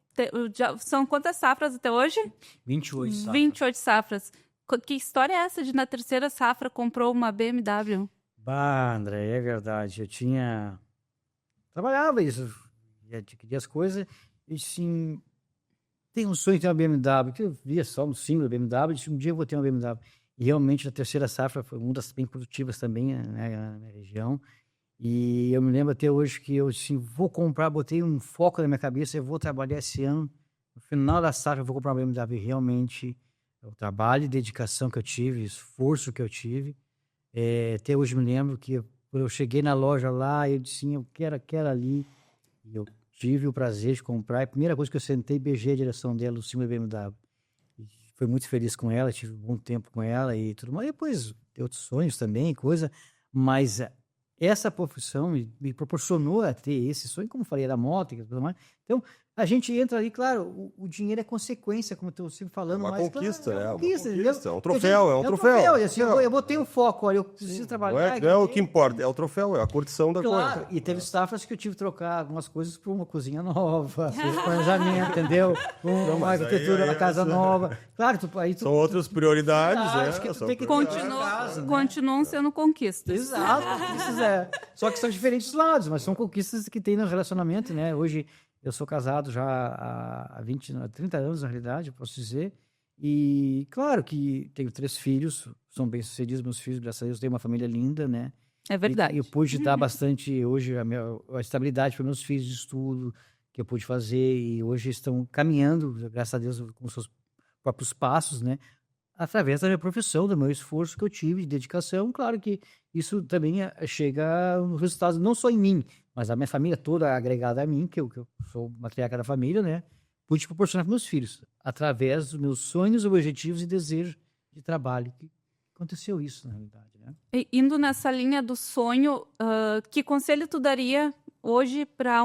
são quantas safras até hoje? 28 safras. 28 safras. Que história é essa de na terceira safra comprou uma BMW? Bah, André, é verdade. Eu trabalhava isso, adquiria as coisas, e assim, tem um sonho de ter uma BMW, que eu via só um símbolo da BMW, disse, um dia eu vou ter uma BMW. E realmente a terceira safra foi uma das bem produtivas também, né, na minha região. E eu me lembro até hoje que eu assim, vou comprar, botei um foco na minha cabeça, eu vou trabalhar esse ano, no final da safra eu vou comprar uma BMW. Realmente, o trabalho e dedicação que eu tive, esforço que eu tive. Até hoje me lembro que quando eu cheguei na loja lá, eu disse, eu quero aquela ali. E eu tive o prazer de comprar. E a primeira coisa que eu sentei, beijei a direção dela, o símbolo da BMW. E fui muito feliz com ela, tive um bom tempo com ela e tudo mais. Depois, tem outros sonhos também, coisa. Mas essa profissão me proporcionou a ter esse sonho, como eu falei, da moto e tudo mais. Então, a gente entra ali, claro, o dinheiro é consequência, como eu estou sempre falando. Uma mas, conquista, claro, é uma conquista, conquista, é um troféu, é um troféu. Assim, eu botei um foco, olha, eu preciso trabalhar. Não é o que importa, é o troféu, é a curtição da Claro, coisa. e teve safras que eu tive que trocar algumas coisas por uma cozinha nova, planejamento, entendeu? Uma arquitetura, uma casa nova. Claro, São outras prioridades, acho que tu são tem que prioridades. Continuam sendo conquistas. Exato, conquistas Só que são diferentes lados, mas são conquistas que tem no relacionamento, né? Hoje eu sou casado já há 30 anos, na realidade, posso dizer. E claro que tenho 3 filhos, são bem-sucedidos meus filhos, graças a Deus, tenho uma família linda, né? É verdade. E eu pude dar bastante, hoje, a estabilidade para meus filhos de estudo, que eu pude fazer, e hoje estão caminhando, graças a Deus, com seus próprios passos, né? Através da minha profissão, do meu esforço que eu tive, de dedicação. Claro que isso também chega no resultado, não só em mim, mas a minha família toda agregada a mim, que eu sou matriarca da família, né? Pude proporcionar para meus filhos, através dos meus sonhos, objetivos e desejos de trabalho. Que aconteceu isso, na realidade, né? E indo nessa linha do sonho, que conselho tu daria hoje para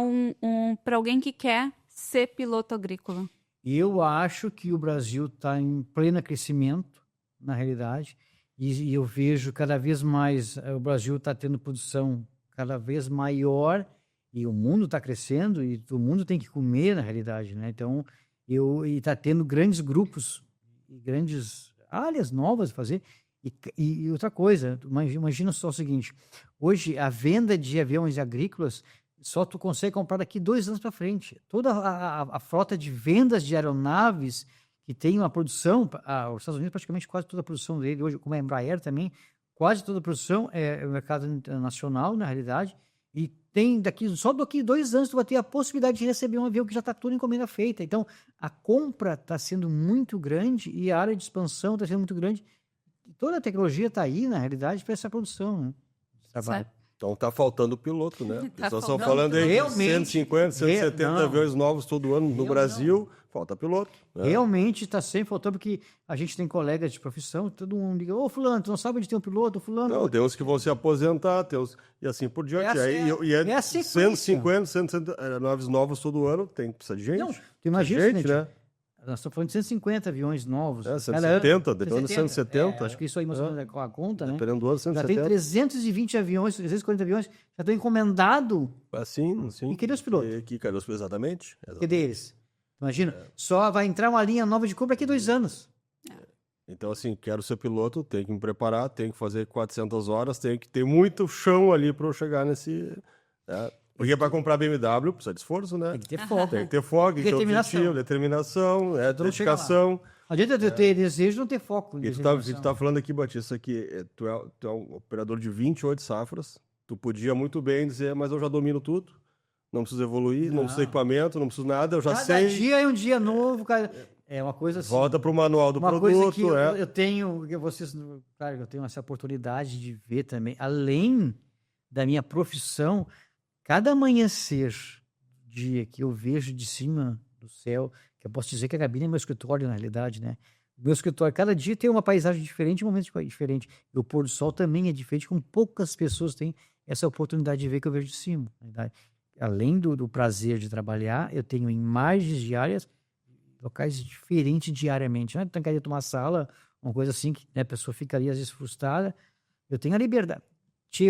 para alguém que quer ser piloto agrícola? Eu acho que o Brasil está em pleno crescimento, na realidade, e eu vejo cada vez mais o Brasil está tendo produção cada vez maior e o mundo está crescendo e o mundo tem que comer, na realidade, né? Então, está tendo grandes grupos e grandes áreas novas a fazer. E outra coisa, imagina só o seguinte, hoje a venda de aviões agrícolas só tu consegue comprar daqui 2 anos para frente. Toda a frota de vendas de aeronaves que tem uma produção, os Estados Unidos praticamente quase toda a produção dele hoje, como a Embraer também, quase toda a produção é o mercado nacional, na realidade, e só daqui 2 anos tu vai ter a possibilidade de receber um avião que já está tudo encomenda feita. Então, a compra está sendo muito grande e a área de expansão está sendo muito grande. Toda a tecnologia está aí, na realidade, para essa produção, né? Trabalho. Então tá faltando piloto, né? Tá Vocês estão faltando. falando aí de Realmente. 150, 170 Não. aviões novos todo ano no Brasil, falta piloto. Né? Realmente está sempre faltando, porque a gente tem colegas de profissão, todo mundo liga, ô fulano, tu não sabe onde tem um piloto, fulano... Não, tem uns que vão se aposentar, tem uns... e assim por diante. É a sequência. 150, 160 naves novos todo ano, precisa de gente. Não, tu imagina, gente, né? Nós estamos falando de 170 aviões novos. 170, dependendo de 170. Acho que isso aí, mais ou menos, com a conta, né? Dependendo do ano, Já 170. tem 320 aviões, 340 aviões, já estão encomendados. Assim. E cadê os pilotos? Cadê os pilotos? Exatamente. Cadê eles? Imagina, só vai entrar uma linha nova de compra daqui a 2 anos. Então, assim, quero ser piloto, tenho que me preparar, tenho que fazer 400 horas, tenho que ter muito chão ali para eu chegar nesse... Né? Porque para comprar BMW precisa de esforço, né? Tem que ter foco. Tem que ter foco, tem que ter objetivo, determinação, dedicação. Não adianta eu ter desejo e não ter foco. E tu tá falando aqui, Batista, que tu é um operador de 28 safras, tu podia muito bem dizer, mas eu já domino tudo, não preciso evoluir, não preciso de equipamento, não preciso nada, eu já sei. Cada dia é um dia novo, cara. É uma coisa assim. Volta para o manual do uma produto. Coisa que eu tenho, claro, eu tenho essa oportunidade de ver também, além da minha profissão, cada amanhecer dia que eu vejo de cima do céu, que eu posso dizer que a cabine é meu escritório, na realidade, né? Meu escritório, cada dia tem uma paisagem diferente, um momento diferente. E o pôr do sol também é diferente, com poucas pessoas têm essa oportunidade de ver que eu vejo de cima. Na realidade. Além do prazer de trabalhar, eu tenho imagens diárias, locais diferentes diariamente. Não é trancaria de uma sala, uma coisa assim, que, né, a pessoa ficaria às vezes frustrada. Eu tenho a liberdade.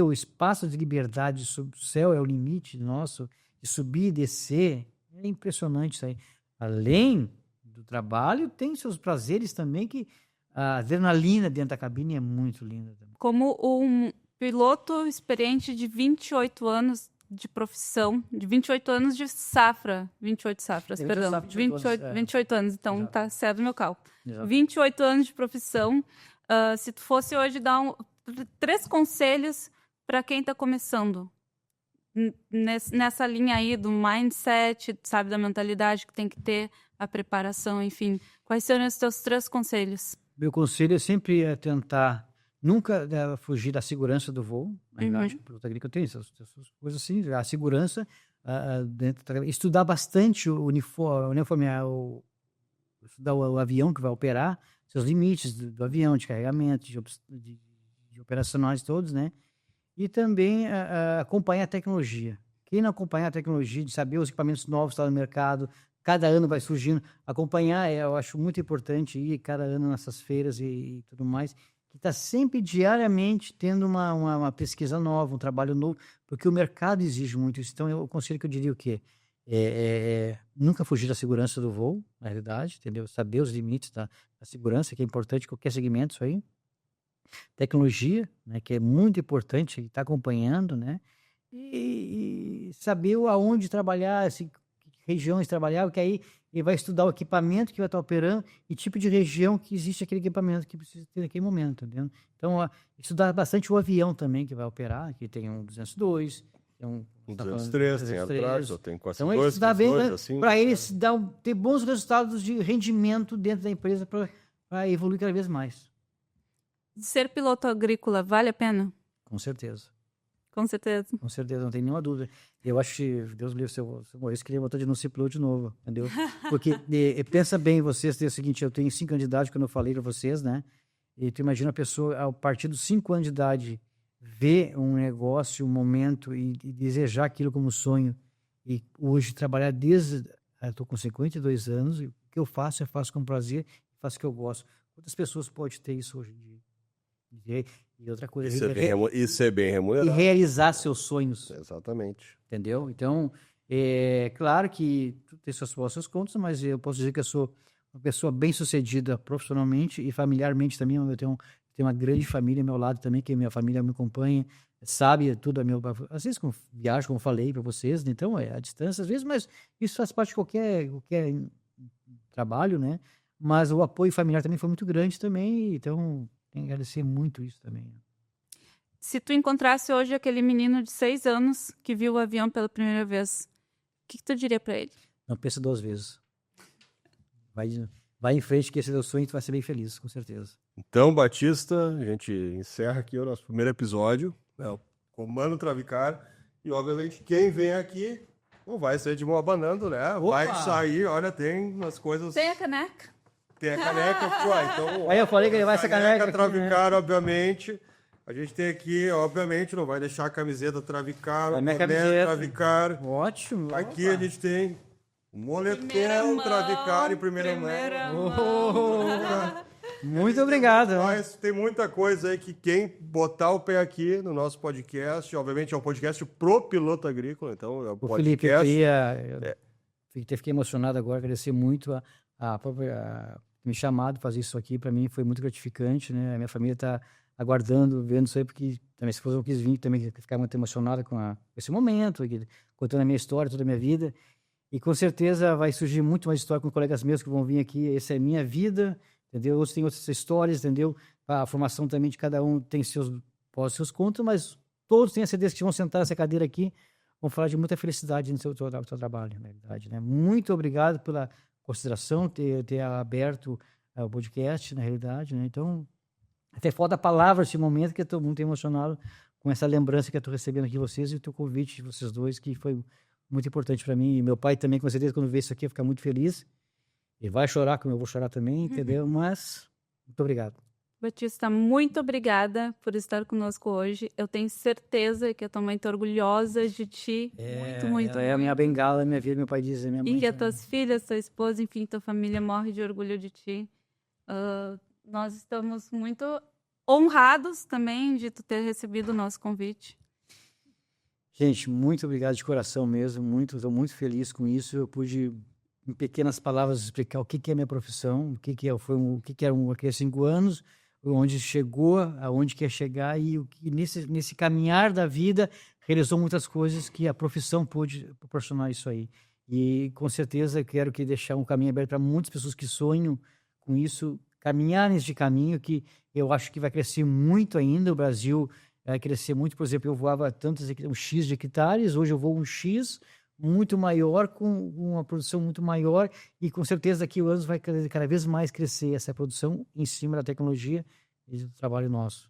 O espaço de liberdade sobre o céu é o limite nosso, de subir e descer. É impressionante isso aí. Além do trabalho, tem seus prazeres também, que a adrenalina dentro da cabine é muito linda. Como um piloto experiente de 28 anos de profissão, de 28 anos de safra, 28 safras, perdão, 28 anos, então exato. Tá certo o meu cálculo. Exato. 28 anos de profissão, se tu fosse hoje dar 3 conselhos para quem está começando nessa linha aí do mindset, sabe, da mentalidade que tem que ter, a preparação, enfim, quais seriam os teus 3 conselhos? Meu conselho é sempre tentar nunca fugir da segurança do voo. Na verdade, o piloto agrícola tem essas coisas assim, a segurança, estudar bastante estudar o avião que vai operar, seus limites do avião, de carregamento, de operacionais todos, né? E também acompanhar a tecnologia. Quem não acompanhar a tecnologia, de saber os equipamentos novos que estão no mercado, cada ano vai surgindo, acompanhar, eu acho muito importante ir cada ano nessas feiras e tudo mais, que está sempre diariamente tendo uma pesquisa nova, um trabalho novo, porque o mercado exige muito isso. Então, o conselho que eu diria o quê? Nunca fugir da segurança do voo, na realidade, entendeu? Saber os limites da segurança, que é importante em qualquer segmento, isso aí. Tecnologia, né, que é muito importante, estar acompanhando, né? E saber aonde trabalhar, que regiões trabalhar, porque aí ele vai estudar o equipamento que vai estar operando e tipo de região que existe aquele equipamento que precisa ter naquele momento, entendeu? Então, estudar bastante o avião também que vai operar, que tem um 202, tem um 203, tem atrás, tem 402, então, ele estudar bem assim, para eles ter bons resultados de rendimento dentro da empresa para evoluir cada vez mais. Ser piloto agrícola vale a pena? Com certeza. Com certeza. Com certeza, não tem nenhuma dúvida. Eu acho que, Deus me livre, se eu morresse, queria voltar de não ser piloto de novo, entendeu? Porque, pensa bem, vocês, é o seguinte, eu tenho 5 anos de idade, quando eu falei para vocês, né? E tu imagina a pessoa, a partir dos 5 anos de idade, ver um negócio, um momento e desejar aquilo como sonho. E hoje trabalhar desde... Eu estou com 52 anos, e o que eu faço com prazer, faço o que eu gosto. Quantas pessoas podem ter isso hoje em dia? E outra coisa... Isso é bem remunerado. E realizar seus sonhos. Exatamente. Entendeu? Então, é claro que tem suas contas, mas eu posso dizer que eu sou uma pessoa bem-sucedida profissionalmente e familiarmente também. Eu tenho uma grande família ao meu lado também, que minha família me acompanha, sabe tudo a meu... Às vezes, viajo, como falei para vocês, então, à distância, às vezes, mas isso faz parte de qualquer trabalho, né? Mas o apoio familiar também foi muito grande também, então... Tem que agradecer muito isso também. Se tu encontrasse hoje aquele menino de 6 anos que viu o avião pela primeira vez, o que tu diria para ele? Não pensa 2 vezes. Vai em frente, que esse é o sonho e tu vai ser bem feliz, com certeza. Então, Batista, a gente encerra aqui o nosso primeiro episódio, né, o Comando Travicar, e obviamente quem vem aqui não vai ser de mão abanando, né? Opa! Vai sair, olha, tem umas coisas... Tem a caneca. Tem a caneca, então... Aí eu falei que ele vai essa caneca aqui, Travicar, obviamente. A gente tem aqui, obviamente, não vai deixar a camiseta Travicar, A minha boné camiseta. Ótimo. Ótimo. Aqui a gente tem o moletom Primeira mão, Travicar em primeira mão. Muito obrigado. Mas tem muita coisa aí que quem botar o pé aqui no nosso podcast, obviamente é um podcast pro piloto agrícola, então é um O podcast... Felipe, fiquei emocionado agora, agradecer muito a própria me chamado fazer isso aqui, para mim foi muito gratificante, né? A minha família está aguardando, vendo isso aí, porque também se fosse eu quis vir, também ficar muito emocionada com esse momento, aqui, contando a minha história, toda a minha vida, e com certeza vai surgir muito mais história com colegas meus que vão vir aqui, essa é a minha vida, entendeu? Outros têm outras histórias, entendeu? A formação também de cada um tem seus contras, mas todos têm a certeza que vão sentar nessa cadeira aqui, vão falar de muita felicidade no seu trabalho, na verdade, né? Muito obrigado pela consideração, ter aberto o podcast, na realidade, né? Então, até falta palavras nesse momento, que eu estou muito emocionado com essa lembrança que eu estou recebendo aqui de vocês e o teu convite de vocês dois, que foi muito importante para mim. E meu pai também, com certeza, quando ver isso aqui, vai ficar muito feliz. Ele vai chorar, como eu vou chorar também, entendeu? Mas, muito obrigado. Batista, muito obrigada por estar conosco hoje. Eu tenho certeza que a tua mãe está orgulhosa de ti. Muito. Ela é a minha bengala, a minha vida, meu pai diz, é minha mãe. E as tuas filhas, tua esposa, enfim, tua família morre de orgulho de ti. Nós estamos muito honrados também de tu ter recebido o nosso convite. Gente, muito obrigado de coração mesmo, estou muito feliz com isso. Eu pude, em pequenas palavras, explicar o que é a minha profissão, o que era aqueles 5 anos, onde chegou, aonde quer chegar, e o que nesse caminhar da vida realizou muitas coisas que a profissão pôde proporcionar isso aí. E com certeza quero deixar um caminho aberto para muitas pessoas que sonham com isso, caminhar nesse caminho, que eu acho que vai crescer muito ainda. O Brasil vai crescer muito. Por exemplo, eu voava um X de hectares, hoje eu vou um X muito maior, com uma produção muito maior, e com certeza daqui a anos vai cada vez mais crescer essa produção em cima da tecnologia e do trabalho nosso.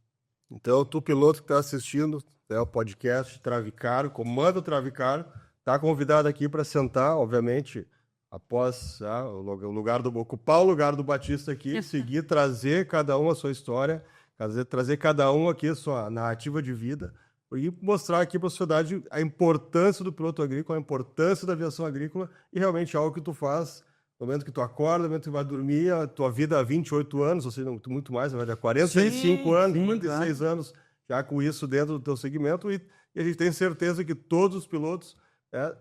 Então, tu piloto que está assistindo o podcast Travicar, Comando Travicar, está convidado aqui para sentar, obviamente, após ocupar o lugar do Batista aqui, seguir, trazer cada um a sua história, trazer cada um aqui a sua narrativa de vida, e mostrar aqui para a sociedade a importância do piloto agrícola, a importância da aviação agrícola, e realmente algo que tu faz no momento que tu acorda, no momento que tu vai dormir, a tua vida há 28 anos, ou seja, muito mais, há 45 anos, 46 anos já com isso dentro do teu segmento, e a gente tem certeza que todos os pilotos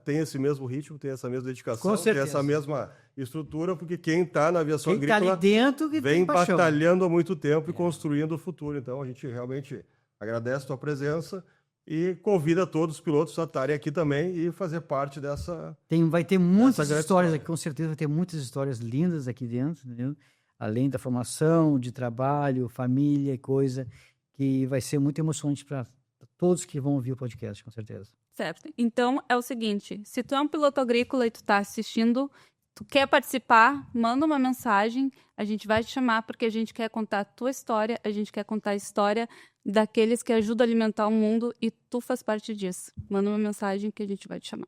têm esse mesmo ritmo, têm essa mesma dedicação, têm essa mesma estrutura, porque quem está na aviação agrícola tá ali dentro, que vem batalhando há muito tempo e construindo o futuro. Então, a gente realmente agradece a tua presença e convida todos os pilotos a estarem aqui também e fazer parte dessa... Vai ter muitas histórias aqui, com certeza vai ter muitas histórias lindas aqui dentro, entendeu? Além da formação, de trabalho, família, coisa que vai ser muito emocionante para todos que vão ouvir o podcast, com certeza. Certo. Então, é o seguinte, se tu é um piloto agrícola e tu está assistindo, tu quer participar, manda uma mensagem, a gente vai te chamar porque a gente quer contar a tua história, a gente quer contar a história daqueles que ajudam a alimentar o mundo e tu faz parte disso. Manda uma mensagem que a gente vai te chamar.